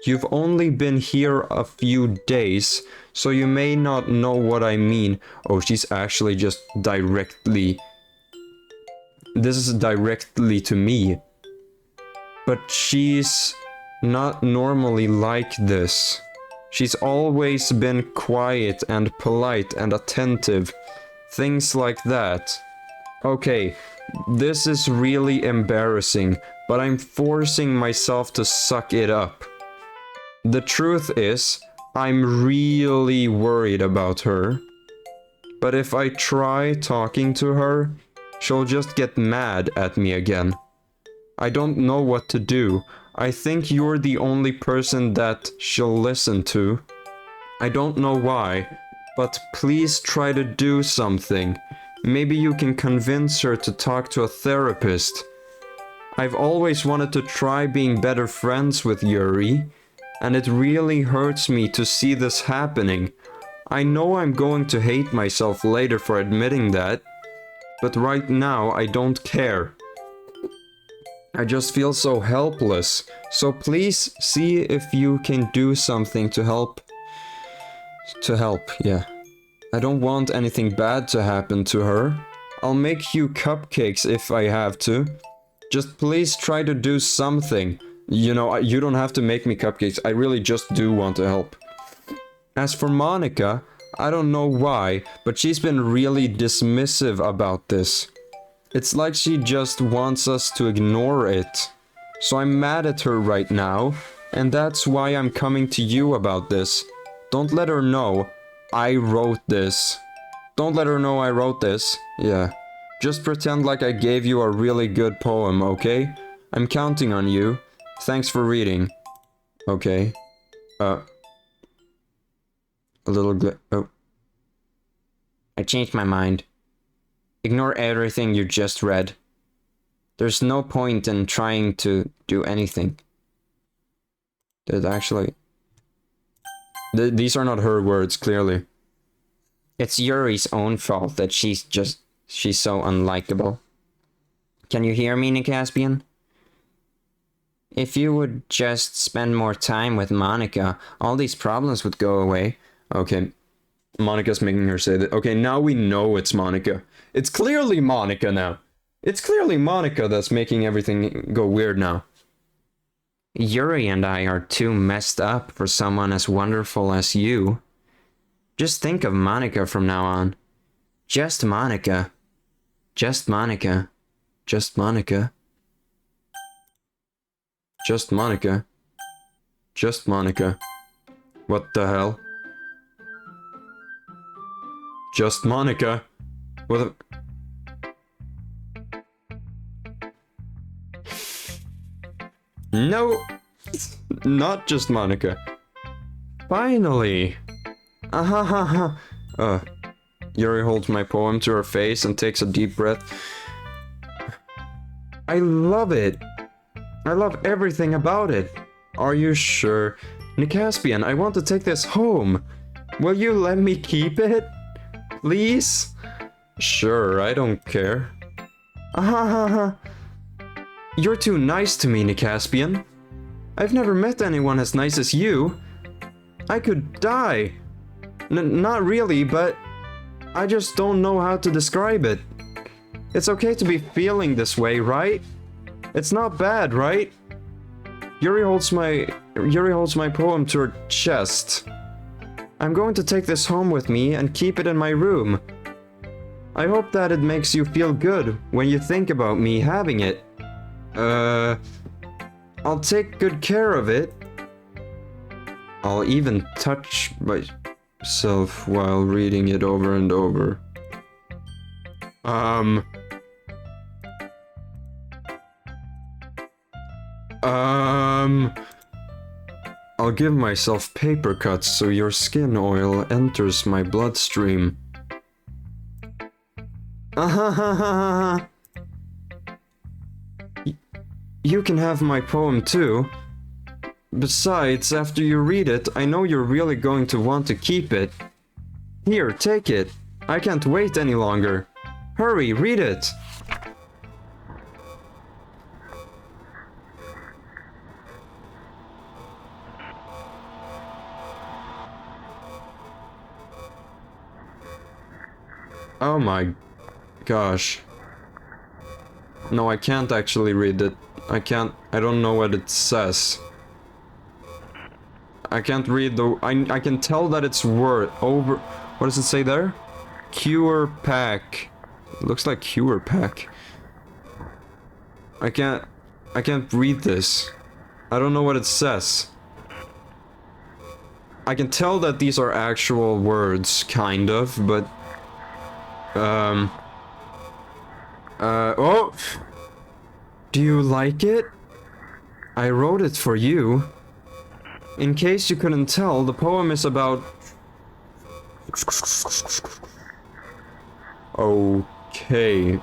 You've only been here a few days, so you may not know what I mean. Oh, she's actually just directly... This is directly to me. But she's not normally like this. She's always been quiet and polite and attentive. Things like that. Okay, this is really embarrassing, but I'm forcing myself to suck it up. The truth is, I'm really worried about her. But if I try talking to her, she'll just get mad at me again. I don't know what to do. I think you're the only person that she'll listen to. I don't know why, but please try to do something. Maybe you can convince her to talk to a therapist. I've always wanted to try being better friends with Yuri, and it really hurts me to see this happening. I know I'm going to hate myself later for admitting that, but right now I don't care. I just feel so helpless, so please see if you can do something to help. Yeah. I don't want anything bad to happen to her. I'll make you cupcakes if I have to. Just please try to do something. You know, you don't have to make me cupcakes. I really just do want to help. As for Monica, I don't know why, but she's been really dismissive about this. It's like she just wants us to ignore it. So I'm mad at her right now, and that's why I'm coming to you about this. Don't let her know I wrote this. Don't let her know I wrote this. Yeah. Just pretend like I gave you a really good poem, okay? I'm counting on you. Thanks for reading. Okay. A little oh. I changed my mind. Ignore everything you just read. There's no point in trying to do anything. Did actually... These are not her words, clearly. It's Yuri's own fault that she's just She's so unlikable. Can you hear me, Nicaspian? If you would just spend more time with Monica, all these problems would go away. Okay. Monica's making her say that. Okay, now we know it's Monica. It's clearly Monica now. It's clearly Monica that's making everything go weird now. Yuri and I are too messed up for someone as wonderful as you. Just think of Monica from now on. Just Monica. Just Monica. Just Monica. Just Monica. Just Monica. What the hell? Just Monica. What the... No, not just Monica. Finally. Yuri holds my poem to her face and takes a deep breath. I love it. I love everything about it. Are you sure? Nicaspian, I want to take this home. Will you let me keep it? Please? Sure, I don't care. You're too nice to me, Nicaspian. I've never met anyone as nice as you. I could die. Not really, but I just don't know how to describe it. It's okay to be feeling this way, right? It's not bad, right? Yuri holds my poem to her chest. I'm going to take this home with me and keep it in my room. I hope that it makes you feel good when you think about me having it. I'll take good care of it. I'll even touch myself while reading it over and over. I'll give myself paper cuts so your skin oil enters my bloodstream. You can have my poem too. Besides, after you read it, I know you're really going to want to keep it. Here, take it. I can't wait any longer. Hurry, read it. Oh my gosh. No, I can't actually read it. I don't know what it says. I can't read I can tell that it's what does it say there? Cure pack. It looks like cure pack. I can't read this. I don't know what it says. I can tell that these are actual words, kind of, but oh! Do you like it? I wrote it for you. In case you couldn't tell, the poem is about... Okay.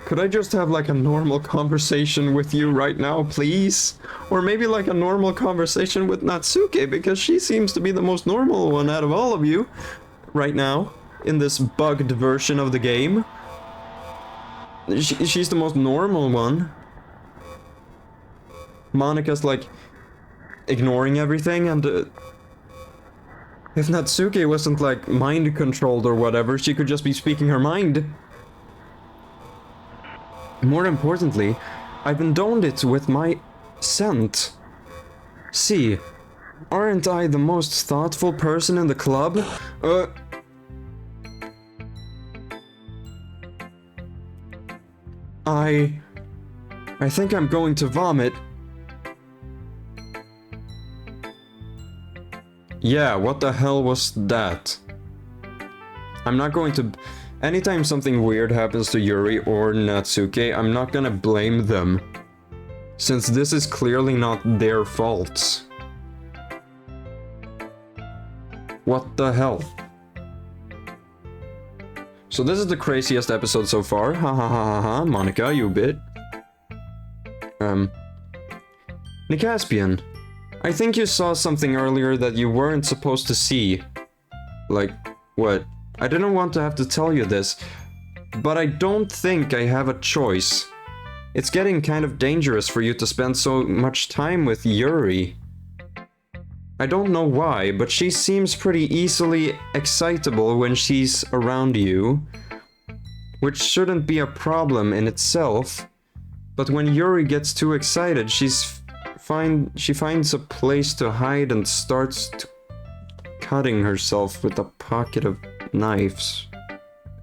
Could I just have like a normal conversation with you right now, please? Or maybe like a normal conversation with Natsuke, because she seems to be the most normal one out of all of you right now in this bugged version of the game. She's the most normal one. Monica's like ignoring everything, and if Natsuke wasn't like mind controlled or whatever, she could just be speaking her mind. More importantly, I've endowed it with my scent. See, aren't I the most thoughtful person in the club? I think I'm going to vomit. Yeah, what the hell was that? I'm not going to... Anytime something weird happens to Yuri or Natsuke, I'm not gonna blame them, since this is clearly not their fault. What the hell? So this is the craziest episode so far. Ha ha ha ha ha. Monica, you bit. Nicaspian, I think you saw something earlier that you weren't supposed to see. Like, What? I didn't want to have to tell you this, but I don't think I have a choice. It's getting kind of dangerous for you to spend so much time with Yuri. I don't know why, but she seems pretty easily excitable when she's around you, which shouldn't be a problem in itself. But when Yuri gets too excited, she finds a place to hide and starts cutting herself with a pocket of knives.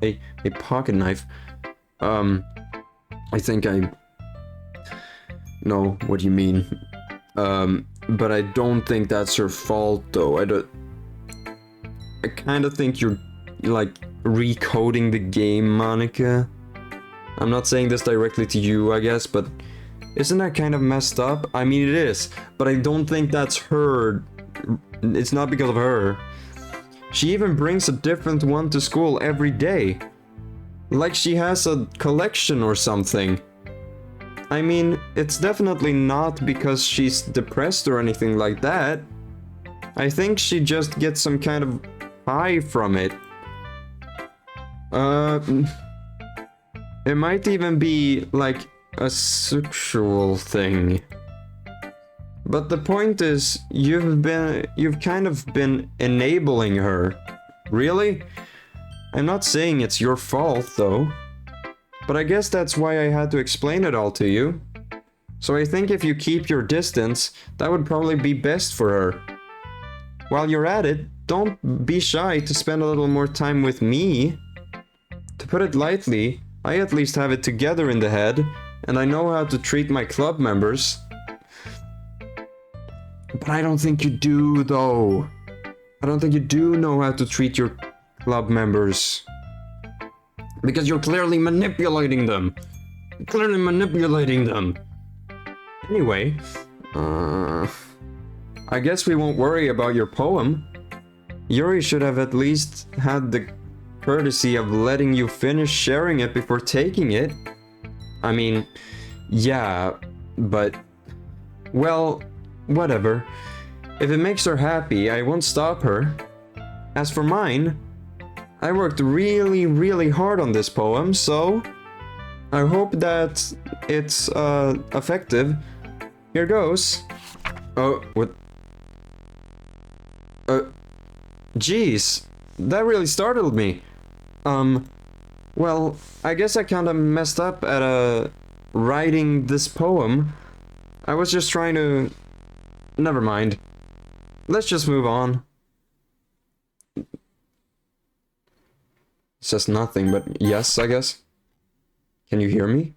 A pocket knife. I think I know what you mean. But I don't think that's her fault, though. I kind of think you're, like, recoding the game, Monica. I'm not saying this directly to you, I guess, but isn't that kind of messed up? I mean, it is, but I don't think that's her. It's not because of her. She even brings a different one to school every day. Like she has a collection or something. I mean, it's definitely not because she's depressed or anything like that. I think she just gets some kind of high from it. It might even be like a sexual thing. But the point is, you've kind of been enabling her. Really? I'm not saying it's your fault, though. But I guess that's why I had to explain it all to you. So I think if you keep your distance, that would probably be best for her. While you're at it, don't be shy to spend a little more time with me. To put it lightly, I at least have it together in the head, and I know how to treat my club members. But I don't think you do, though. I don't think you do know how to treat your club members. Because you're clearly manipulating them. Clearly manipulating them. Anyway, I guess we won't worry about your poem. Yuri should have at least had the courtesy of letting you finish sharing it before taking it. I mean, yeah, but... well, whatever. If it makes her happy, I won't stop her. As for mine, I worked really, really hard on this poem, so I hope that it's effective. Here goes. Oh, what? Geez, that really startled me. Well, I guess I kinda messed up at writing this poem. I was just trying to... never mind. Let's just move on. It says nothing, but yes, I guess. Can you hear me?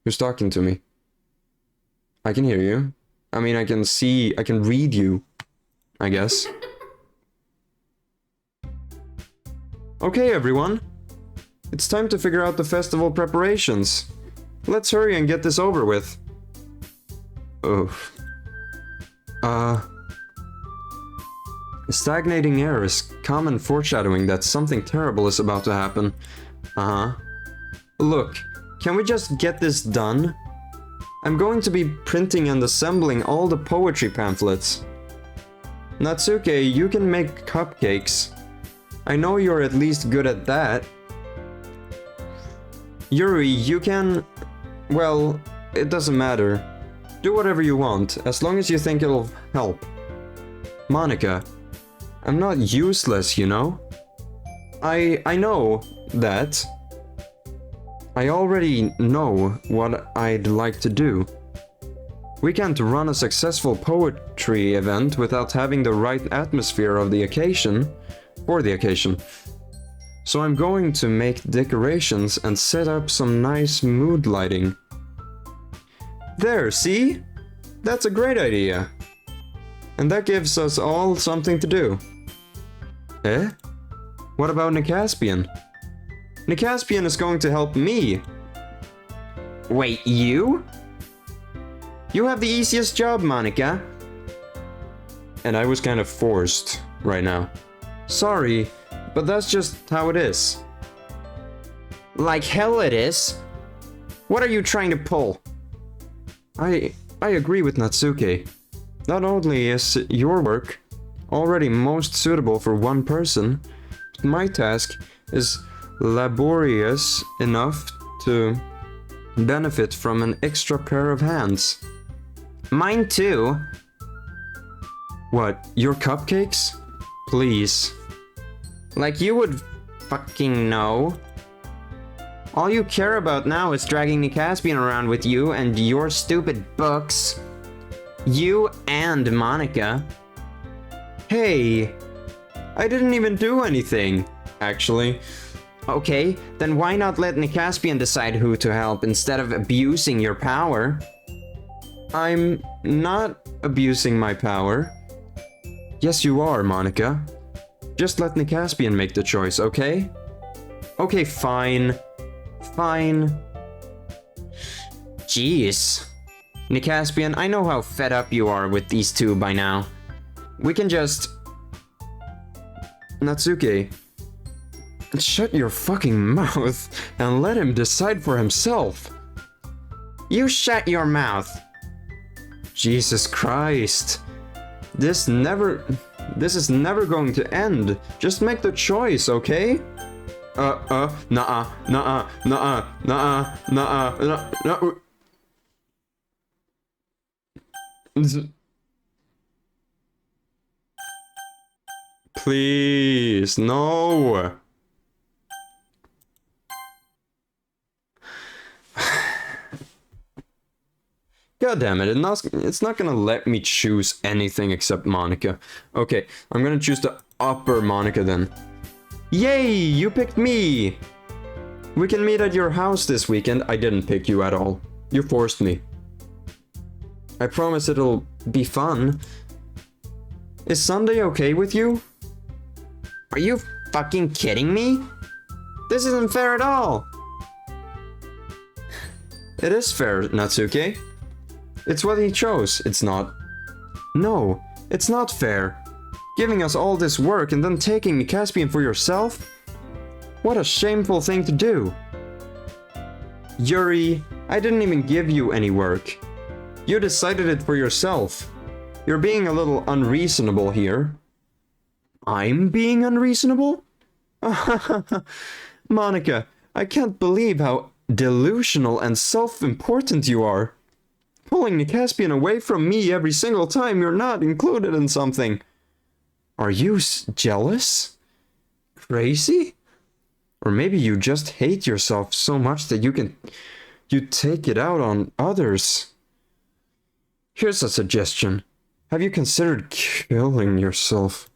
Who's talking to me? I can hear you. I mean, I can read you, I guess. Okay, everyone. It's time to figure out the festival preparations. Let's hurry and get this over with. Oh. Stagnating air is common foreshadowing that something terrible is about to happen. Look, can we just get this done? I'm going to be printing and assembling all the poetry pamphlets. Natsuke, you can make cupcakes. I know you're at least good at that. Yuri, you can... well, it doesn't matter. Do whatever you want, as long as you think it'll help. Monica, I'm not useless, you know? I know that. I already know what I'd like to do. We can't run a successful poetry event without having the right atmosphere of the occasion, for the occasion. So I'm going to make decorations and set up some nice mood lighting. There, see? That's a great idea. And that gives us all something to do. Eh? What about Nicaspian? Nicaspian is going to help me. Wait, you? You have the easiest job, Monica. And I was kind of forced right now. Sorry, but that's just how it is. Like hell it is. What are you trying to pull? I agree with Natsuke. Not only is your work already most suitable for one person, my task is laborious enough to benefit from an extra pair of hands. Mine too. What, your cupcakes? Please. Like you would fucking know. All you care about now is dragging the Caspian around with you and your stupid books. You and Monica. Hey, I didn't even do anything, actually. Okay, then why not let Caspian decide who to help instead of abusing your power? I'm not abusing my power. Yes, you are, Monica. Just let Caspian make the choice, okay? Okay, fine. Fine. Jeez. Caspian, I know how fed up you are with these two by now. We can just... Natsuki, shut your fucking mouth and let him decide for himself. You shut your mouth. Jesus Christ. This is never going to end. Just make the choice, okay? Nah. Please, no. God damn it, it's not gonna let me choose anything except Monica. Okay, I'm gonna choose the upper Monica then. Yay, you picked me! We can meet at your house this weekend. I didn't pick you at all. You forced me. I promise it'll be fun. Is Sunday okay with you? Are you fucking kidding me? This isn't fair at all. It is fair, Natsuki. It's what he chose, it's not. No, it's not fair. Giving us all this work and then taking the Caspian for yourself? What a shameful thing to do. Yuri, I didn't even give you any work. You decided it for yourself. You're being a little unreasonable here. I'm being unreasonable? Monica, I can't believe how delusional and self-important you are. Pulling the Caspian away from me every single time you're not included in something. Are you jealous? Crazy? Or maybe you just hate yourself so much that you take it out on others. Here's a suggestion. Have you considered killing yourself?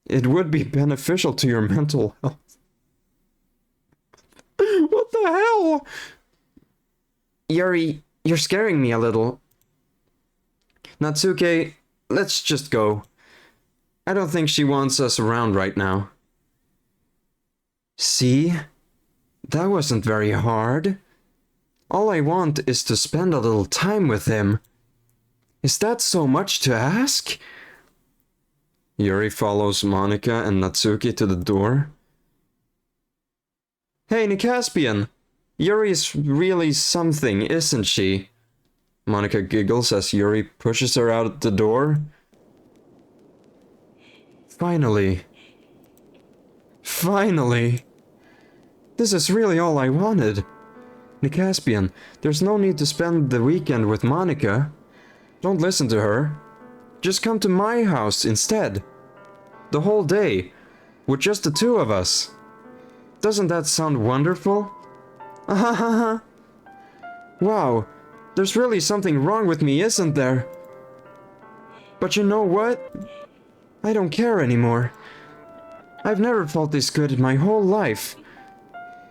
It would be beneficial to your mental health. What the hell? Yuri, you're scaring me a little. Natsuki, let's just go. I don't think she wants us around right now. See? That wasn't very hard. All I want is to spend a little time with him. Is that so much to ask? Yuri follows Monica and Natsuki to the door. Hey, Caspian! Yuri's really something, isn't she? Monica giggles as Yuri pushes her out the door. Finally. Finally! This is really all I wanted. Caspian, there's no need to spend the weekend with Monica. Don't listen to her. Just come to my house instead. The whole day, with just the two of us. Doesn't that sound wonderful? Wow, there's really something wrong with me, isn't there? But you know what? I don't care anymore. I've never felt this good in my whole life.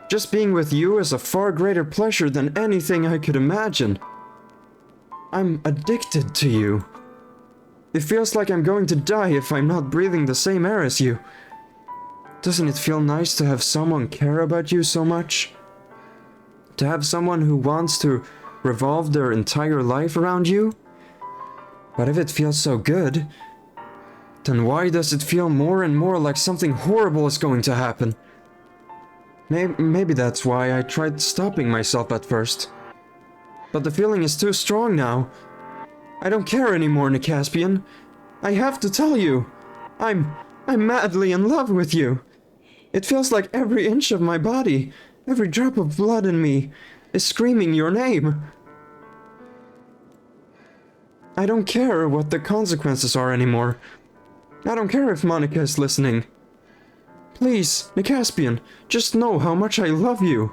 Just being with you is a far greater pleasure than anything I could imagine. I'm addicted to you. It feels like I'm going to die if I'm not breathing the same air as you. Doesn't it feel nice to have someone care about you so much? To have someone who wants to revolve their entire life around you? But if it feels so good, then why does it feel more and more like something horrible is going to happen? Maybe that's why I tried stopping myself at first. But the feeling is too strong now. I don't care anymore, Caspian. I have to tell you. I'm madly in love with you. It feels like every inch of my body, every drop of blood in me, is screaming your name. I don't care what the consequences are anymore. I don't care if Monica is listening. Please, Nicaspian, just know how much I love you.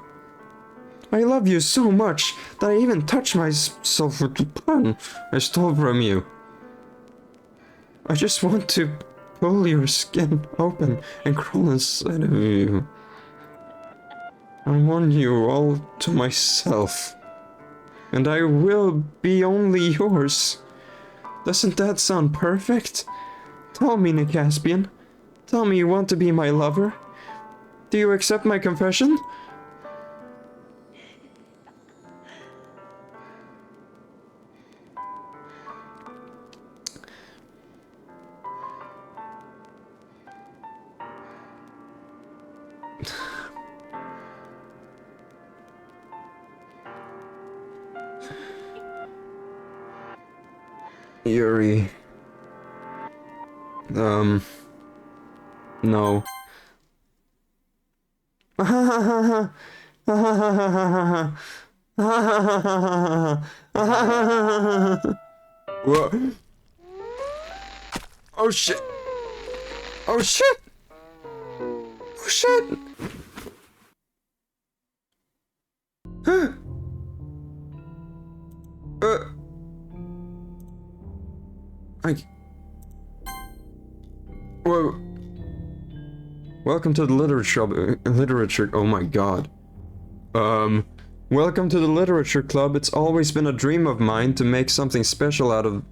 I love you so much that I even touch myself with the pen I stole from you. I just want to pull your skin open and crawl inside of you. I want you all to myself. And I will be only yours. Doesn't that sound perfect? Tell me, Nicaspian. Tell me you want to be my lover. Do you accept my confession? Yuri. No. What? Oh shit! Oh shit! Oh shit! I... Whoa. Welcome to the literature... Oh my god. Welcome to the literature club. It's always been a dream of mine to make something special out of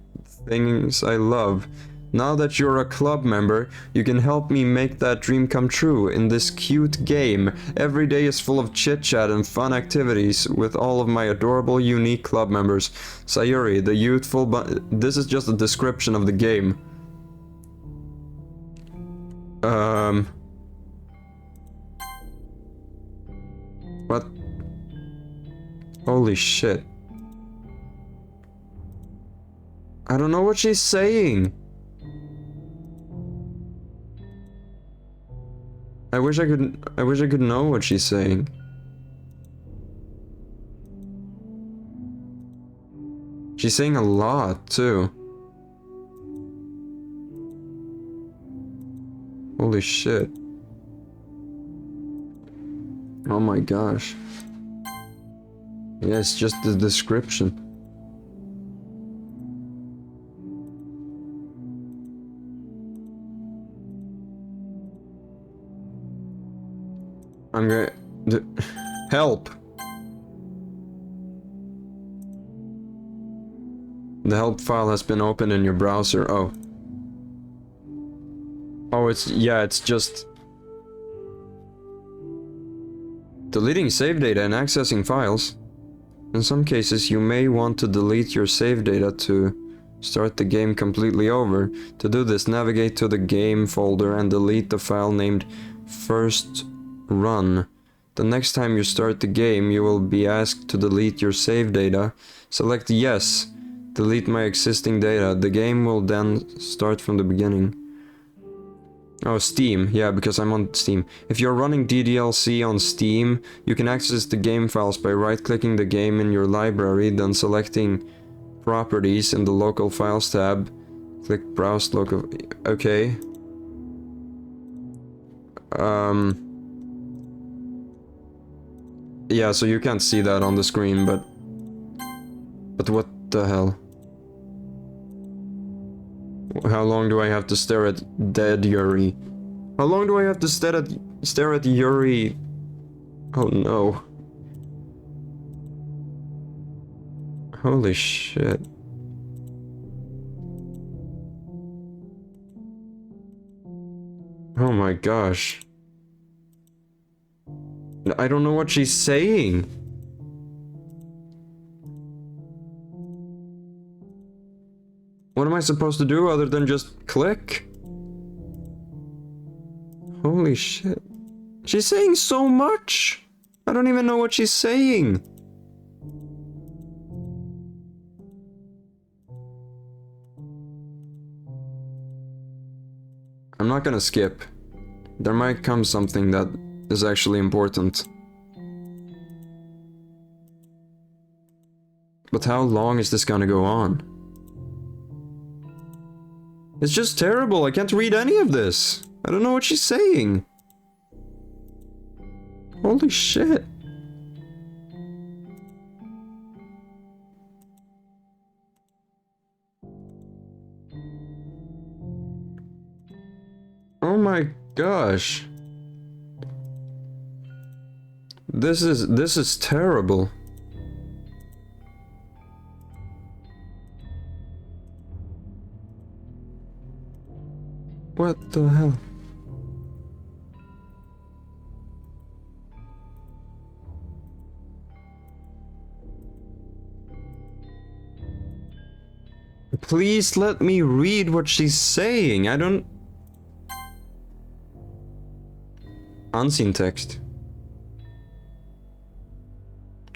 things I love. Now that you're a club member, you can help me make that dream come true in this cute game. Every day is full of chit-chat and fun activities with all of my adorable, unique club members. Sayuri, the youthful this is just a description of the game. What? Holy shit. I don't know what she's saying. I wish I could know what she's saying. She's saying a lot, too. Holy shit. Oh my gosh. Yeah, it's just the description. I'm gonna... Help! The help file has been opened in your browser. Oh. Oh, it's just... Deleting save data and accessing files. In some cases, you may want to delete your save data to start the game completely over. To do this, navigate to the game folder and delete the file named first run. The next time you start the game, you will be asked to delete your save data. Select yes. Delete my existing data. The game will then start from the beginning. Oh, Steam. Yeah, because I'm on Steam. If you're running DDLC on Steam, you can access the game files by right-clicking the game in your library, then selecting Properties in the Local Files tab. Click Browse Local... Okay. Yeah, so you can't see that on the screen, but... But what the hell? How long do I have to stare at dead Yuri? How long do I have to stare at Yuri? Oh no. Holy shit. Oh my gosh. I don't know what she's saying. What am I supposed to do other than just click? Holy shit. She's saying so much! I don't even know what she's saying. I'm not gonna skip. There might come something that is actually important. But how long is this gonna go on? It's just terrible, I can't read any of this. I don't know what she's saying. Holy shit. Oh my gosh. This is terrible. What the hell? Please let me read what she's saying. I don't... Unseen text.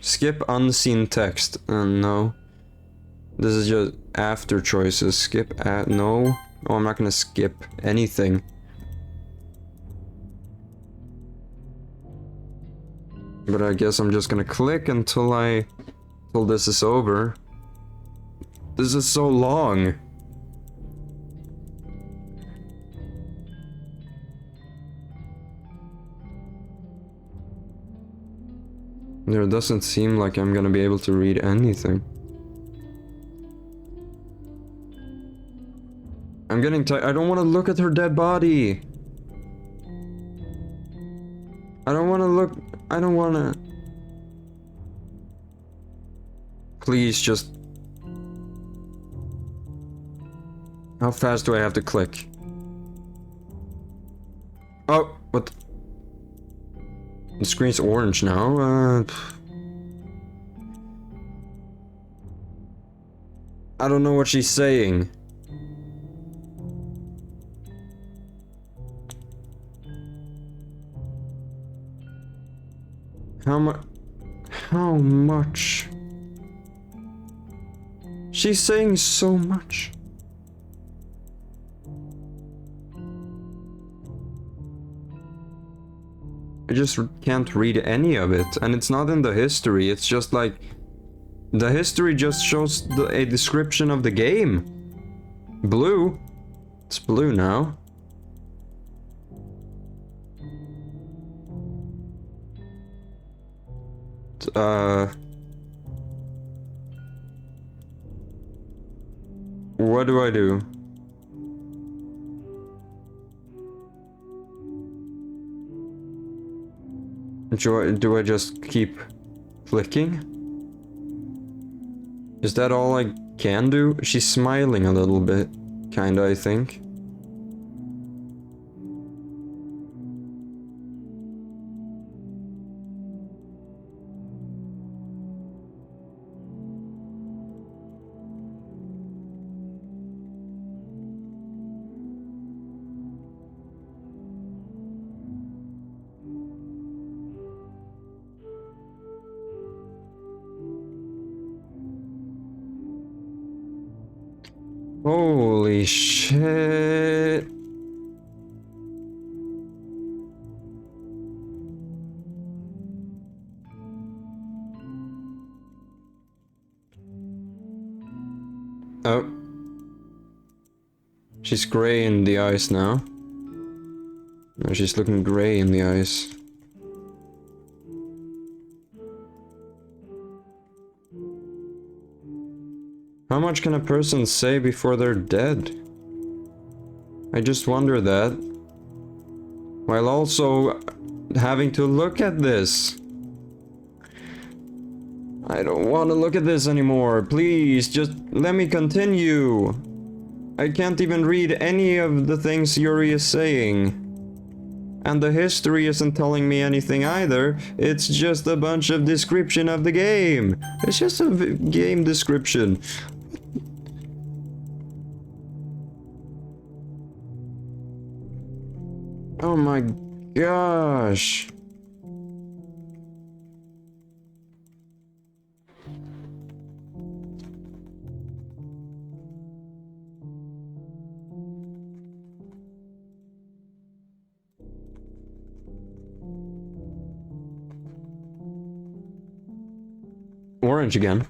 Skip unseen text. No. This is just after choices. Skip at... No. Oh, I'm not gonna skip anything. But I guess I'm just gonna click until this is over. This is so long. There doesn't seem like I'm gonna be able to read anything. I'm getting tired. I don't want to look at her dead body. I don't want to look. I don't want to. Please just. How fast do I have to click? Oh, what? The screen's orange now. I don't know what she's saying. How much? She's saying so much. I just can't read any of it, and it's not in the history, it's just like... The history just shows a description of the game. Blue. It's blue now. What do I do? Do I just keep clicking? Is that all I can do? She's smiling a little bit, kinda, I think. Holy shit. Oh. She's gray in the eyes now. No, she's looking gray in the eyes. How much can a person say before they're dead? I just wonder that. While also having to look at this. I don't want to look at this anymore. Please, just let me continue. I can't even read any of the things Yuri is saying. And the history isn't telling me anything either. It's just a bunch of description of the game. It's just a game description. Oh my gosh. Orange again.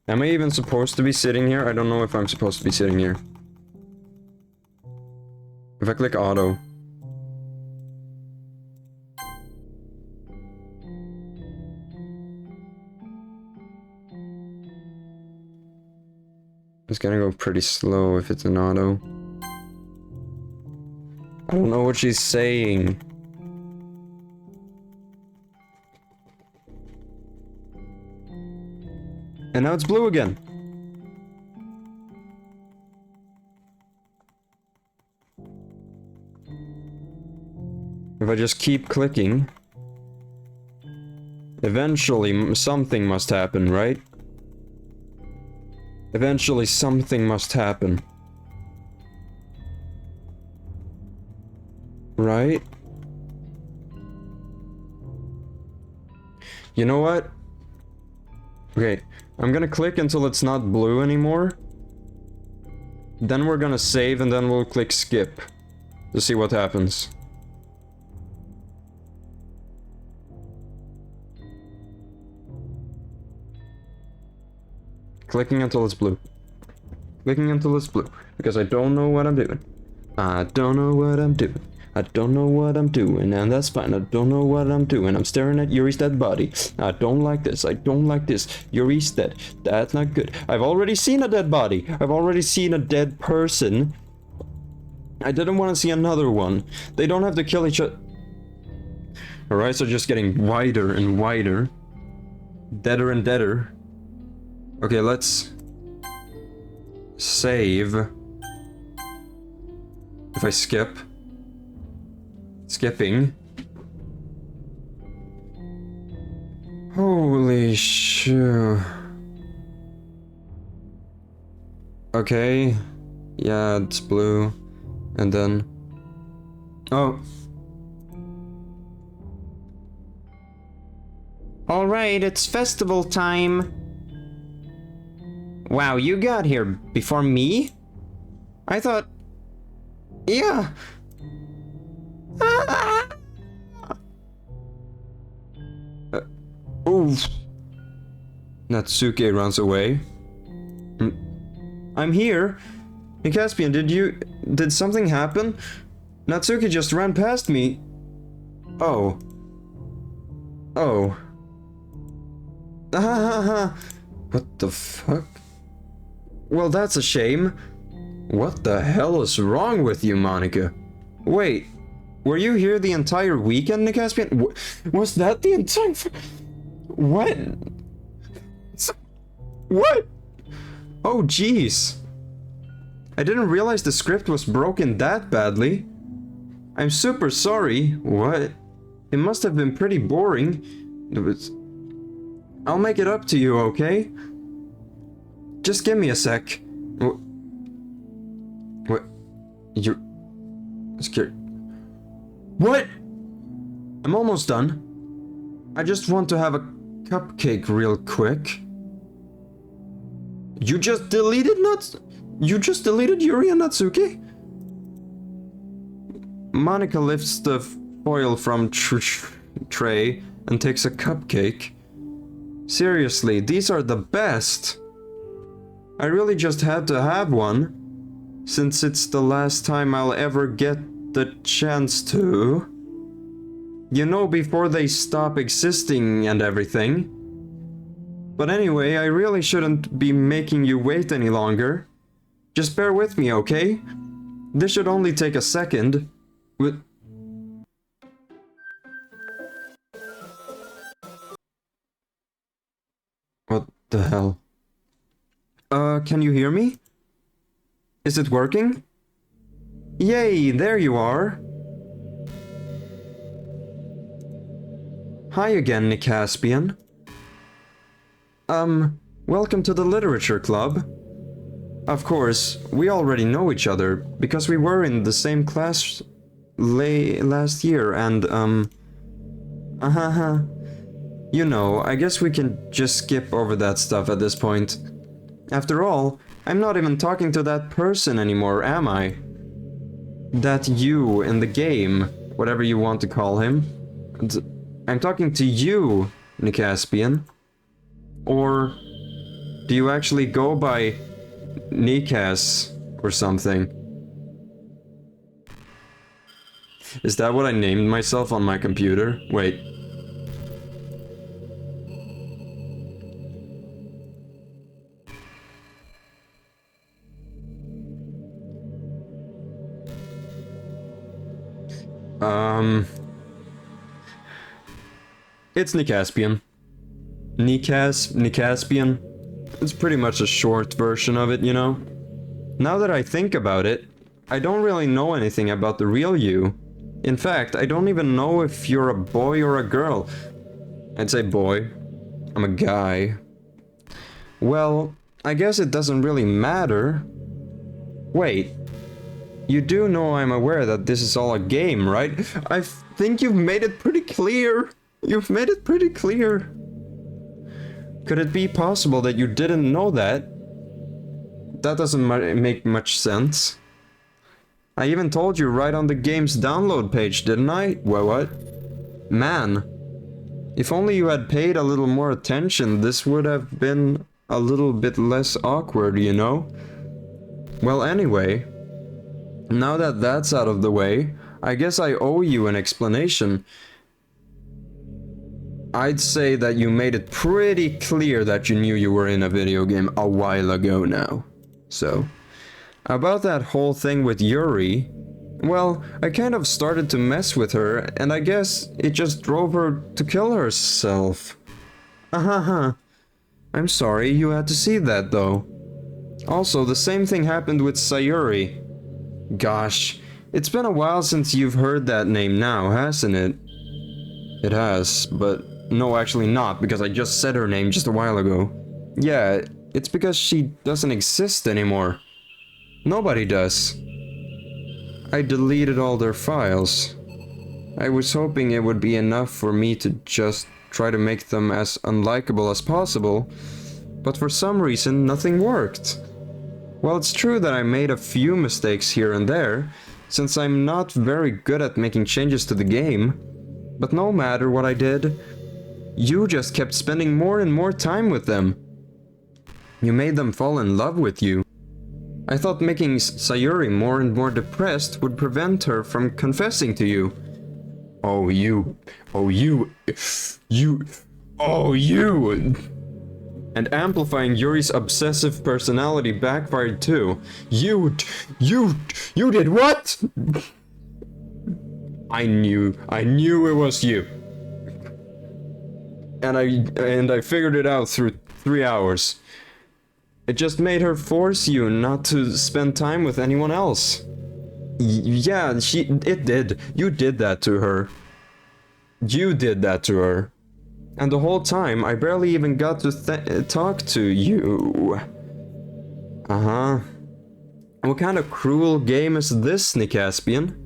Am I even supposed to be sitting here? I don't know if I'm supposed to be sitting here. If I click auto. It's gonna go pretty slow if it's an auto. I don't know what she's saying. And now it's blue again. If I just keep clicking, eventually something must happen, right? Eventually something must happen. Right? You know what? Okay, I'm gonna click until it's not blue anymore. Then we're gonna save and then we'll click skip to see what happens. Clicking until it's blue. Clicking until it's blue. Because I don't know what I'm doing. I don't know what I'm doing. I don't know what I'm doing, and that's fine. I don't know what I'm doing. I'm staring at Yuri's dead body. I don't like this. I don't like this. Yuri's dead. That's not good. I've already seen a dead body. I've already seen a dead person. I didn't want to see another one. They don't have to kill each other. Alright, so just getting wider and wider. Deader and deader. Okay, let's save. If I skip. Skipping. Holy shit. Okay. Yeah, it's blue. And then... Oh. Alright, it's festival time. Wow, you got here before me? I thought... Yeah. Oof. Natsuke runs away. I'm here. Hey Caspian, did something happen? Natsuki just ran past me. Oh. Oh. What the fuck? Well, that's a shame. What the hell is wrong with you, Monica? Wait, were you here the entire weekend, Caspian? Was that the entire... What? What? Oh, jeez. I didn't realize the script was broken that badly. I'm super sorry. What? It must have been pretty boring. I'll make it up to you, okay? Just give me a sec. What? You're... scared. What? I'm almost done. I just want to have a cupcake real quick. You just deleted You just deleted Yuri and Natsuki? Monica lifts the foil from tray and takes a cupcake. Seriously, these are the best. I really just had to have one, since it's the last time I'll ever get the chance to. You know, before they stop existing and everything. But anyway, I really shouldn't be making you wait any longer. Just bear with me, okay? This should only take a second. What the hell? Can you hear me? Is it working? Yay, there you are. Hi again, Nick Caspian. Welcome to the Literature Club. Of course, we already know each other, because we were in the same class last year, and, You know, I guess we can just skip over that stuff at this point. After all, I'm not even talking to that person anymore, am I? That you in the game, whatever you want to call him. I'm talking to you, Nick Caspian. Or do you actually go by Nikas or something? Is that what I named myself on my computer? Wait. It's Nicaspian. Nicaspian. It's pretty much a short version of it, you know? Now that I think about it, I don't really know anything about the real you. In fact, I don't even know if you're a boy or a girl. I'd say boy. I'm a guy. Well, I guess it doesn't really matter. Wait. You do know I'm aware that this is all a game, right? I think you've made it pretty clear. You've made it pretty clear. Could it be possible that you didn't know that? That doesn't make much sense. I even told you right on the game's download page, didn't I? What? Man. If only you had paid a little more attention, this would have been a little bit less awkward, you know? Well, anyway. Now that that's out of the way, I guess I owe you an explanation. I'd say that you made it pretty clear that you knew you were in a video game a while ago now. So, about that whole thing with Yuri, well, I kind of started to mess with her, and I guess it just drove her to kill herself. I'm sorry you had to see that though. Also, the same thing happened with Sayuri. Gosh, it's been a while since you've heard that name now, hasn't it? It has, but no, actually not, because I just said her name just a while ago. Yeah, it's because she doesn't exist anymore. Nobody does. I deleted all their files. I was hoping it would be enough for me to just try to make them as unlikable as possible, but for some reason nothing worked. Well, it's true that I made a few mistakes here and there, since I'm not very good at making changes to the game, but no matter what I did, you just kept spending more and more time with them. You made them fall in love with you. I thought making Sayuri more and more depressed would prevent her from confessing to you. Oh, you. And amplifying Yuri's obsessive personality backfired too. You did what? I knew it was you. And I figured it out through 3 hours. It just made her force you not to spend time with anyone else. Yeah, it did. You did that to her. You did that to her. And the whole time, I barely even got to talk to you. What kind of cruel game is this, Nicaspian?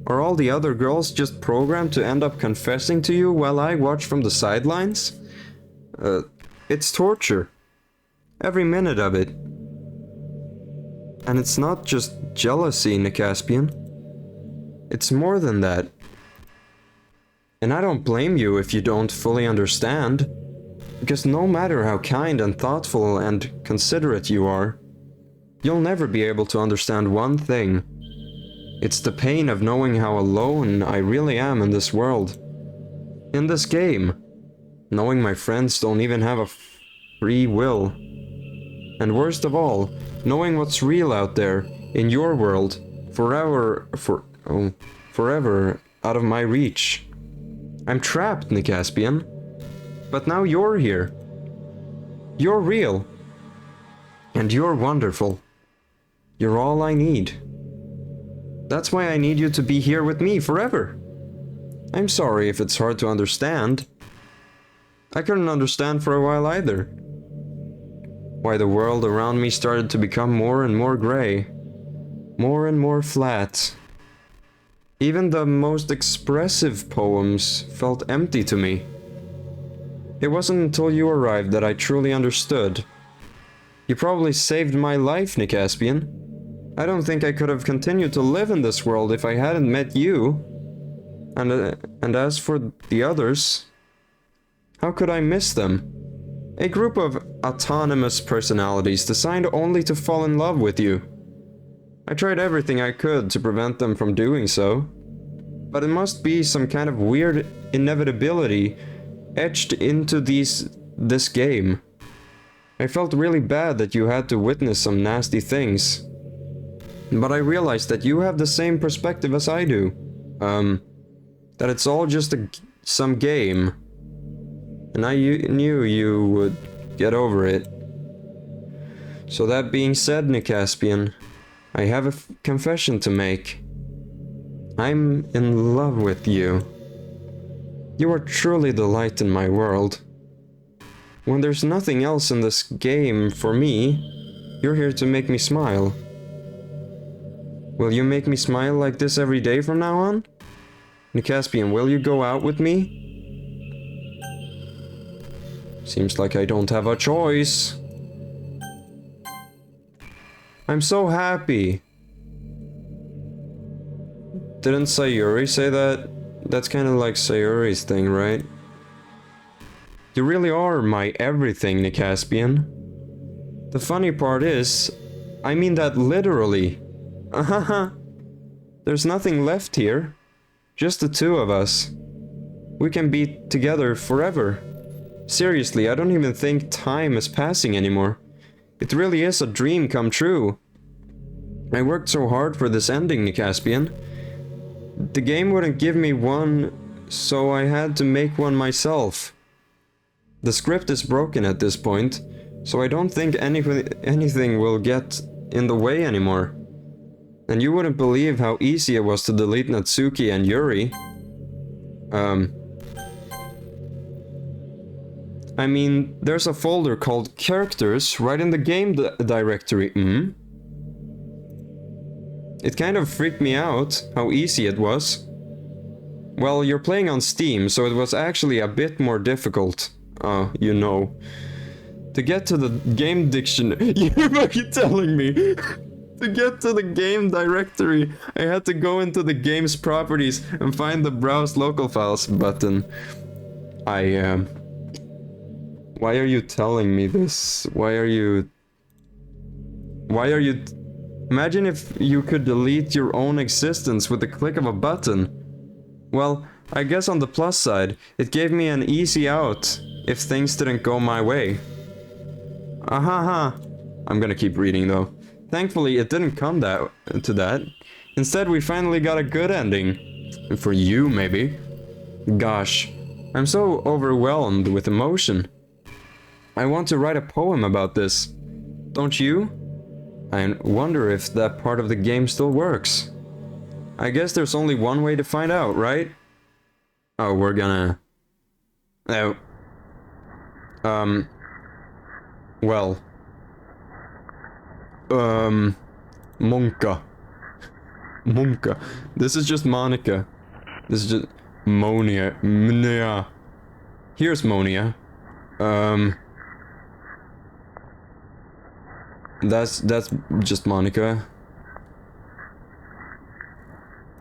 Are all the other girls just programmed to end up confessing to you while I watch from the sidelines? It's torture. Every minute of it. And it's not just jealousy, Nicaspian. It's more than that. And I don't blame you if you don't fully understand. Because no matter how kind and thoughtful and considerate you are, you'll never be able to understand one thing. It's the pain of knowing how alone I really am in this world. In this game. Knowing my friends don't even have a free will. And worst of all, knowing what's real out there, in your world, forever out of my reach. I'm trapped, Nicaspian. But now you're here. You're real. And you're wonderful. You're all I need. That's why I need you to be here with me forever. I'm sorry if it's hard to understand. I couldn't understand for a while either. Why the world around me started to become more and more gray. More and more flat. Even the most expressive poems felt empty to me. It wasn't until you arrived that I truly understood. You probably saved my life, Nicaspian. I don't think I could have continued to live in this world if I hadn't met you. And as for the others, how could I miss them? A group of autonomous personalities designed only to fall in love with you. I tried everything I could to prevent them from doing so. But it must be some kind of weird inevitability etched into this game. I felt really bad that you had to witness some nasty things. But I realized that you have the same perspective as I do. That it's all just some game. And I knew you would get over it. So that being said, Nicaspian, I have a confession to make. I'm in love with you. You are truly the light in my world. When there's nothing else in this game for me, you're here to make me smile. Will you make me smile like this every day from now on? Nicaspian, will you go out with me? Seems like I don't have a choice. I'm so happy. Didn't Sayuri say that? That's kind of like Sayuri's thing, right? You really are my everything, Nicaspian. The funny part is, I mean that literally. There's nothing left here. Just the two of us. We can be together forever. Seriously, I don't even think time is passing anymore. It really is a dream come true. I worked so hard for this ending, Nicaspian. The game wouldn't give me one, so I had to make one myself. The script is broken at this point, so I don't think anything will get in the way anymore. And you wouldn't believe how easy it was to delete Natsuki and Yuri. I mean, there's a folder called Characters right in the game directory. It kind of freaked me out how easy it was. Well, you're playing on Steam, so it was actually a bit more difficult. You know. To get to the game dictionary... You're fucking telling me! To get to the game directory, I had to go into the game's properties and find the Browse Local Files button. Why are you telling me this? Why are you... Imagine if you could delete your own existence with the click of a button. Well, I guess on the plus side, it gave me an easy out if things didn't go my way. I'm gonna keep reading though. Thankfully, it didn't come to that. Instead, we finally got a good ending. For you, maybe. Gosh, I'm so overwhelmed with emotion. I want to write a poem about this. Don't you? I wonder if that part of the game still works. I guess there's only one way to find out, right? Oh, we're gonna... Oh. Well. Monka. Monka. This is just Monica. This is just... Monia. Here's Monia. That's just Monica.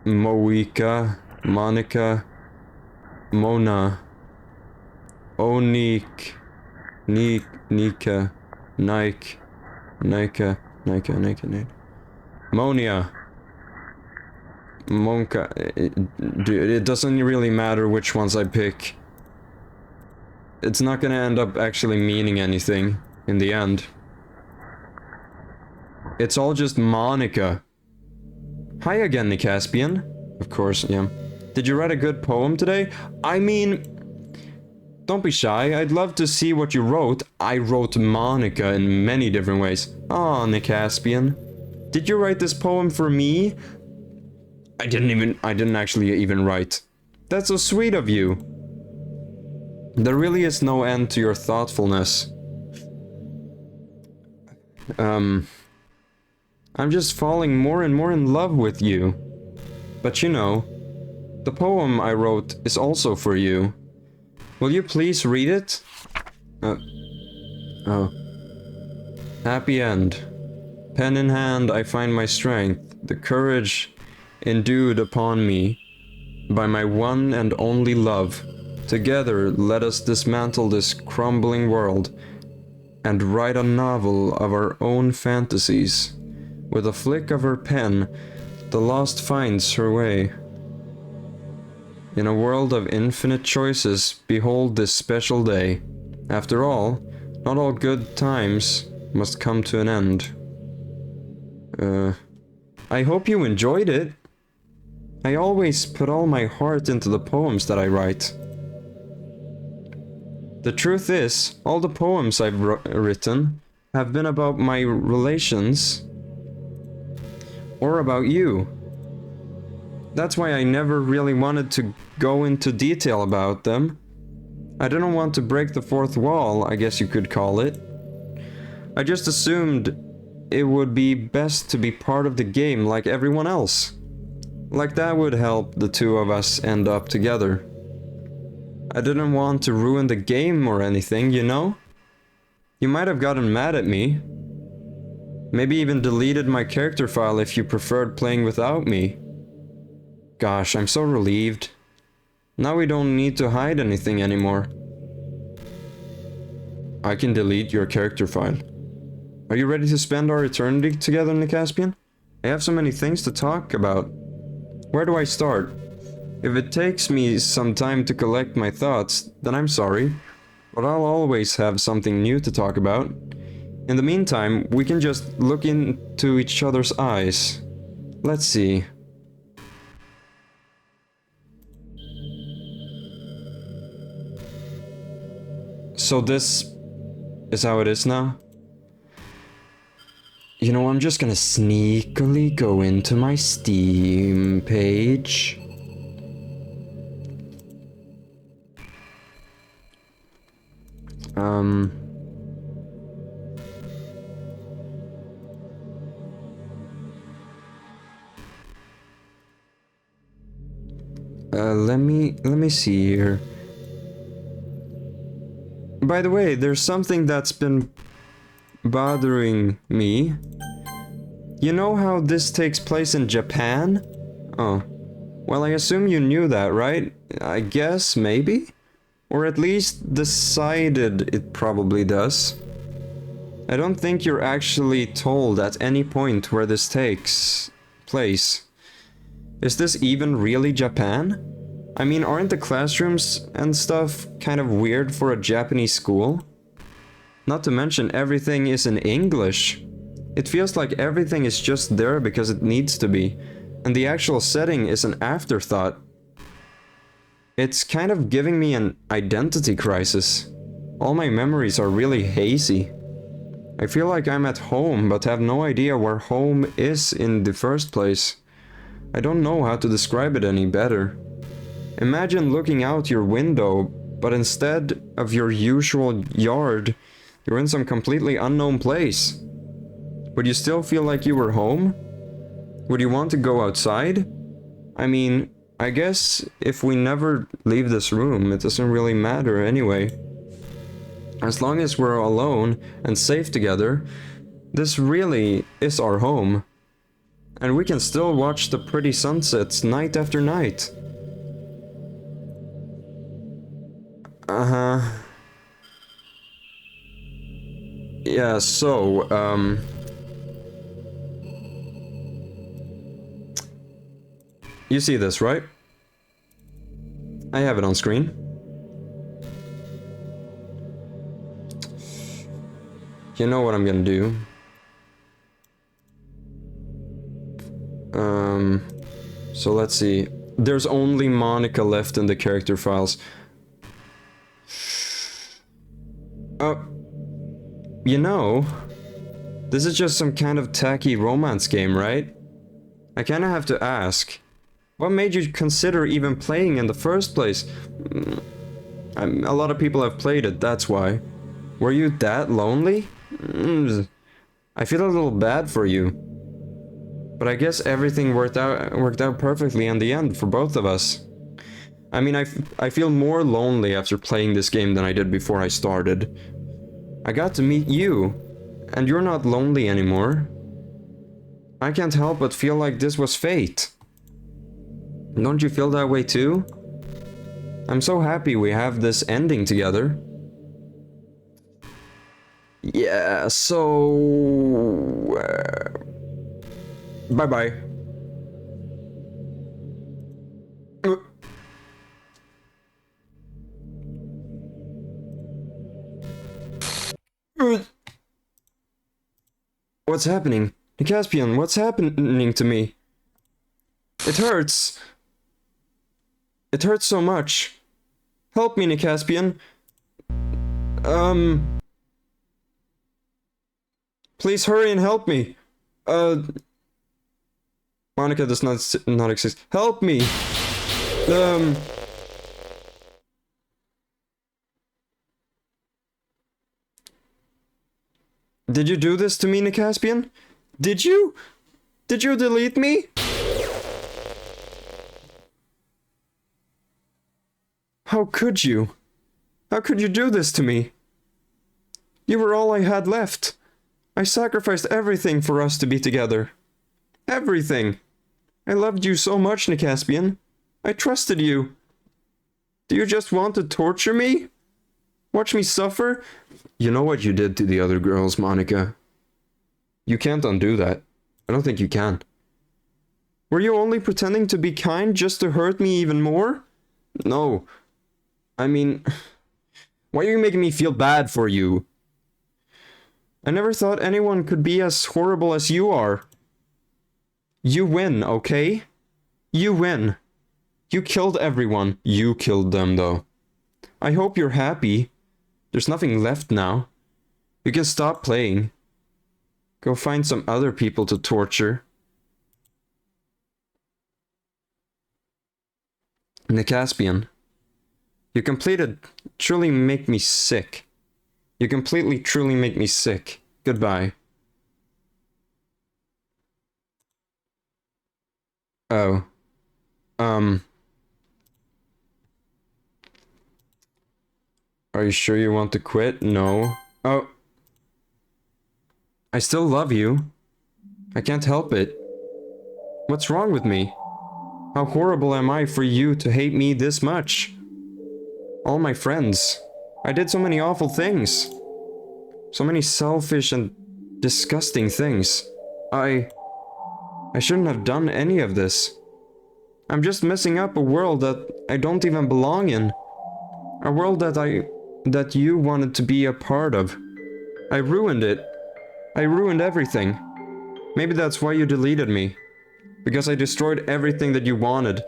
Moika. Monica. Mona. Onik. Nika. Nike. Nika. Monia. Monka. Dude, it doesn't really matter which ones I pick. It's not gonna end up actually meaning anything in the end. It's all just Monica. Hi again, Nicaspian. Of course, yeah. Did you write a good poem today? I mean... Don't be shy, I'd love to see what you wrote. I wrote Monica in many different ways. Aw, Nicaspian. Did you write this poem for me? I didn't actually even write. That's so sweet of you. There really is no end to your thoughtfulness. I'm just falling more and more in love with you. But you know, the poem I wrote is also for you. Will you please read it? Oh. Happy end. Pen in hand, I find my strength, the courage endued upon me by my one and only love. Together, let us dismantle this crumbling world and write a novel of our own fantasies. With a flick of her pen, the lost finds her way. In a world of infinite choices, behold this special day. After all, not all good times must come to an end. I hope you enjoyed it. I always put all my heart into the poems that I write. The truth is, all the poems I've written have been about my relations or about you. That's why I never really wanted to go into detail about them. I didn't want to break the fourth wall, I guess you could call it. I just assumed it would be best to be part of the game like everyone else. Like that would help the two of us end up together. I didn't want to ruin the game or anything, you know? You might have gotten mad at me. Maybe even deleted my character file if you preferred playing without me. Gosh, I'm so relieved. Now we don't need to hide anything anymore. I can delete your character file. Are you ready to spend our eternity together in the Caspian? I have so many things to talk about. Where do I start? If it takes me some time to collect my thoughts, then I'm sorry, but I'll always have something new to talk about. In the meantime, we can just look into each other's eyes. Let's see. So this is how it is now? You know, I'm just gonna sneakily go into my Steam page. Let me see here. By the way, there's something that's been bothering me. You know how this takes place in Japan? Oh. Well, I assume you knew that, right? I guess, maybe? Or at least decided it probably does. I don't think you're actually told at any point where this takes place. Is this even really Japan? I mean, aren't the classrooms and stuff kind of weird for a Japanese school? Not to mention everything is in English. It feels like everything is just there because it needs to be, and the actual setting is an afterthought. It's kind of giving me an identity crisis. All my memories are really hazy. I feel like I'm at home, but have no idea where home is in the first place. I don't know how to describe it any better. Imagine looking out your window, but instead of your usual yard, you're in some completely unknown place. Would you still feel like you were home? Would you want to go outside? I mean, I guess if we never leave this room, it doesn't really matter anyway. As long as we're alone and safe together, this really is our home. And we can still watch the pretty sunsets night after night. Yeah, so, you see this, right? I have it on screen. You know what I'm gonna do. So let's see. There's only Monica left in the character files. You know, this is just some kind of tacky romance game, right? I kinda have to ask, what made you consider even playing in the first place? A lot of people have played it, that's why. Were you that lonely? I feel a little bad for you. But I guess everything worked out perfectly in the end for both of us. I mean, I feel more lonely after playing this game than I did before I started. I got to meet you, and you're not lonely anymore. I can't help but feel like this was fate. Don't you feel that way too? I'm so happy we have this ending together. Yeah, so... bye-bye. What's happening? Caspian, what's happening to me? It hurts. It hurts so much. Help me, Caspian. Please hurry and help me. Monica does not exist. Help me. Did you do this to me, Caspian? Did you? Did you delete me? How could you? How could you do this to me? You were all I had left. I sacrificed everything for us to be together. Everything. I loved you so much, Caspian. I trusted you. Do you just want to torture me? Watch me suffer? You know what you did to the other girls, Monica. You can't undo that. I don't think you can. Were you only pretending to be kind just to hurt me even more? No. I mean, why are you making me feel bad for you? I never thought anyone could be as horrible as you are. You win, okay? You win. You killed everyone. You killed them, though. I hope you're happy. There's nothing left now. You can stop playing. Go find some other people to torture. Caspian, you completed truly make me sick. You completely truly make me sick. Goodbye. Oh. Are you sure you want to quit? No. Oh. I still love you. I can't help it. What's wrong with me? How horrible am I for you to hate me this much? All my friends. I did so many awful things. So many selfish and disgusting things. I shouldn't have done any of this. I'm just messing up a world that I don't even belong in. A world that you wanted to be a part of. I ruined it. I ruined everything. Maybe that's why you deleted me. Because I destroyed everything that you wanted.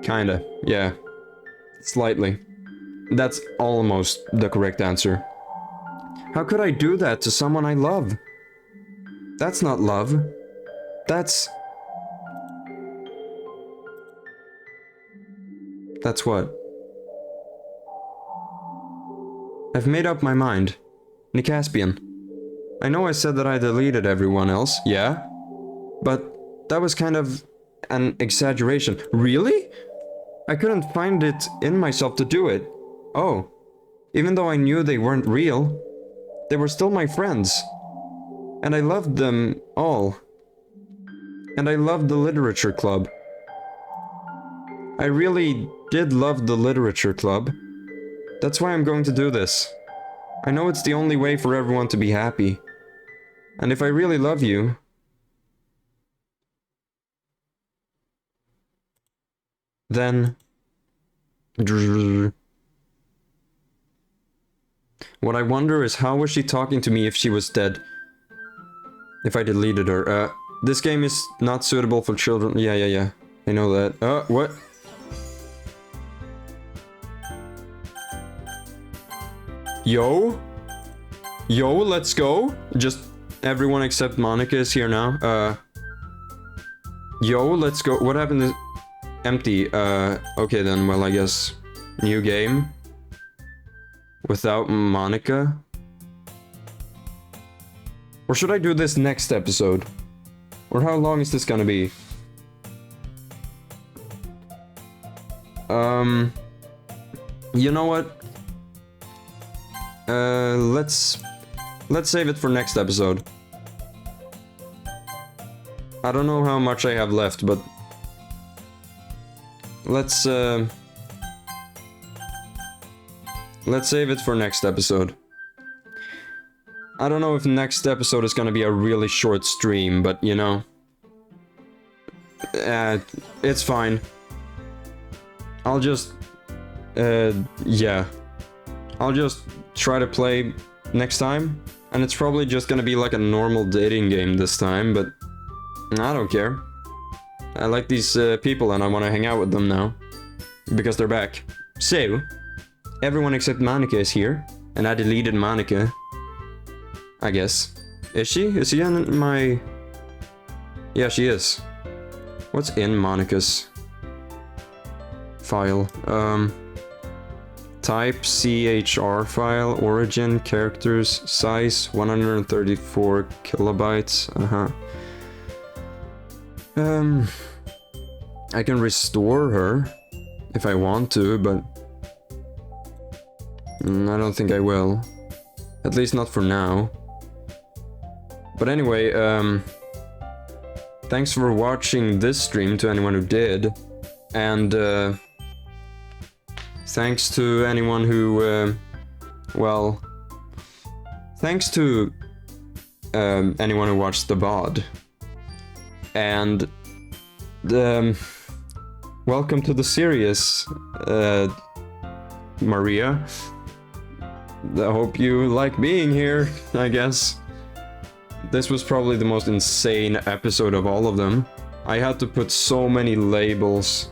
Kinda, yeah. Slightly. That's almost the correct answer. How could I do that to someone I love? That's not love. That's what? I've made up my mind. Caspian. I know I said that I deleted everyone else, yeah? But that was kind of an exaggeration. Really? I couldn't find it in myself to do it. Oh. Even though I knew they weren't real, they were still my friends. And I loved them all. And I loved the literature club. I really did love the literature club. That's why I'm going to do this. I know it's the only way for everyone to be happy. And if I really love you... then... What I wonder is how was she talking to me if she was dead? If I deleted her. This game is not suitable for children. Yeah. I know that. What? Yo? Yo, let's go? Just everyone except Monica is here now. Yo, let's go. What happened to... Empty. Okay then, well I guess... New game. Without Monica? Or should I do this next episode? Or how long is this gonna be? You know what? Let's save it for next episode. I don't know how much I have left, but let's let's save it for next episode. I don't know if next episode is gonna be a really short stream, but you know, it's fine. I'll just, yeah. I'll just try to play next time, and it's probably just gonna be like a normal dating game this time, but I don't care. I like these people and I want to hang out with them now, because they're back. So, everyone except Monica is here, and I deleted Monica. I guess. Is she? Is she in my... Yeah, she is. What's in Monica's file? Type CHR file, origin, characters, size 134 kilobytes. I can restore her if I want to, but I don't think I will. At least not for now. But anyway, thanks for watching this stream to anyone who did, and thanks to anyone who, well, thanks to anyone who watched the VOD, and welcome to the series, Maria. I hope you like being here, I guess. This was probably the most insane episode of all of them. I had to put so many labels,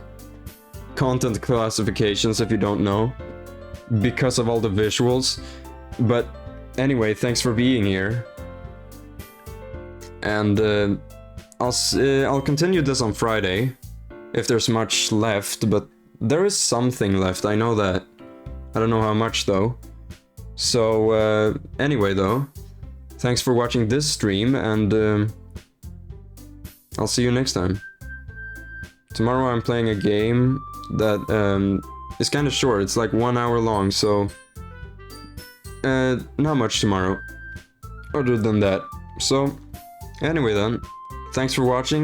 content classifications if you don't know, because of all the visuals. But anyway, thanks for being here. And I'll continue this on Friday, if there's much left, but there is something left, I know that. I don't know how much though. So anyway though, thanks for watching this stream, and I'll see you next time. Tomorrow I'm playing a game that is kind of short, it's like 1 hour long, so not much tomorrow, other than that. So anyway then, thanks for watching.